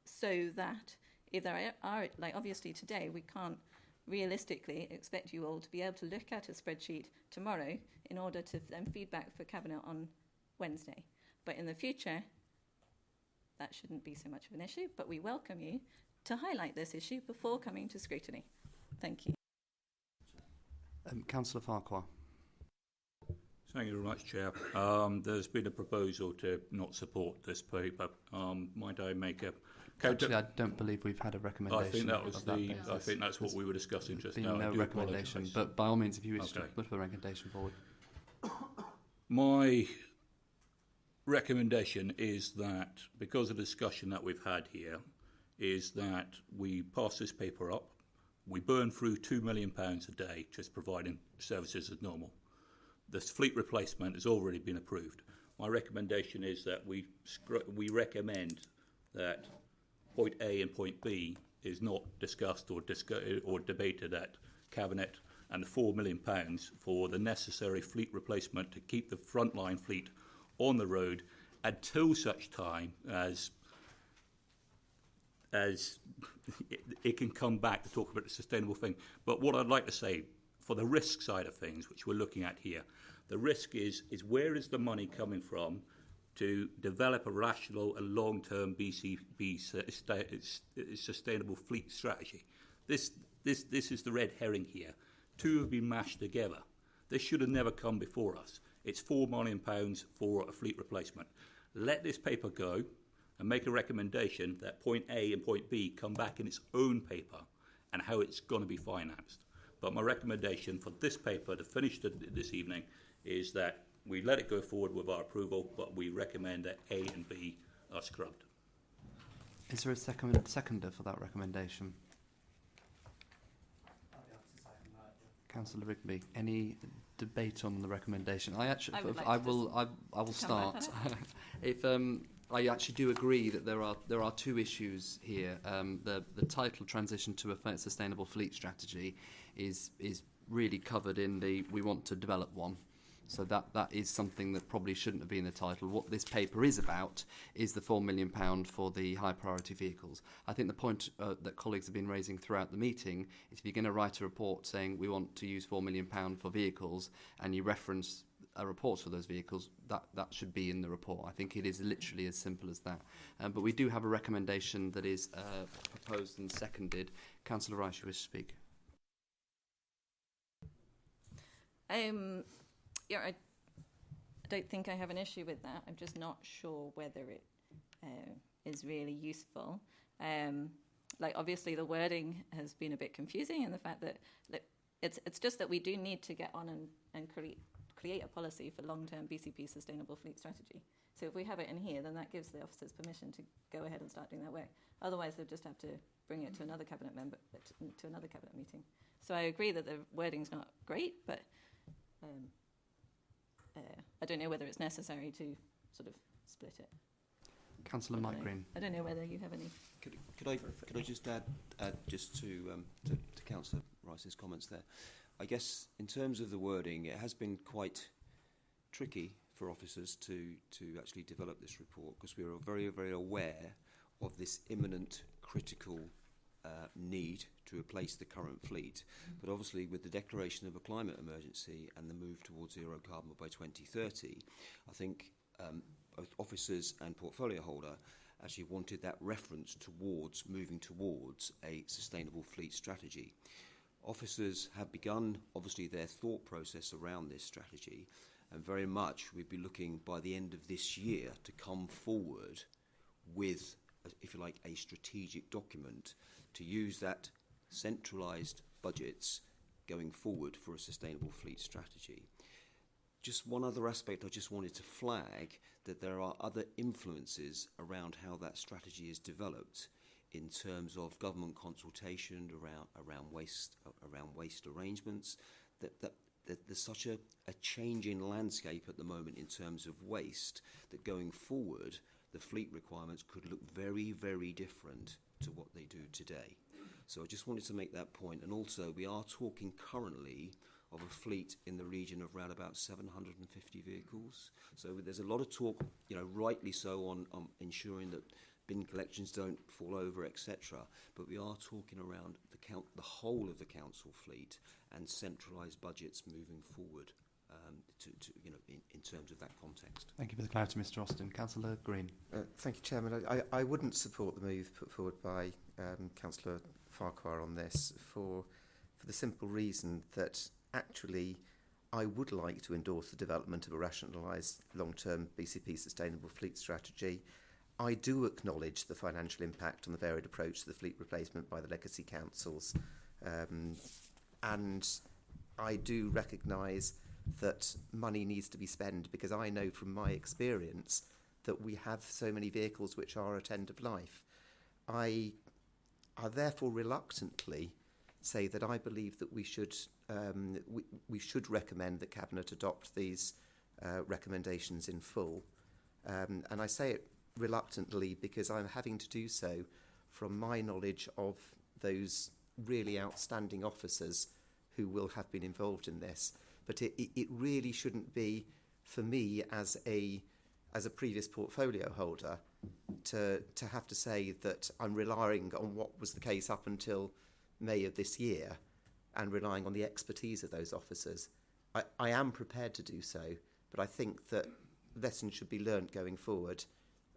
Speaker 21: So that if there are, like obviously today, we can't realistically expect you all to be able to look at a spreadsheet tomorrow in order to then feedback for Cabinet on Wednesday. But in the future, that shouldn't be so much of an issue, but we welcome you to highlight this issue before coming to scrutiny. Thank you.
Speaker 1: Councillor Farquhar.
Speaker 9: Thank you very much, Chair. There's been a proposal to not support this paper. Might I make a...
Speaker 1: Actually, I don't believe we've had a recommendation.
Speaker 9: I think that was I think that's what we were discussing just now.
Speaker 1: No recommendation, but by all means, if you wish to put a recommendation forward.
Speaker 9: My recommendation is that, because of the discussion that we've had here, is that we pass this paper up. We burn through £2 million a day just providing services as normal. This fleet replacement has already been approved. My recommendation is that we recommend that point A and point B is not discussed or debated at Cabinet, and the £4 million for the necessary fleet replacement to keep the frontline fleet on the road until such time as it can come back to talk about the sustainable thing. But what I'd like to say, for the risk side of things, which we're looking at here, the risk is where is the money coming from to develop a rational and long-term BCP sustainable fleet strategy. This is the red herring here. Two have been mashed together. This should have never come before us. It's £4 million for a fleet replacement. Let this paper go and make a recommendation that point A and point B come back in its own paper and how it's going to be financed. But my recommendation for this paper to finish this evening is that we let it go forward with our approval, but we recommend that A and B are scrubbed.
Speaker 1: Is there a seconder for that recommendation? Councillor Rigby, any debate on the recommendation? I will start. If I actually do agree that there are two issues here. The title transition to a sustainable fleet strategy is really covered in the we want to develop one. So that is something that probably shouldn't have been in the title. What this paper is about is the £4 million for the high priority vehicles. I think the point that colleagues have been raising throughout the meeting is if you're going to write a report saying we want to use £4 million for vehicles and you reference reports for those vehicles, that should be in the report. I think it is literally as simple as that. But we do have a recommendation that is proposed and seconded. Councillor Rice, you wish to speak?
Speaker 21: Yeah, I don't think I have an issue with that. I'm just not sure whether it is really useful. Like, obviously, the wording has been a bit confusing, and the fact that it's just that we do need to get on and create a policy for long-term BCP sustainable fleet strategy. So if we have it in here, then that gives the officers permission to go ahead and start doing that work. Otherwise, they'll just have to bring it to another cabinet member, to another cabinet meeting. So I agree that the wording's not great, but I don't know whether it's necessary to sort of split it.
Speaker 1: Councillor Mike Green.
Speaker 21: I don't know whether you have any.
Speaker 3: Could I just add just to Councillor Rice's comments there? I guess in terms of the wording, it has been quite tricky for officers to actually develop this report, because we are very, very aware of this imminent critical need to replace the current fleet. But obviously, with the declaration of a climate emergency and the move towards zero carbon by 2030, I think both officers and portfolio holder actually wanted that reference towards moving towards a sustainable fleet strategy. Officers have begun, obviously, their thought process around this strategy, and very much we'd be looking by the end of this year to come forward with, if you like, a strategic document to use that centralised budgets going forward for a sustainable fleet strategy. Just one other aspect I just wanted to flag, that there are other influences around how that strategy is developed in terms of government consultation around waste arrangements, that there's such a change in landscape at the moment in terms of waste, that going forward the fleet requirements could look very, very different to what they do today. So I just wanted to make that point. And also, we are talking currently of a fleet in the region of around about 750 vehicles. So there's a lot of talk, rightly so, on ensuring that bin collections don't fall over, etc. But we are talking around the whole of the council fleet and centralised budgets moving forward in terms of that context.
Speaker 1: Thank you for the clarity, Mr. Austin. Councillor Green.
Speaker 4: Thank you, Chairman. I wouldn't support the move put forward by Councillor Farquhar on this for the simple reason that actually I would like to endorse the development of a rationalised long-term BCP sustainable fleet strategy. I do acknowledge the financial impact on the varied approach to the fleet replacement by the legacy councils, and I do recognise that money needs to be spent, because I know from my experience that we have so many vehicles which are at end of life. I therefore reluctantly say that I believe that we should recommend that Cabinet adopt these recommendations in full, and I say it reluctantly because I'm having to do so from my knowledge of those really outstanding officers who will have been involved in this. But it really shouldn't be, for me as a previous portfolio holder, to have to say that I'm relying on what was the case up until May of this year and relying on the expertise of those officers. I am prepared to do so, but I think that lessons should be learnt going forward,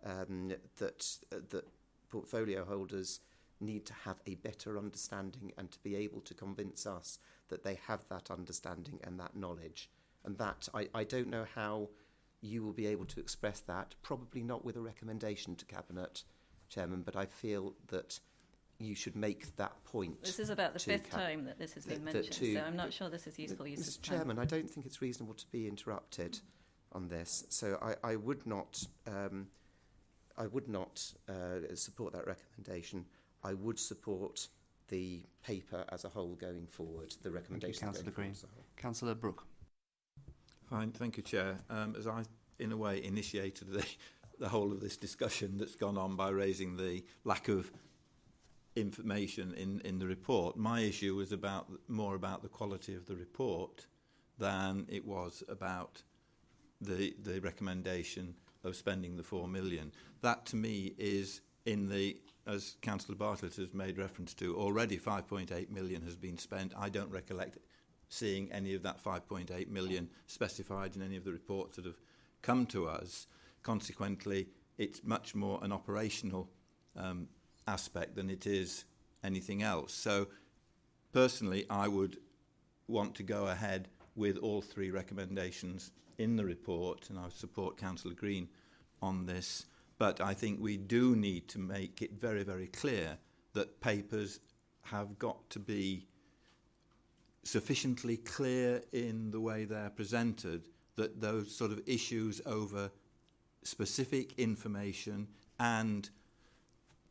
Speaker 4: that portfolio holders need to have a better understanding and to be able to convince us that they have that understanding and that knowledge. And that, I don't know how you will be able to express that, probably not with a recommendation to Cabinet, Chairman, but I feel that you should make that point.
Speaker 21: This is about the fifth time that this has been mentioned, so I'm not sure this is useful use
Speaker 4: Mr.
Speaker 21: of time.
Speaker 4: Chairman, I don't think it's reasonable to be interrupted on this, so I would not support that recommendation. I would support the paper as a whole going forward, the recommendation.
Speaker 1: Councillor Green. Councillor Brooke.
Speaker 14: Fine, thank you, Chair. As I, in a way, initiated the whole of this discussion that's gone on by raising the lack of information in the report, my issue was more about the quality of the report than it was about the recommendation of spending the 4 million. That, to me, is as Councillor Bartlett has made reference to, already 5.8 million has been spent. I don't recollect seeing any of that 5.8 million specified in any of the reports that have come to us. Consequently, it's much more an operational aspect than it is anything else. So, personally, I would want to go ahead with all three recommendations in the report, and I support Councillor Green on this. But I think we do need to make it very, very clear that papers have got to be sufficiently clear in the way they're presented, that those sort of issues over specific information and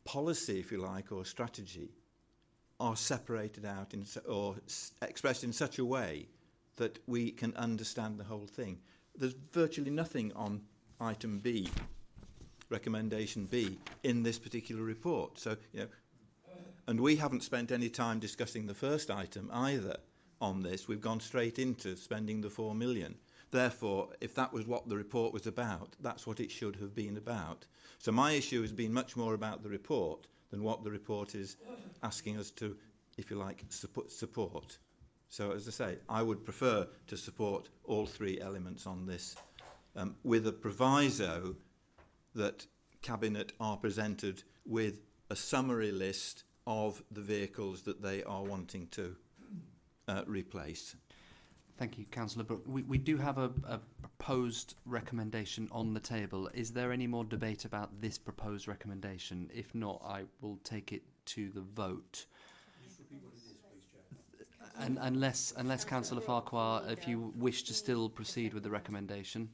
Speaker 14: policy, if you like, or strategy are separated out or expressed in such a way that we can understand the whole thing. There's virtually nothing on item B, recommendation B, in this particular report. So, and we haven't spent any time discussing the first item either on this. We've gone straight into spending the 4 million. Therefore, if that was what the report was about, that's what it should have been about. So my issue has been much more about the report than what the report is asking us to, if you like, support. So, as I say, I would prefer to support all three elements on this, with a proviso that Cabinet are presented with a summary list of the vehicles that they are wanting to replace.
Speaker 1: Thank you, Councillor Brooke. We do have a proposed recommendation on the table. Is there any more debate about this proposed recommendation? If not, I will take it to the vote. And unless Councillor Farquhar, if you wish to still proceed with the recommendation.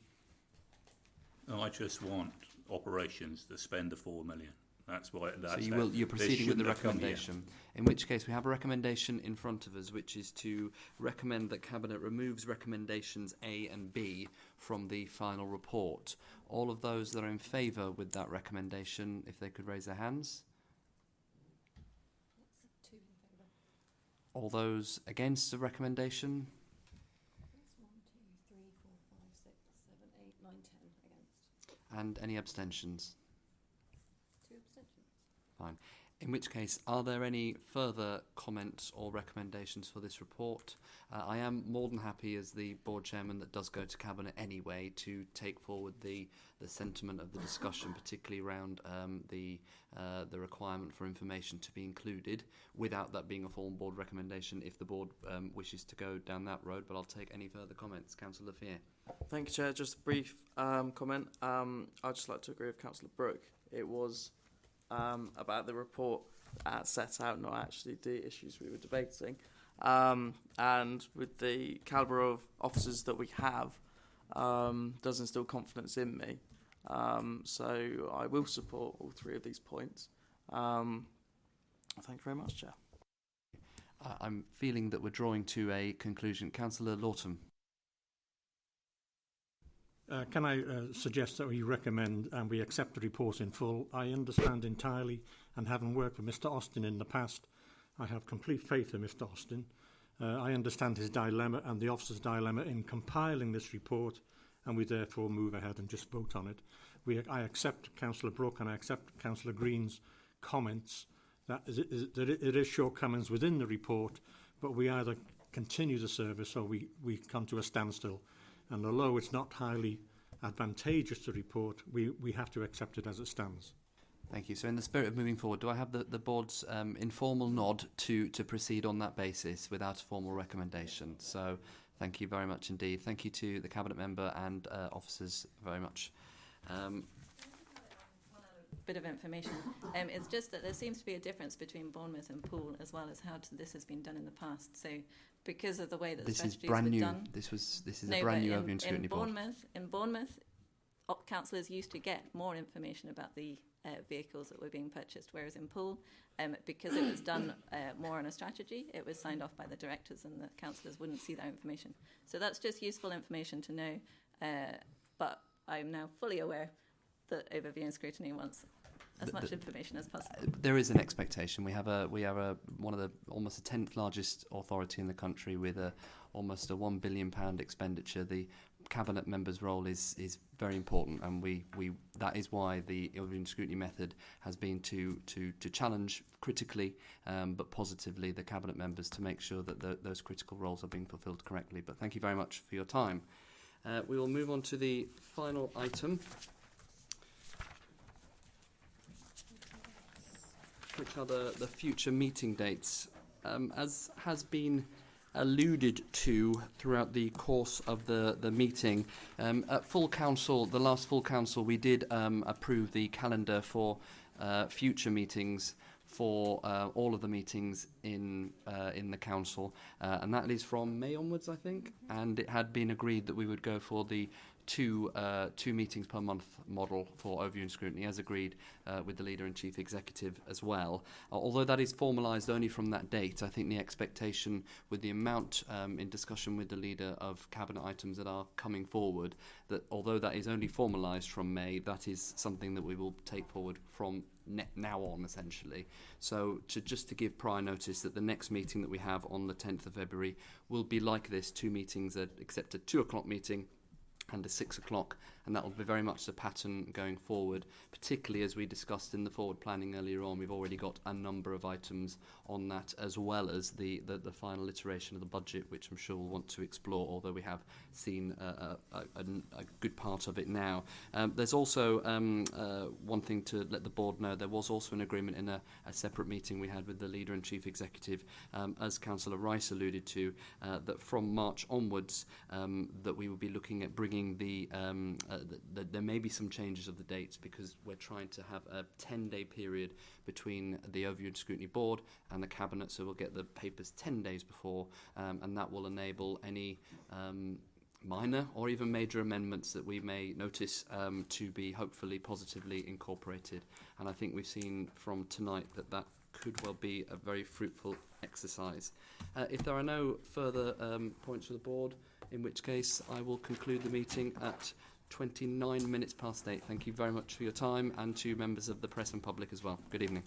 Speaker 9: No, I just want operations to spend the 4 million. That's why. That's
Speaker 1: so you're proceeding with the recommendation. In which case, we have a recommendation in front of us, which is to recommend that Cabinet removes recommendations A and B from the final report. All of those that are in favour with that recommendation, if they could raise their hands. All those against the recommendation? And any abstentions?
Speaker 16: 2 abstentions.
Speaker 1: Fine. In which case, are there any further comments or recommendations for this report? I am more than happy, as the board chairman that does go to Cabinet anyway, to take forward the sentiment of the discussion, particularly around the requirement for information to be included, without that being a formal board recommendation, if the board wishes to go down that road. But I'll take any further comments. Councillor Fear.
Speaker 6: Thank you, Chair. Just a brief comment. I'd just like to agree with Councillor Brooke. It was about the report set out, not actually the issues we were debating. And with the calibre of officers that we have, does instill confidence in me. So I will support all three of these points. Thank you very much, Chair.
Speaker 1: I'm feeling that we're drawing to a conclusion. Councillor Lawton.
Speaker 18: Can I suggest that we recommend and we accept the report in full? I understand entirely, and having worked with Mr Austin in the past, I have complete faith in Mr Austin. I understand his dilemma and the officer's dilemma in compiling this report, and we therefore move ahead and just vote on it. I accept Councillor Brooke and I accept Councillor Green's comments that it is shortcomings within the report, but we either continue the service or we come to a standstill. And although it's not highly advantageous to report, we have to accept it as it stands.
Speaker 1: Thank you. So in the spirit of moving forward, do I have the board's informal nod to proceed on that basis without a formal recommendation? So thank you very much indeed. Thank you to the Cabinet member and officers very much.
Speaker 21: Bit of information. It's just that there seems to be a difference between Bournemouth and Poole, as well as how this has been done in the past. So, because of the way that the strategies were done,
Speaker 1: this is a brand new overview and scrutiny board.
Speaker 21: In Bournemouth, councillors used to get more information about the vehicles that were being purchased, whereas in Poole, because it was done more on a strategy, it was signed off by the directors, and the councillors wouldn't see that information. So that's just useful information to know. But I'm now fully aware that overview and scrutiny wants as much information as possible.
Speaker 1: There is an expectation. We are one of the almost the 10th largest authority in the country with almost a £1 billion expenditure. The Cabinet member's role is very important, and we that is why the overview and scrutiny method has been to challenge critically but positively the Cabinet members to make sure that those critical roles are being fulfilled correctly. But thank you very much for your time. We will move on to the final item, which are the future meeting dates. As has been alluded to throughout the course of the meeting. At full council, the last full council, we did approve the calendar for future meetings for all of the meetings in the council, and that is from May onwards, I think. And it had been agreed that we would go for the two meetings per month model for overview and scrutiny, as agreed with the leader and chief executive as well. Although that is formalised only from that date, I think the expectation with the amount in discussion with the leader of cabinet items that are coming forward, that although that is only formalised from May, that is something that we will take forward from now on, essentially. So just to give prior notice that the next meeting that we have on the 10th of February will be like this, two meetings, except a 2 o'clock meeting and a 6 o'clock, and that will be very much the pattern going forward, particularly as we discussed in the forward planning earlier on. We've already got a number of items on that, as well as the final iteration of the budget, which I'm sure we'll want to explore, although we have seen a good part of it now. There's also one thing to let the board know. There was also an agreement in a separate meeting we had with the leader and chief executive, as Councillor Rice alluded to, that from March onwards that we will be looking at bringing there may be some changes of the dates, because we're trying to have a 10-day period between the Overview and Scrutiny Board and the Cabinet, so we'll get the papers 10 days before, and that will enable any minor or even major amendments that we may notice to be hopefully positively incorporated. And I think we've seen from tonight that could well be a very fruitful exercise. If there are no further points for the board, in which case I will conclude the meeting at 29 minutes past 8. Thank you very much for your time, and to members of the press and public as well. Good evening.